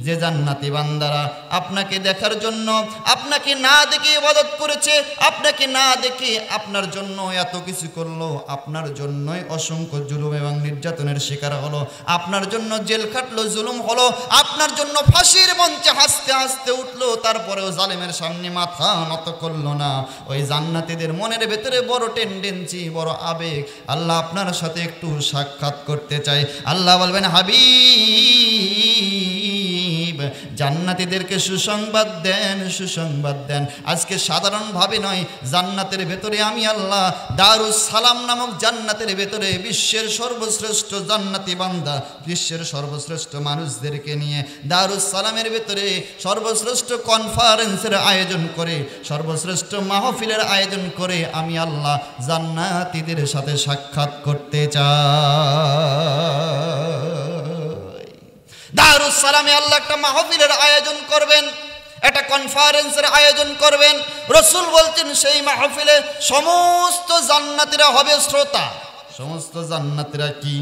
যে জান্নাতি বান্দারা আপনাকে দেখার জন্য, আপনাকে না দেখে ইবাদত করেছে, আপনাকে না দেখে আপনার জন্য এত কিছু করলো, আপনার জন্যই অসংখ্য জুলুম এবং নির্যাতনের শিকার হলো, আপনার জন্য জেল খাটলো, জুলুম হলো, আপনার জন্য ফাঁসির মঞ্চে হাসতে হাসতে উঠলো, তারপরেও জালেমের সামনে মাথা নত করলো না। ওই জান্নাতীদের মনের ভেতরে বড় টেন্ডেন্সি, বড় আবেগ, আল্লাহ আপনার সাথে একটু সাক্ষাৎ করতে চাই। আল্লাহ বলবেন হাবিব জান্নাতীদেরকে সুসংবাদ দেন, সুসংবাদ দেন। আজকে সাধারণভাবে নয়, জান্নাতের ভেতরে আমি আল্লাহ দারুস সালাম নামক জান্নাতের ভেতরে বিশ্বের সর্বশ্রেষ্ঠ জান্নাতি বান্দা, বিশ্বের সর্বশ্রেষ্ঠ মানুষদেরকে নিয়ে দারুস সালামের ভেতরে সর্বশ্রেষ্ঠ কনফারেন্সের আয়োজন করে, সর্বশ্রেষ্ঠ মাহফিলের আয়োজন করে আমি আল্লাহ জান্নাতীদের সাথে সাক্ষাৎ করতে চাই। দারুস সালামে আল্লাহ একটা মাহফিলের আয়োজন করবেন, একটা কনফারেন্সের আয়োজন করবেন। রাসূল বলছেন সেই মাহফিলে সমস্ত জান্নাতীরা হবে শ্রোতা। সমস্ত জান্নাতীরা কি?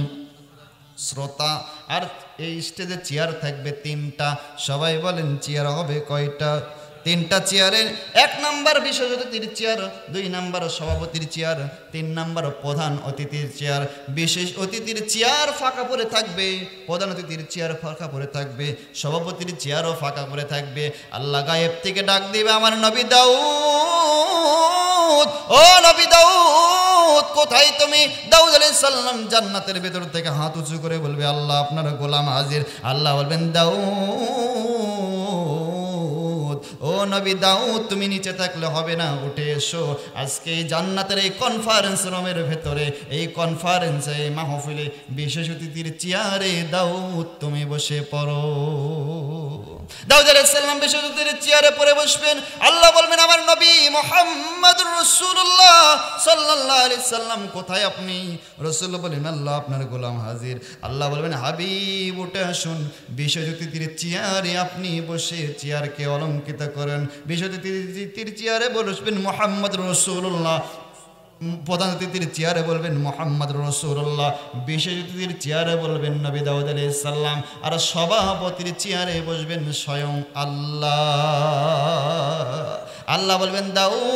শ্রোতা। আর এই স্টেজে চেয়ার থাকবে 3টা। সবাই বলেন চেয়ার হবে কয়টা? 3টা চেয়ারের 1 নাম্বার বিশেষ অতিথির চেয়ার, 2 নাম্বার সভাপতির চেয়ার, 3 নাম্বার প্রধান অতিথির চেয়ার। বিশেষ অতিথির চেয়ার ফাঁকা পড়ে থাকবে, প্রধান অতিথির চেয়ার ফাঁকা পড়ে থাকবে, সভাপতির চেয়ারও ফাঁকা পড়ে থাকবে। আল্লাহ গায়েব থেকে ডাক দিবে আমার নবী দাউদ, ও নবী দাউদ কোথায় তুমি? দাউদ আলাইহিস সালাম জান্নাতের ভেতর থেকে হাত উঁচু করে বলবে আল্লাহ আপনার গোলাম হাজির। আল্লাহ বলবেন দাউদ, ও নবী দাউদ তুমি নিচে থাকলে হবে না, উঠে এসো। আজকে এই জান্নাতের এই কনফারেন্স রুমের ভেতরে, এই কনফারেন্সে, এই মাহফিলে বিশেষ অতিথির চেয়ারে দাউদ তুমি বসে পড়ো। দাউদ আলাইহিস সালাম বিশেষ অতিথির চেয়ারে পড়ে বসবেন। আল্লাহ বলবেন আমার নবী মুহাম্মদুর রাসূলুল্লাহ সাল্লাল্লাহু আলাইহি সাল্লাম কোথায় আপনি? রাসূল বলেন আল্লাহ আপনার গোলাম হাজির। আল্লাহ বলবেন হাবিব উঠে আসুন, বিশেষ অতিথির চেয়ারে আপনি বসে চেয়ারকে অলঙ্কৃত করেন। বিশেষ অতিথির চেয়ারে বসবেন মুহাম্মদুর রাসূলুল্লাহ, প্রধান অতিথির চেয়ারে বলবেন মুহাম্মদ রাসূলুল্লাহ, বিশেষ অতিথির চেয়ারে বলবেন নবী দাউদ আলাইহিস সালাম, আর সভাপতির চেয়ারে বসবেন স্বয়ং আল্লাহ। আল্লাহ বলবেন দাউদ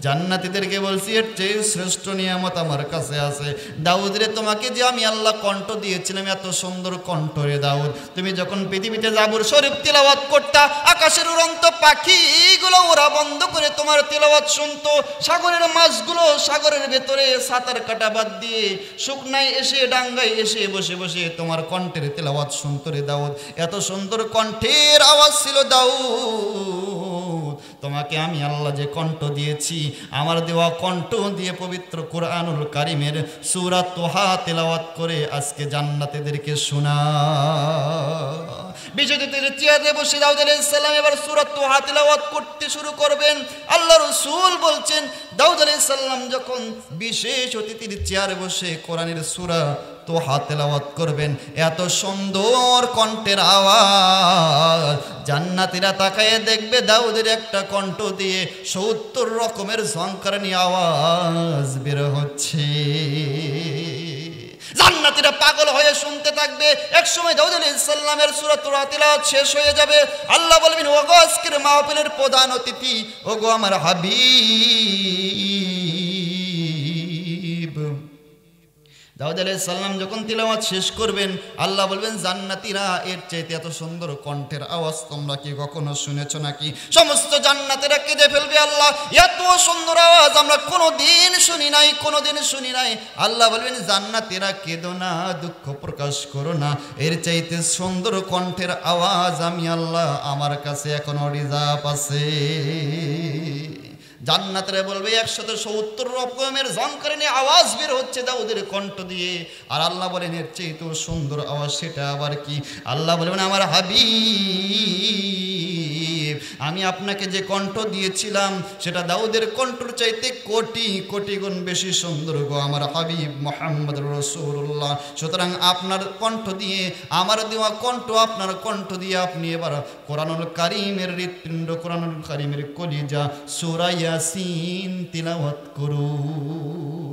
জান্নাতীদেরকে বলছি এর চেয়ে শ্রেষ্ঠ নিয়ামত আমার কাছে আছে। দাউদ রে তোমাকে যে আমি আল্লাহ কণ্ঠ দিয়েছিলাম, এত সুন্দর কণ্ঠ রে দাউদ, তুমি যখন পৃথিবীতে জাবুর শরীফ তিলাওয়াত করতা, আকাশের উড়ন্ত পাখিগুলো ওরা বন্ধ করে তোমার তিলাওয়াত শুনতো, সাগরের মাছগুলো সাগরের ভেতরে সাঁতার কাটা বাদ দিয়ে শুকনায় এসে ডাঙ্গায় এসে বসে বসে তোমার কণ্ঠের তিলাওয়াত শুনতো রে দাউদ। এত সুন্দর কণ্ঠের আওয়াজ ছিল দাউদ, তোমাকে আমি আল্লাহ যে কণ্ঠ দিয়েছি, আমার দেওয়া কণ্ঠ দিয়ে পবিত্র কোরআনুল কারীমের সূরা তোহা তেলাওয়াত করে আজকে জান্নাতীদেরকে শোনা। বিশেষদের চেয়ারে বসে দাউদ আলাইহিস সালাম এবার সূরা তোহা তেলাওয়াত করতে শুরু করবেন। আল্লাহ রাসূল বলছেন দাউদ আলাইহিস সালাম যখন বিশেষ অতিথির চেয়ারে বসে কোরআনের সূরা তোহা তেলাওয়াত করবেন, এত সুন্দর কণ্ঠের আওয়াজ, জান্নাতীরা তাকায়ে দেখবে দাউদের একটা কণ্ঠ দিয়ে 70 রকমের ঝংকারণী আওয়াজ বের হচ্ছে। জান্নাতীরা পাগল হয়ে শুনতে থাকবে। এক সময় দাউদ আলাইহিস সালামের সূরা তোহা তিলাওয়াত শেষ হয়ে যাবে। আল্লাহ বলবেন ওগো আজকের মাহফিলের প্রধান অতিথি, ওগো আমার হাবিব। দাউদ আলাইহিস সালাম যখন তিলাওয়াত শেষ করবেন, আল্লাহ বলবেন জান্নাতীরা এর চাইতে এত সুন্দর কণ্ঠের আওয়াজ তোমরা কি কখনো শুনেছো নাকি? সমস্ত জান্নাতীরা কেঁদে ফেলবে, আল্লাহ এত সুন্দর আওয়াজ আমরা কোনোদিন শুনি নাই, কোনোদিন শুনি নাই। আল্লাহ বলবেন জান্নাতীরা কেঁদো না, দুঃখ প্রকাশ করো না, এর চাইতে সুন্দর কণ্ঠের আওয়াজ আমি আল্লাহ আমার কাছে এখনো রিজার্ভ আছে। জান্নাতেরা বলবে 170 রকমের ঝংকারিনী আওয়াজ বের হচ্ছে দাউদের কণ্ঠ দিয়ে। আর আল্লাহ বলেন এর চেয়ে তো সুন্দর আওয়াজ সেটা আবার কি? আল্লাহ বলবেন আমার হাবিব, আমি আপনাকে যে কণ্ঠ দিয়েছিলাম সেটা দাউদের কণ্ঠর চাইতে কোটি কোটি গুণ বেশি সুন্দর গো আমার হাবিব মুহাম্মদ রাসূলুল্লাহ। সুতরাং আপনার কণ্ঠ দিয়ে, আমার দেওয়া কণ্ঠ আপনার কণ্ঠ দিয়ে আপনি এবার কোরআনুল কারীমের হৃৎপিণ্ড, কোরআনুল কারীমের কলিজা সূরা ইয়াসিন তিলাওয়াত করুন।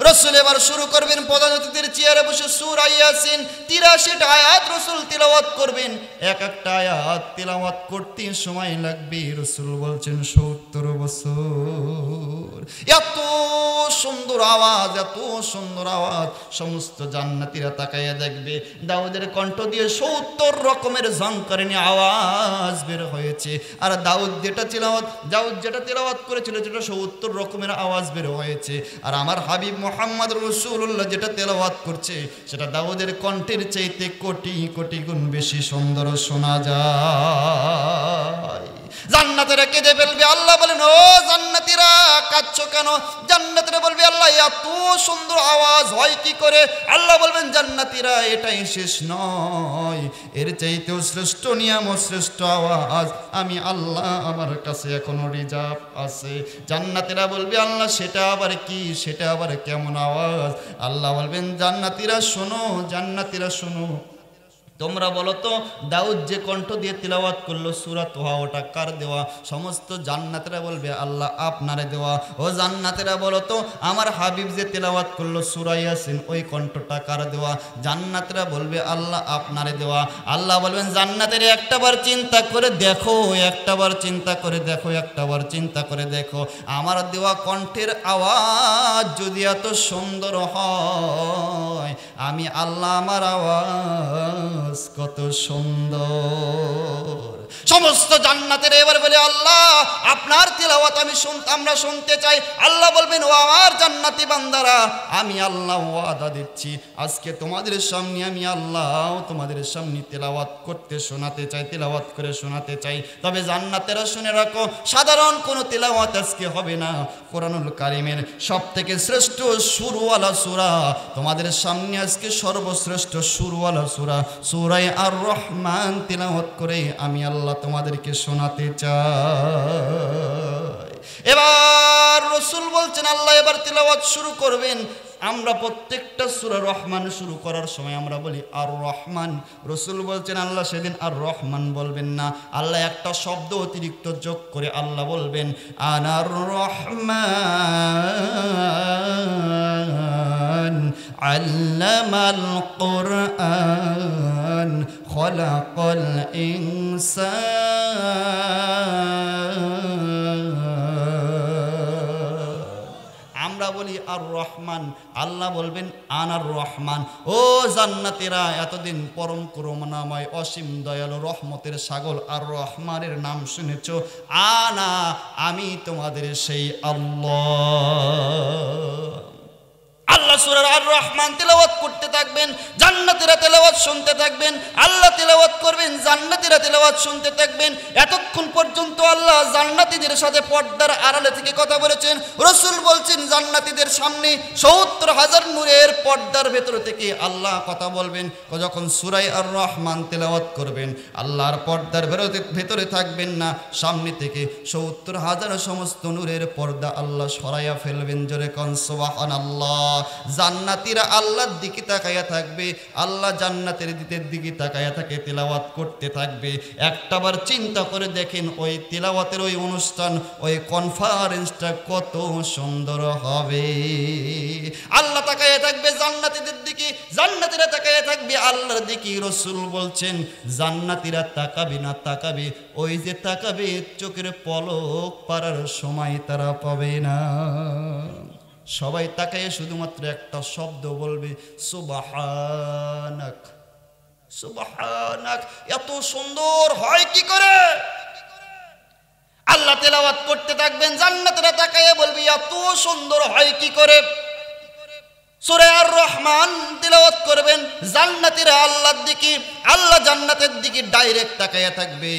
রাসূল এবার শুরু করবেন প্রধান অতিথির চেয়ারে বসে সূরা ইয়াসিন 83টা আয়াত রাসূল তিলাওয়াত করবেন। এক একটা আয়াত তিলাওয়াত করতে সময় লাগবে রাসূল বলছেন 70 বছর। এত সুন্দর আওয়াজ, এত সুন্দর আওয়াজ, সমস্ত জান্নাতীরা তাকাইয়া দেখবে দাউদের কণ্ঠ দিয়ে 70 রকমের ঝংকারিনী আওয়াজ বের হয়েছে। আর দাউদ যেটা তিলাওয়াত করেছিল যেটা 70 রকমের আওয়াজ বের হয়েছে। আর আমার হাবিব মুহাম্মদ রাসূলুল্লাহ যেটা তেলাওয়াত করছে সেটা দাউদের কণ্ঠের চাইতে কোটি কোটি গুণ বেশি সুন্দর শোনা যায়। জান্নাতীরা কেঁদে ফেলবে। আল্লাহ বলেন ও জান্নাতীরা কাঁদছো কেন? জান্নাতীরা বলবে আল্লাহ এত সুন্দর আওয়াজ হয় কি করে? আল্লাহ বলবেন জান্নাতীরা এটাই শেষ নয়, এর চাইতেও শ্রেষ্ঠ নিয়ামত, শ্রেষ্ঠ আওয়াজ আমি আল্লাহ আমার কাছে এখনো রিজার্ভ আছে। জান্নাতীরা বলবে আল্লাহ সেটা আবার কি? সেটা আবার কেমন আওয়াজ? আল্লাহ বলবেন জান্নাতীরা শোনো, জান্নাতীরা শোনো, তোমরা বলো তো দাউদ যে কণ্ঠ দিয়ে তিলাওয়াত করলো সূরা তোহা ওটা কার দেওয়া? সমস্ত জান্নাতীরা বলবে আল্লাহ আপনারে দেওয়া। ও জান্নাতীরা বলো তো আমার হাবিব যে তিলাওয়াত করলো সূরা ইয়াসিন ওই কণ্ঠটা কার দেওয়া? জান্নাতীরা বলবে আল্লাহ আপনারে দেওয়া। আল্লাহ বলবেন জান্নাতীরা একটাবার চিন্তা করে দেখো, একটাবার চিন্তা করে দেখো, একটাবার চিন্তা করে দেখো, আমার দেওয়া কণ্ঠের আওয়াজ যদি এত সুন্দর হয়, আমি আল্লাহ আমার আওয়াজ কত সুন্দর। সমস্ত জান্নাতের এবার বলে আল্লাহ আপনার তিলাওয়াত আমরা শুনতে চাই। আল্লাহ বলবেন ও আমার জান্নাতি বান্দারা, আমি আল্লাহ ওয়াদা দিচ্ছি আজকে তোমাদের সামনে আমি আল্লাহ তোমাদের সামনে তিলাওয়াত করতে শোনাতে চাই, তিলাওয়াত করে শোনাতে চাই। তবে জান্নাতেরা শুনে রাখো সাধারণ কোনো তিলাওয়াত আজকে হবে না, কোরআনুল কারীমের সবথেকে শ্রেষ্ঠ সুরওয়ালা সূরা তোমাদের সামনে আজকে সর্বশ্রেষ্ঠ সুরওয়ালা সূরা সূরা আর রহমান তিলাওয়াত করে আমি আল্লাহ তোমাদেরকে শোনাতে চাই। এবার রাসূল বলছেন আল্লাহ এবার তিলাওয়াত শুরু করবেন। আমরা প্রত্যেকটা সূরা রহমান শুরু করার সময় আমরা বলি আর রহমান। রাসূল বলছেন আল্লাহ সেদিন আর রহমান বলবেন না, আল্লাহ একটা শব্দ অতিরিক্ত যোগ করে আল্লাহ বলবেন আনার রহমান আল্লামাল কুরআন খলাকাল ইনসান। আমরা বলি আর রহমান, আল্লাহ বলবেন আনার রহমান। ও জান্নাতীরা এতদিন পরম করুণাময় অসীম দয়ালু রহমতের সাগর আর রহমানের নাম শুনেছো, আনা আমি তোমাদের সেই আল্লাহ। আল্লাহ সূরা আর রহমান তেলাওয়াত করতে থাকবেন, জান্নাতীরা তেলাওয়াত শুনতে থাকবেন। আল্লাহ তেলাওয়াত করবেন, জান্নাতীরা তেলাওয়াত শুনতে থাকবেন। এতক্ষণ পর্যন্ত আল্লাহ জান্নাতীদের সাথে পর্দার আড়ালে থেকে কথা বলেছেন। রাসূল বলছেন জান্নাতীদের সামনে ৭০,০০০ নূরের পর্দার ভেতর থেকে আল্লাহ কথা বলবেন। যখন সূরা আর রহমান তেলাওয়াত করবেন আল্লাহর পর্দার ভেতরে থাকবেন না, সামনে থেকে ৭০,০০০ সমস্ত নূরের পর্দা আল্লাহ সরাইয়া ফেলবেন। জোরে কোন সুবহানাল্লাহ। জান্নাতীরা আল্লাহর দিকে তাকায়া থাকবে, আল্লাহ জান্নাতের দিকে তাকায়া থাকে, তেলাওয়াত করতে থাকবে। একটাবার চিন্তা করে দেখেন ওই তেলাওয়াতের ওই অনুষ্ঠান, ওই কনফারেন্সটা কত সুন্দর হবে। আল্লাহ তাকায়া থাকবে জান্নাতীদের দিকে, জান্নাতীরা তাকায়া থাকবে আল্লাহর দিকে। রাসূল বলছেন জান্নাতীরা তাকাবে না, তাকাবে ওই যে তাকাবে চোখের পলক পারার সময় তারা পাবে না। সবাই তাকায় শুধুমাত্র একটা শব্দ বলবে সুবহানাক, সুবহানাক। এত সুন্দর হয় কি করে? আল্লাহ তেলাওয়াত করতে থাকবেন, জান্নাতীরা তাকায় বলবে এত সুন্দর হয় কি করে? সূরা আর রহমান তিলাওয়াত করবেন, জান্নাতীরা আল্লাহর দিকে, আল্লাহ জান্নাতের দিকে ডাইরেক্ট তাকায়া থাকবে।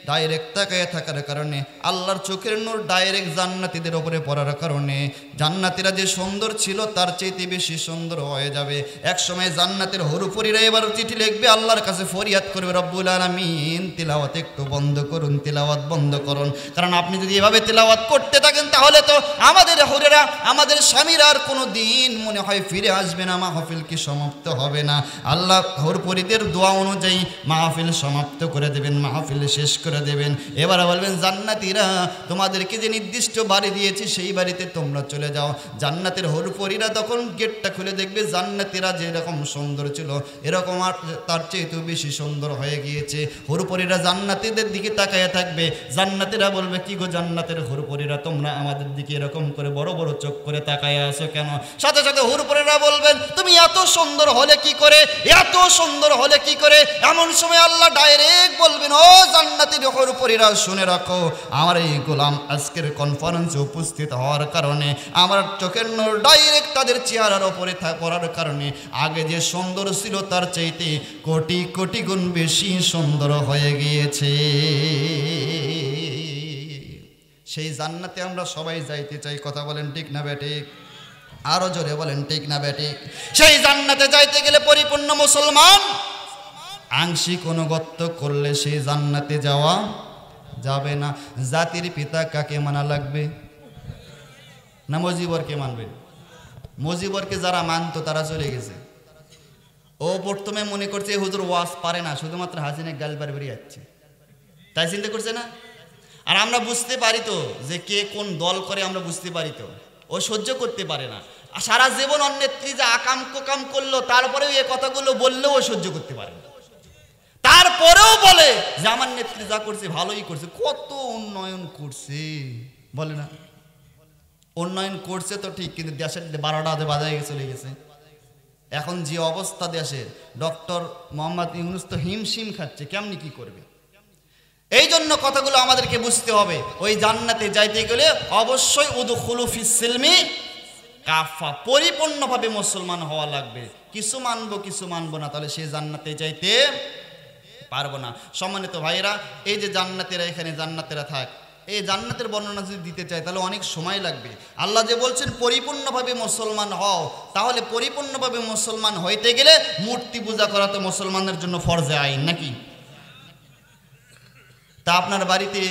ডাইরেক্ট তাকায় থাকার কারণে, আল্লাহর চোখের নূর ডাইরেক্ট জান্নাতীদের উপরে পড়ার কারণে জান্নাতীরা যে সুন্দর ছিল তার চাইতে বেশি সুন্দর হয়ে যাবে। এক সময় জান্নাতের হুরুপুরীরা এবার চিঠি লিখবে, আল্লাহর কাছে ফরিয়াদ করবে, রব্বুল আলামিন তিলাওয়াত একটু বন্ধ করুন, তিলাওয়াত বন্ধ করুন। কারণ আপনি যদি এভাবে তিলাওয়াত করতে থাকেন তাহলে তো আমাদের হুরেরা, আমাদের স্বামীরা আর কোনো দিন মনে হয় ফিরে আসবে না, মাহফিল কি সমাপ্ত হবে না। আল্লাহ হুরপুরীদের দোয়া অনুযায়ী মাহফিল সমাপ্ত করে দেবেন, মাহফিল শেষ করে দেবেন। এবার বলবেন, জান্নাতীরা তোমাদেরকে যে নির্দিষ্ট বাড়ি দিয়েছি সেই বাড়িতে তোমরা চলে যাও। জান্নাতের হুরপুরীরা তখন গেটটা খুলে দেখবে জান্নাতীরা যেরকম সুন্দর ছিল এরকম আর তার চেয়েও বেশি সুন্দর হয়ে গিয়েছে। হুরপুরীরা জান্নাতীদের দিকে তাকায় থাকবে, জান্নাতীরা বলবে, কি গো জান্নাতের হুরপুরীরা তোমরা আমাদের দিকে এরকম করে বড় বড় চোখ করে তাকায় আসো কেন? সাথে সাথে হুরপুরীরা বলবেন, তুমি এত সুন্দর হলে কি করে, এত সুন্দর হলে কি করে? এমন সময় আল্লাহ ডাইরেক্ট বলবেন, ও জান্নাতের হুরপুরীরা শুনে রাখো, আমার এই গোলাম আজকের কনফারেন্সে উপস্থিত হওয়ার কারণে, আমার চোখের নূর ডাইরেক্ট তাদের চেহারার ওপরে পড়ার কারণে আগে যে সুন্দর ছিল তার চাইতে কোটি কোটি গুণ বেশি সুন্দর হয়ে গিয়েছে। সেই জান্নাতে আমরা সবাই যাইতে চাই, কথা বলেন ঠিক না বেঠিক? আরো জোরে বলেন ঠিক না বেঠিক? সেই জান্নাতে যাইতে গেলে পরিপূর্ণ মুসলমান আংশিক অনুগত্য করলে সেই জান্নাতে যাওয়া যাবে না। জাতির পিতা কাকে মানা লাগবে? না মজিবরকে মানবেন? মজিবরকে যারা মানতো তারা চলে গেছে। ও প্রথমে মনে করছে হুজুর ওয়াজ পারে না, শুধুমাত্র হাসিনে গাল বার বেরিয়ে যাচ্ছে, তাই চিন্তা করছে না? আর আমরা বুঝতে পারি তো যে কে কোন দল করে, আমরা বুঝতে পারি তো। ও সহ্য করতে পারে না, সারা জীবন অন্যেত্রী যে আকাম কোকাম করলো তারপরেও এ কথাগুলো বললেও ও সহ্য করতে পারে না। তারপরেও বলে যে আমার নেত্রী যা করছে ভালোই করছে, কত উন্নয়ন করছে, বলে না? উন্নয়ন করছে তো ঠিক, কিন্তু দেশের 12টা বাজায় চলে গেছে। এখন যে অবস্থা দেশে, ডক্টর মোহাম্মদ ইউনূস তো হিমশিম খাচ্ছে, কেমনি কি করবে? এই জন্য কথাগুলো আমাদেরকে বুঝতে হবে। ওই জান্নাতে যাইতে গেলে অবশ্যই উদখুলু ফিস সিলমি কাফা, পরিপূর্ণভাবে মুসলমান হওয়া লাগবে। কিছু মানবো কিছু মানবো না, তাহলে সে জান্নাতে যাইতে পারবো না। সম্মানিত ভাইরা, এই যে জান্নাতেরা, এখানে জান্নাতেরা থাক, এই জান্নাতের বর্ণনা যদি দিতে চাই তাহলে অনেক সময় লাগবে। আল্লাহ যে বলছেন পরিপূর্ণভাবে মুসলমান হও, তাহলে পরিপূর্ণভাবে মুসলমান হইতে গেলে মূর্তি পূজা করা তো মুসলমানদের জন্য ফরজে আইন নাকি? তা আপনার বাড়িতে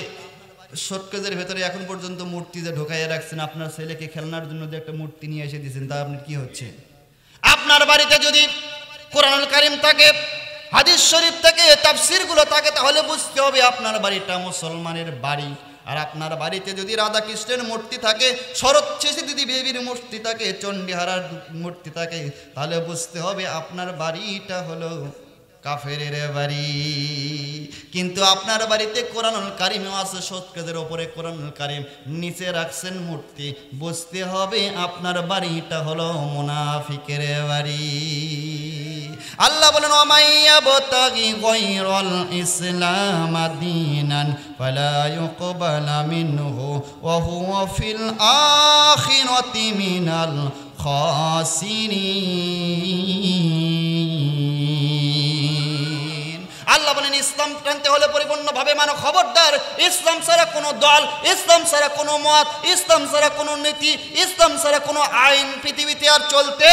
শোকেজের ভেতরে এখন পর্যন্ত মূর্তি যে ঢোকাইয়া রাখছেন, আপনার ছেলেকে খেলনার জন্য যে একটা মূর্তি নিয়ে এসে দিয়েছেন, তা আপনার কি হচ্ছে? আপনার বাড়িতে যদি কোরআনুল কারীম থাকে, হাদিস শরীফ থাকে, তাফসীরগুলো থাকে, তাহলে বুঝতে হবে আপনার বাড়িটা মুসলমানের বাড়ি। আর আপনার বাড়িতে যদি রাধা কৃষ্ণের মূর্তি থাকে, শরৎ শেষে যদি দেবীর মূর্তি থাকে, চণ্ডীহারার মূর্তি থাকে, তাহলে বুঝতে হবে আপনার বাড়িটা হলো কাফেরের বাড়ি। কিন্তু আপনার বাড়িতে কোরআনুল কারীমও আছে, শোকেজের ওপরে কোরআনুল কারীম, নিচে রাখছেন মূর্তি, বুঝতে হবে আপনার বাড়িটা হলো মুনাফিকের বাড়ি। আল্লাহ বলেন, ওয়ামাইয়াবতাগি গায়রাল ইসলাম দীনান ফালা ইউকবালা মিনহু ওয়া হুয়া ফিল আখিরাতি মিনাল খাসিরিন। আল্লাহ বলেন, ইসলাম প্রান্তে হলে পরিপূর্ণভাবে মানো। খবরদার, ইসলাম ছাড়া কোনো দল, ইসলাম ছাড়া কোনো মত, ইসলাম ছাড়া কোনো নীতি, ইসলাম ছাড়া কোনো আইন পৃথিবীতে আর চলতে।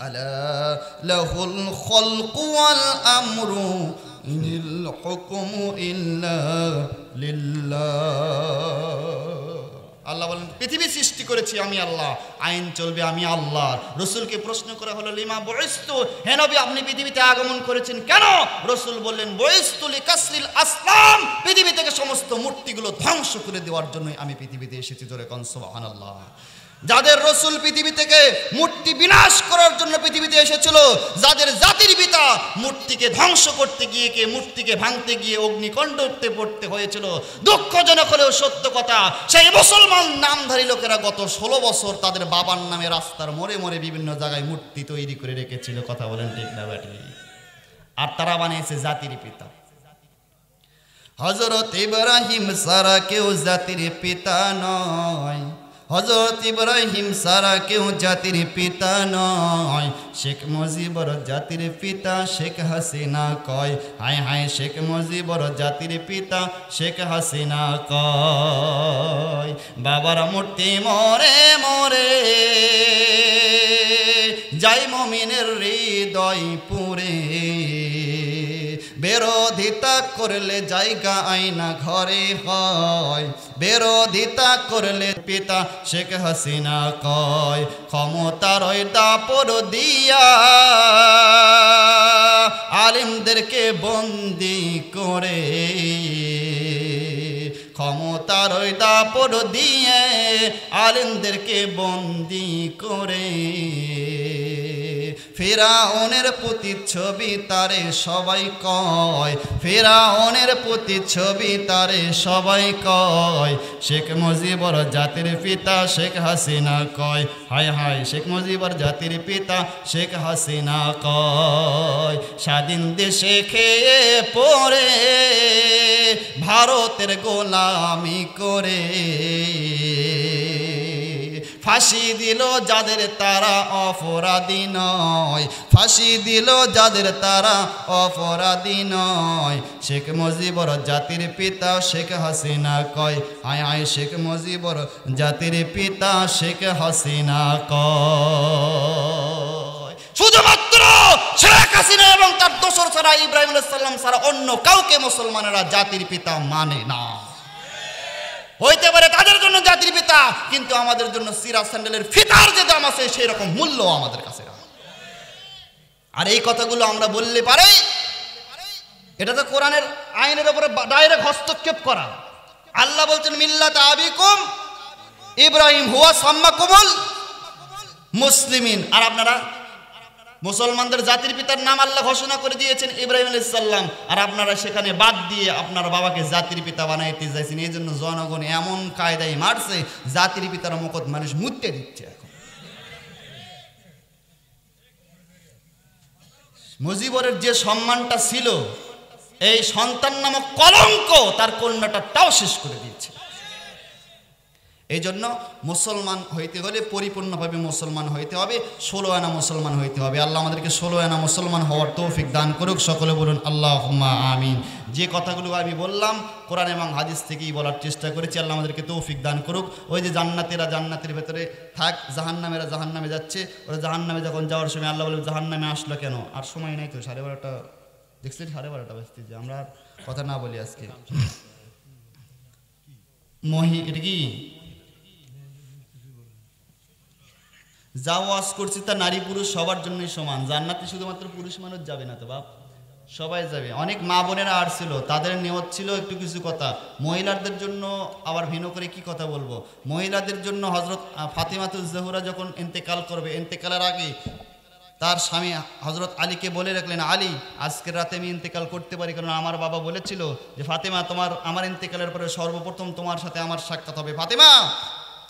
আলা লাহুল খালকু ওয়াল আমরু ইনিল হুকমু ইল্লা লিল্লাহ। আল্লাহ বলেন, পৃথিবী সৃষ্টি করেছি আমি আল্লাহ, আইন চলবে আমি আল্লাহ। রসুলকে প্রশ্ন করা হলো, লিমা বুইস্তু, হে নবী আপনি পৃথিবীতে আগমন করেছেন কেন? রসুল বললেন, বুইস্তু লিকাসরিল আসনাম, পৃথিবী থেকে সমস্ত মূর্তিগুলো ধ্বংস করে দেওয়ার জন্যই আমি পৃথিবীতে এসেছি। জোরে কোন সুবহানাল্লাহ। যাদের রসুল পৃথিবী থেকে মূর্তি বিনাশ করার জন্য পৃথিবীতে এসেছিল, যাদের জাতির পিতা মূর্তিকে ধ্বংস করতে গিয়ে, কে মূর্তিকে ভাঙতে গিয়ে অগ্নিকণ্ডতে পড়তে হয়েছিল, দুঃখজনক হলেও সত্য কথা, সেই মুসলমান নামধারী লোকেরা গত 16 বছর তাদের বাবার নামে রাস্তার মোড়ে মোড়ে বিভিন্ন জায়গায় মূর্তি তৈরি করে রেখেছিল। কথা বলেন ঠিক না বেঠিক? আর তারা বানিয়েছে জাতির পিতা। হযরত ইব্রাহিম ছাড়া কেউ জাতির পিতা নয়, হযরত ইব্রাহিম সারা কেউ জাতির পিতা নয়, শেখ মুজিবর জাতির পিতা শেখ হাসিনা কয়। হায় হায় শেখ মুজিবর জাতির পিতা শেখ হাসিনা কয়। বাবার মূর্তি মরে মরে যাই মুমিনের হৃদয় পুরে, বিরোধিতা করলে জায়গা আয়না ঘরে হয়, বিরোধিতা করলে পিতা শেখ হাসিনা কয়। ক্ষমতার ওই দাপট দিয়া আলিমদেরকে বন্দি করে, ক্ষমতার ওই দাপট দিয়ে আলিমদেরকে বন্দি করে। ফিরাউনের প্রতিচ্ছবি তারে সবাই কয়, ফিরাউনের প্রতিচ্ছবি তারে সবাই কয়। শেখ মুজিবর জাতির পিতা শেখ হাসিনা কয়। হায় হায় শেখ মুজিবর জাতির পিতা শেখ হাসিনা কয়। স্বাধীন দেশে খেয়ে পড়ে ভারতের গোলামি করে, ফাঁসি দিল যাদের তারা অপরাধী নয়, ফাঁসি দিল যাদের তারা অপরাধী নয়। শেখ মুজিবর জাতির পিতা শেখ হাসিনা কয়। হায় হায় শেখ মুজিবর জাতির পিতা শেখ হাসিনা কয়। শুধুমাত্র শেখ হাসিনা এবং তার দোসর ছাড়া ইব্রাহিম আলাইহিস সালাম ছাড়া অন্য কাউকে মুসলমানেরা জাতির পিতা মানে না। হইতে পারে তাদের জন্য জাতির পিতা, কিন্তু আমাদের জন্য সিরাজ স্যান্ডেলের ফিতার যে দাম আছে সেই রকম মূল্য আমাদের কাছে। আর এই কথাগুলো আমরা বললে পারে এটা তো কোরআনের আইনের উপরে ডাইরেক্ট হস্তক্ষেপ করা। আল্লাহ বলছেন মিল্লাত আবিকুম ইব্রাহিম হুয়া সাম্মাকুমুল মুসলিমিন। আর আপনারা মুসলমানদের জাতির পিতার নাম আল্লাহ ঘোষণা করে দিয়েছেন ইব্রাহিম আলাইহিস সালাম, আর আপনারা সেখানে বাদ দিয়ে আপনার বাবাকে জাতির পিতা বানাইতে চাইছেন। এই জন্য জনগণ এমন কায়দায় মারছে, জাতির পিতার মুখত মানুষ মুততে দিচ্ছে। এখন মুজিবরের যে সম্মানটা ছিল, এই সন্তান নামক কলঙ্ক তার কন্যাটাও শেষ করে দিয়েছে। এই জন্য মুসলমান হইতে হলে পরিপূর্ণভাবে মুসলমান হইতে হবে, 16 আনা মুসলমান হইতে হবে। আল্লাহ আমাদেরকে 16 আনা মুসলমান হওয়ার তৌফিক দান করুক। সকলে বলুন আল্লাহুম্মা আমিন। যে কথাগুলো আমি বললাম কোরআন এবং হাদিস থেকেই বলার চেষ্টা করেছি। আল্লাহ আমাদেরকে তৌফিক দান করুক। ওই যে জান্নাতীরা জান্নাতের ভেতরে থাক, জাহান্নামেরা জাহান্নামে যাচ্ছে। ওরা জাহান্নামে যখন যাওয়ার সময় আল্লাহ বলবে জাহান্নামে আসলো কেন? আর সময় নাই তো, 12:30 দেখছি, 12:30 বাজতে, যে আমরা কথা না বলি আজকে। এটা কি যা ওয়াজ করছি তা নারী পুরুষ সবার জন্যই সমান। জান্নাতে শুধুমাত্র পুরুষ মানুষ যাবে না তো বাপ, সবাই যাবে। অনেক মা বোনেরা আসছিল, তাদের নিয়ত ছিল একটু কিছু কথা। মহিলাদের জন্য আবার ভিন্ন করে কি কথা বলবো। মহিলাদের জন্য হযরত ফাতিমাতুজ জোহরা যখন ইন্তেকাল করবে, ইন্তেকালের আগে তার স্বামী হযরত আলীকে বলে রাখলেন, আলী আজকের রাতে আমি ইন্তেকাল করতে পারি, কারণ আমার বাবা বলেছিল যে ফাতিমা আমার ইন্তেকালের পরে সর্বপ্রথম তোমার সাথে আমার সাক্ষাৎ হবে। ফাতিমা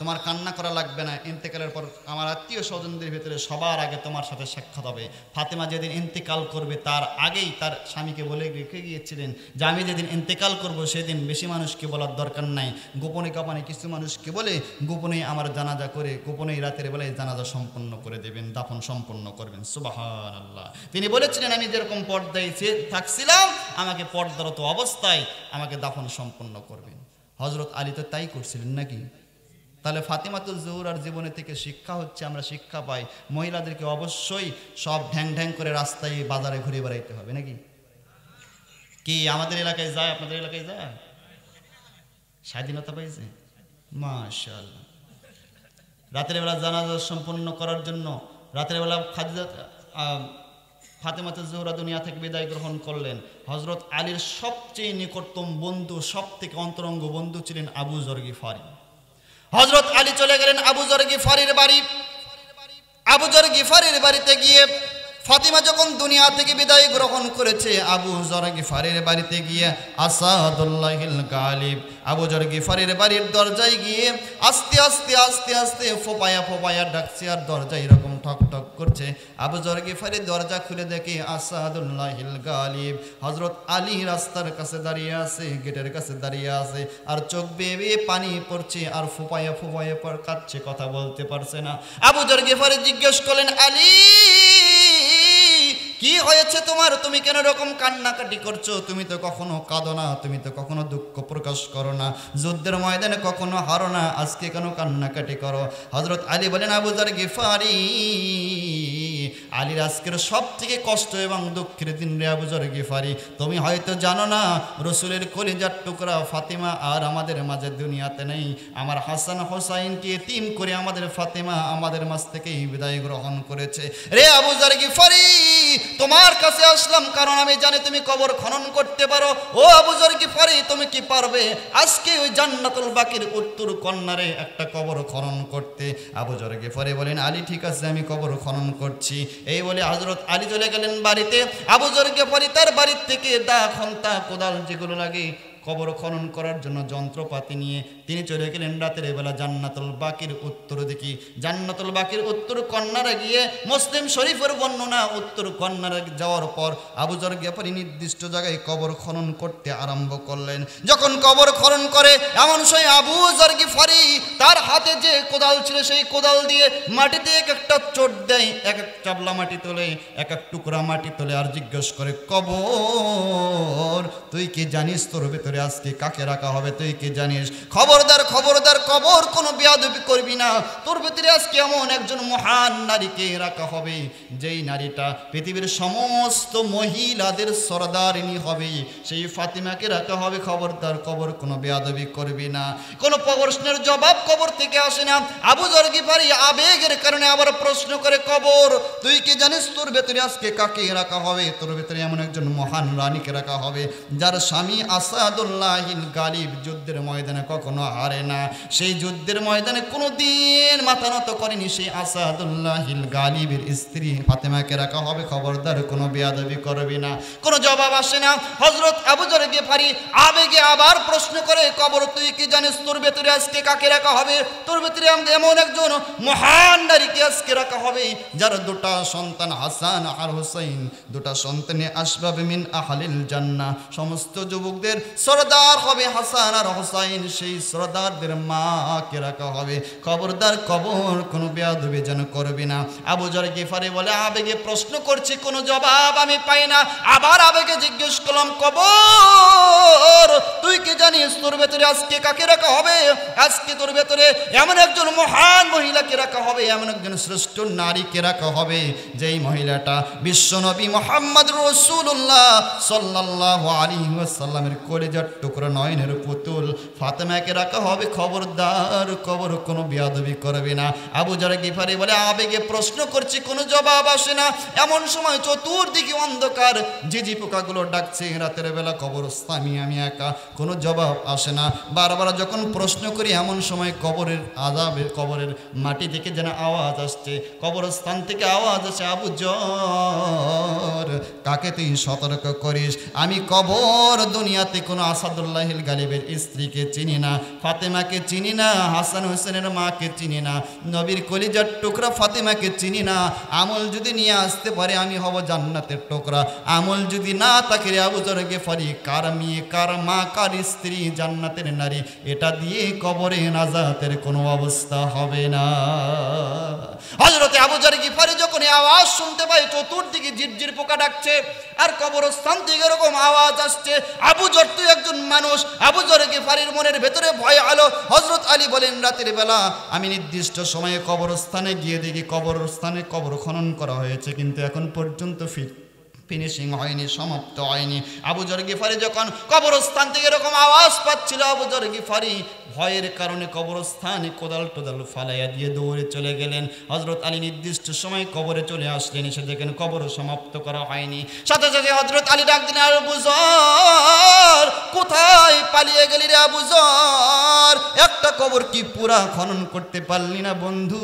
তোমার কান্না করা লাগবে না, ইন্তেকালের পর আমার আত্মীয় স্বজনদের ভিতরে সবার আগে তোমার সাথে সাক্ষাৎ হবে। ফাতিমা যেদিন ইন্তেকাল করবে তার আগেই তার স্বামীকে বলে রেখে গিয়েছিলেন যে আমি যেদিন ইন্তেকাল করব সেদিন বেশি মানুষকে বলার দরকার নাই, গোপনে গোপনে কিছু মানুষকে বলে গোপনে আমার জানাজা করে গোপনে রাতের বেলায় জানাজা সম্পন্ন করে দেবেন, দাফন সম্পন্ন করবেন। সুবহানাল্লাহ। তিনি বলেছিলেন আমি যেরকম পর্দায় থাকছিলাম আমাকে পর্দারত অবস্থায় আমাকে দাফন সম্পন্ন করবেন। হযরত আলী তো তাই করছিলেন নাকি? তাহলে ফাতিমাতুজ জোহরার জীবনে থেকে শিক্ষা হচ্ছে, আমরা শিক্ষা পাই মহিলাদেরকে অবশ্যই সব ঢ্যাং ঢ্যাং করে রাস্তায় বাজারে ঘুরে বেড়াইতে হবে নাকি? কি আমাদের এলাকায় যায়, আপনাদের এলাকায় যায়? স্বাধীনতা পাইছে মাশাআল্লাহ। রাতের বেলা জানাজা সম্পন্ন করার জন্য রাতের বেলা ফাতিমাতুজ জোহরা দুনিয়া থেকে বিদায় গ্রহণ করলেন। হযরত আলীর সবচেয়ে নিকটতম বন্ধু, সব থেকে অন্তরঙ্গ বন্ধু ছিলেন আবু যর গিফারি। হযরত আলী চলে গেলেন আবু যর গিফারির বাড়ি। আবু যর গিফারির বাড়িতে গিয়ে ফাতিমা যখন দুনিয়া থেকে বিদায় গ্রহণ করেছে, আবু যর গিফারের বাড়িতে গিয়ে আসাদুল্লাহিল গালিব আবু যর গিফারের বাড়ির দরজায় গিয়ে আস্তে আস্তে আস্তে আস্তে ফোপায়া ফোপায়া ডাকছে, আর দরজা এরকম ঠক ঠক করছে। আবু যর গিফারের দরজা খুলে দেখে আসাদুল্লাহিল গালিব হযরত আলী রাস্তার কাছে দাঁড়িয়ে আছে, গেটের কাছে দাঁড়িয়ে আছে, আর চোখ বেয়ে বেয়ে পানি পড়ছে, আর ফোপায়া ফোপায়া পর কাঁদছে, কথা বলতে পারছে না। আবু যর গিফারি জিজ্ঞেস করলেন, আলী কি হয়েছে তোমার? তুমি কেন এরকম কান্নাকাটি করছো? তুমি তো কখনো কাঁদো না, তুমি তো কখনো দুঃখ প্রকাশ করো না, যুদ্ধের ময়দানে কখনো হারো না, আজকে কেন কান্নাকাটি করো? হযরত আলী বলেন, আবু যর গিফারি, আলীর আজকের সব থেকে কষ্ট এবং দুঃখের দিন রে আবু যর গিফারি। তুমি হয়তো জানো না, রসুলের কলিজার টুকরা ফাতিমা আর আমাদের মাঝে দুনিয়াতে নেই। আমার হাসান হোসাইনকে এতিম করে আমাদের ফাতিমা আমাদের মাঝ থেকেই বিদায় গ্রহণ করেছে। রে আবু যর গিফারি, তোমার কাছে আসলাম কারণ আমি জানি তুমি কবর খনন করতে পারো। ও আবু যর গিফারি, তুমি কি পারবে আজকে ওই জান্নাতুল বাকির উত্তর কর্নারে একটা কবর খনন করতে? আবু যর গিফারি বলেন, আলী ঠিক আছে, আমি কবর খনন করছি। এই বলে হযরত আলী চলে গেলেন বাড়িতে। আবু যর গিফারি তার বাড়ির থেকে দা, খন্তা, কোদাল যেগুলো লাগে কবর খনন করার জন্য যন্ত্রপাতি নিয়ে তিনি চলে গেলেন রাতের বেলা জান্নাতুল বাকির উত্তর দিকে। জান্নাতুল বাকির উত্তর কর্নারে গিয়ে মুসলিম শরীফের বর্ণনা, উত্তর কর্নারে যাওয়ার পর আবু যর গিফারি নির্দিষ্ট জায়গায় কবর খনন করতে আরম্ভ করলেন। যখন কবর খনন করে এমন সময় আবু যর গিফারি তার হাতে যে কোদাল ছিল সেই কোদাল দিয়ে মাটিতে এক একটা চোট দেয়, এক এক চাবলা মাটি তোলে, এক এক টুকরা মাটি তোলে, আর জিজ্ঞেস করে, কবর তুই কি জানিস তোর ভেতরে আজকে কাকে রাখা হবে? তুই কি জানিস? খবরদার খবরদার, কবর কোনো বেয়াদবি করবি না। তোর ভেতরে আজকে এমন একজন মহান নারীকে রাখা হবে, যেই নারীটা পৃথিবীর সমস্ত মহিলাদের সরদারিনী হবে, সেই ফাতিমাকে রাখা হবে। খবরদার, কবর কোনো বেয়াদবি করবি না। কোনো প্রশ্নের জবাব কবর থেকে আসে না। আবু যর গিফারি আবেগের কারণে আবার প্রশ্ন করে, কবর তুই কি জানিস তোর ভেতরে আজকে কাকে রাখা হবে? তোর ভেতরে এমন একজন মহান রানীকে রাখা হবে, যার স্বামী আসাদুল্লাহিল গালিব যুদ্ধের ময়দানে কখনো হারে না, সেই যুদ্ধের ময়দানে কোনো দিন মাথা নত করেনি, সেই আসাদুল্লাহিল গালিবের স্ত্রী ফাতেমাকে রাখা হবে। খবরদার, কোনো বেয়াদবি করবি না। কোনো জবাব আসে না। হযরত আবু যর গিফারি আবেগে আবার প্রশ্ন করে, কবর তুই কি জানিস তোর ভেতরে আজকে কাকে রাখা হবে? তোর ভেতরে এমন একজন মহান নারীকে আজকে রাখা হবে, যার দুটা সন্তান হাসান আর হুসাইন, দুটা সন্তানে আসবাব মিন আহলিল জান্নাহ, সমস্ত যুবকদের সরদার হবে হাসান আর হুসাইন, সেই সরদারদের মাকে রাখা হবে। খবরদার, কবর কোনো বেয়াদবি যেন করবি না। আবু যর গিফারি বলে, আবেগে প্রশ্ন করছি, কোনো জবাব আমি পাই না। আবার আবেগে জিজ্ঞেস করলাম, কবর তুই কি জানিস তোর ভেতরে আজকে কাকে রাখা হবে? আজকে তোর ভেতরে এমন একজন মহান মহিলাকে রাখা হবে, এমন একজন শ্রেষ্ঠ নারীকে রাখা হবে, যেই মহিলাটা বিশ্বনবী মুহাম্মদ রাসূলুল্লাহ সাল্লাল্লাহু আলাইহি ওয়াসাল্লামের কলিজার টুকরা নয়নের পুতুল ফাতেমাকে রাখা হবে। খবরদার, কবর কোনো বেয়াদবি করবে না। আবু যর গিফারি বলে, আবেগে প্রশ্ন করছি, কোনো জবাব আসে না। এমন সময় চতুর্দিকে অন্ধকার, ঝিঝি পোকাগুলো ডাকছে, রাতের বেলা কবরস্থানে আমি একা, কোনো জবাব আসে না। বারবার যখন প্রশ্ন করি এমন সময় কবরের আযাবের, কবরের মাটি থেকে যেন আওয়াজ আসছে, কবরস্থান থেকে আওয়াজ আসে, আবু যর কাকে তুই সতর্ক করিস? আমি কবর দুনিয়াতে কোনো আসাদুল্লাহিল গালিবের স্ত্রীকে চিনি না, ফাতেমাকে চিনি না, হাসান হোসেনের মাকে চিনি না, নবীর কলিজার টুকরা ফাতেমাকে চিনি না। আমল যদি নিয়ে আসতে পারে আমি হব জান্নাতের টুকরা, আমল যদি না থাকে আবু যর গিফারি কার মেয়ে, কার মা, কার স্ত্রী জান্নাতের নারী, এটা দিয়ে কবরে নাজাতের কোনো অবস্থা হবে না। হযরতে আবু যর গিফারি যখন আওয়াজ শুনতে পায়, চতুর্দিকে ঝিরঝির পোকা ডাকছে, আর কবরস্থান থেকে এরকম আওয়াজ আসছে, আবু যর তুই একজন মানুষ। আবু যর গিফারির মনের ভেতরে ভয় আলো। হযরত আলী বলেন, রাতের বেলা আমি নির্দিষ্ট সময়ে কবরস্থানে গিয়ে দেখি কবরস্থানে কবর খনন করা হয়েছে, কিন্তু এখন পর্যন্ত ফিনিশিং হয়নি, সমাপ্ত হয়নি। আবু যর গিফারি যখন কবরস্থান থেকে এরকম আওয়াজ পাচ্ছিল, আবু যর গিফারি ভয়ের কারণে কবরস্থানে কোদাল টোদাল ফালাইয়া দিয়ে দৌড়ে চলে গেলেন। হযরত আলী নির্দিষ্ট সময় কবরে চলে আসলেন, এসে দেখেন কবর সমাপ্ত করা হয়নি। সাথে সাথে হযরত আলী ডাক দিলেন, আবু যর কোথায় পালিয়ে গেলি রে আবু যর? একটা কবর কি পুরা খনন করতে পারলি না বন্ধু?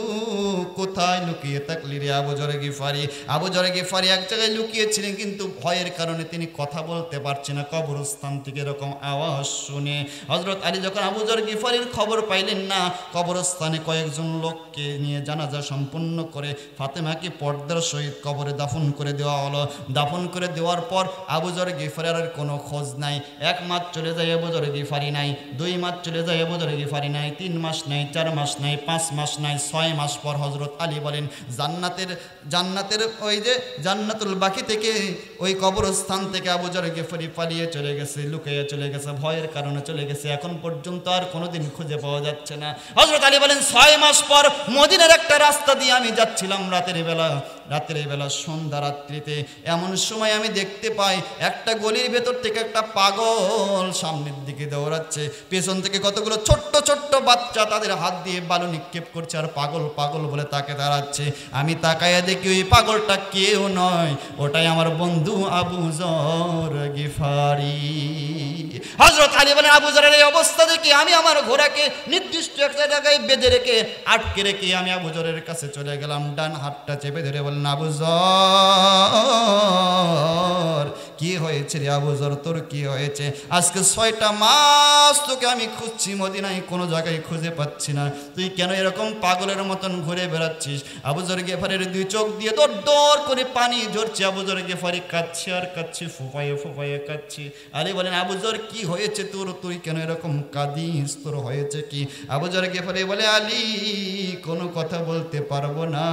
কোথায় লুকিয়ে থাকলি রে আবু যর গিফারি? আবু যর গিফারি এক জায়গায় লুকিয়েছিলেন, কিন্তু ভয়ের কারণে তিনি কথা বলতে পারছেন না। কবরস্থান থেকে এরকম আওয়াজ শুনে হযরত আলী যখন আবু যর গিফারির খবর পাইলেন না, কবরস্থানে কয়েকজন লোককে নিয়ে জানাজা সম্পন্ন করে ফাতেমাকে পর্দার সহিত কবরে দাফন করে দেওয়া হলো। দাফন করে দেওয়ার পর আবু যর গিফারির কোনো খোঁজ নাই। 1 মাস চলে যায়, আবু যর গিফারি নাই। 2 মাস চলে যায়, আবু যর গিফারি নাই। 3 মাস নাই, 4 মাস নাই, 5 মাস নাই, 6 মাস পর হযরত আলী বলেন জান্নাতের ওই যে জান্নাতুল বাকি থেকে ওই কবরস্থান থেকে আবু যর গিফারি পালিয়ে চলে গেছে, লুকিয়ে চলে গেছে, ভয়ের কারণে চলে গেছে। এখন পর্যন্ত আর কোনোদিন খুঁজে পাওয়া যাচ্ছে না। হযরত আলী বলেন 6 মাস পর মদিনার একটা রাস্তা দিয়ে আমি যাচ্ছিলাম রাতের বেলা সন্ধ্যা রাত্রিতে। এমন সময় আমি দেখতে পাই একটা গলির ভেতর থেকে একটা পাগল সামনের দিকে দৌড়াচ্ছে, পেছন থেকে কতগুলো ছোট্ট ছোট্ট বাচ্চা তাদের হাত দিয়ে বালু নিক্ষেপ করছে আর পাগল পাগল বলে তাকে দাঁড়াচ্ছে। আমি তাকায়া দেখি ওই পাগলটা কেউ নয়, ওটাই আমার বন্ধু আবু যর গিফারি। হযরত আলী বলেন আবু যরের এই অবস্থা দেখে আমি আমার ঘোড়াকে নির্দিষ্ট একটা জায়গায় বেঁধে রেখে আটকে রেখে আমি আবু যরের কাছে চলে গেলাম। ডান হাতটা চেপে ধরে বললেন আবু যর কি হয়েছে রে আবু যর, তোর কি হয়েছে? আজকে 6টা মাস তোকে আমি খুঁজছি, মদিনায় কোনো জায়গায় খুঁজে পাচ্ছি না, তুই কেন এরকম পাগলের মতন ঘুরে বেড়াচ্ছিস? আবু যর গিফারির 2 চোখ দিয়ে দর দর করে পানি ঝরছে। আবু যর গিফারি কাঁদছে আর কাঁদছে, ফুপায়ে ফুপায়ে কাঁদছে। আলী বলেন আবু যর কি হয়েছে তোর, তুই কেন এরকম কাঁদিস, তোর হয়েছে কি? আবু যর গিফারি বলে আলী কোনো কথা বলতে পারবো না,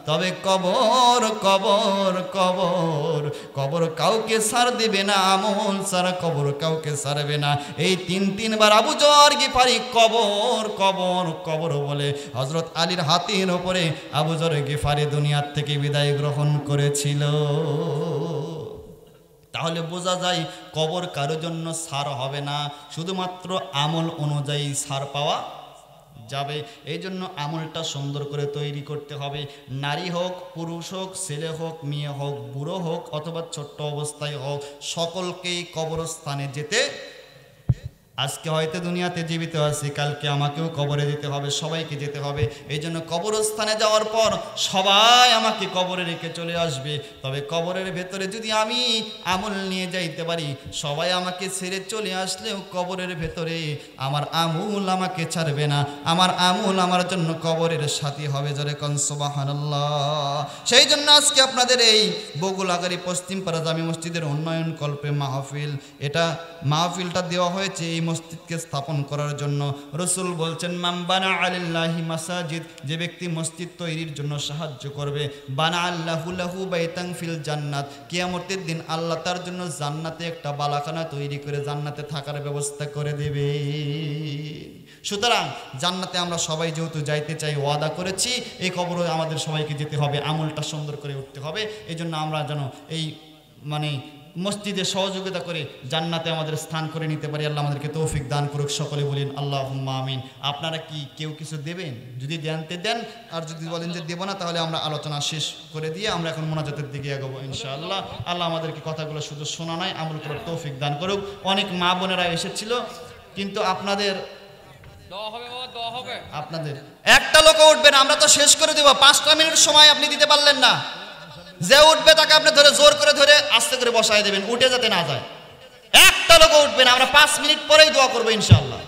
তবে কবর কবর কবর কবর কাউকে সার দেবে না, আমল সারা কবর কাউকে সারবে না। এই 3 বার আবু যর গিফারি কবর কবর কবর বলে হযরত আলীর হাতের ওপরে আবু যর গিফারি দুনিয়ার থেকে বিদায় গ্রহণ করেছিল। তাহলে বোঝা যায় কবর কারো জন্য সার হবে না, শুধুমাত্র আমল অনুযায়ী সার পাওয়া যাবে। এই জন্য আমলটা সুন্দর করে তৈরি করতে হবে। নারী হোক, পুরুষ হোক, ছেলে হোক, মেয়ে হোক, বুড়ো হোক অথবা ছোট্ট অবস্থায় হোক, সকলকেই কবরস্থানে যেতে। আজকে হয়তো দুনিয়াতে জীবিত আছি, কালকে আমাকেও কবরে যেতে হবে, সবাইকে যেতে হবে। এই জন্য কবরস্থানে যাওয়ার পর সবাই আমাকে কবরে রেখে চলে আসবে, তবে কবরের ভেতরে যদি আমি আমল নিয়ে যাইতে পারি, সবাই আমাকে ছেড়ে চলে আসলেও কবরের ভেতরে আমার আমল আমাকে ছাড়বে না, আমার আমল আমার জন্য কবরের সাথী হবে। জোরে কোন সুবহানাল্লাহ। সেই জন্য আজকে আপনাদের এই বগুলাগাড়ি পশ্চিমপাড়া জামি মসজিদের উন্নয়ন কল্পে মাহফিল, এটা মাহফিলটা দেওয়া হয়েছে এই মসজিদকে স্থাপন করার জন্য। রাসূল বলছেন মান বানা আলিল্লাহি মাসাজিদ, যে ব্যক্তি মসজিদ তৈরির জন্য সাহায্য করবে, বানা আল্লাহু লাহু বাইতান ফিল জান্নাত, কিয়ামতের দিন আল্লাহ তার জন্য জান্নাতে একটা বালাখানা তৈরি করে জান্নাতে থাকার ব্যবস্থা করে দেবে। সুতরাং জান্নাতে আমরা সবাই যেহেতু যাইতে চাই, ওয়াদা করেছি এই কবরে আমাদের সবাইকে যেতে হবে, আমলটা সুন্দর করে উঠতে হবে। এই জন্য আমরা যেন এই মসজিদে সহযোগিতা করে জান্নাতে আমাদের স্থান করে নিতে পারি। আল্লাহ আমাদেরকে তৌফিক দান করুক। সকলে বলেন আল্লাহুম্মা আমিন। আপনারা কি কেউ কিছু দেবেন? যদি জানতে দেন, আর যদি বলেন যে দেব না, তাহলে আমরা আলোচনা শেষ করে দিয়ে আমরা এখন মোনাজাতের দিকে এগোবো ইনশাআল্লাহ। আল্লাহ আমাদেরকে কথাগুলো শুধু শোনা নয়, আমল করার তৌফিক দান করুক। অনেক মা বোনেরা এসেছিল, কিন্তু আপনাদের একটা লোক উঠবেন, আমরা তো শেষ করে দেব। 5টা মিনিট সময় আপনি দিতে পারলেন না, যে উঠবে তাকে আপনি ধরে জোর করে ধরে আস্তে করে বসায় দেবেন, উঠে যাতে না যায়। একটা লোক উঠবেন, আমরা 5 মিনিট পরেই দোয়া করবো ইনশাআল্লাহ।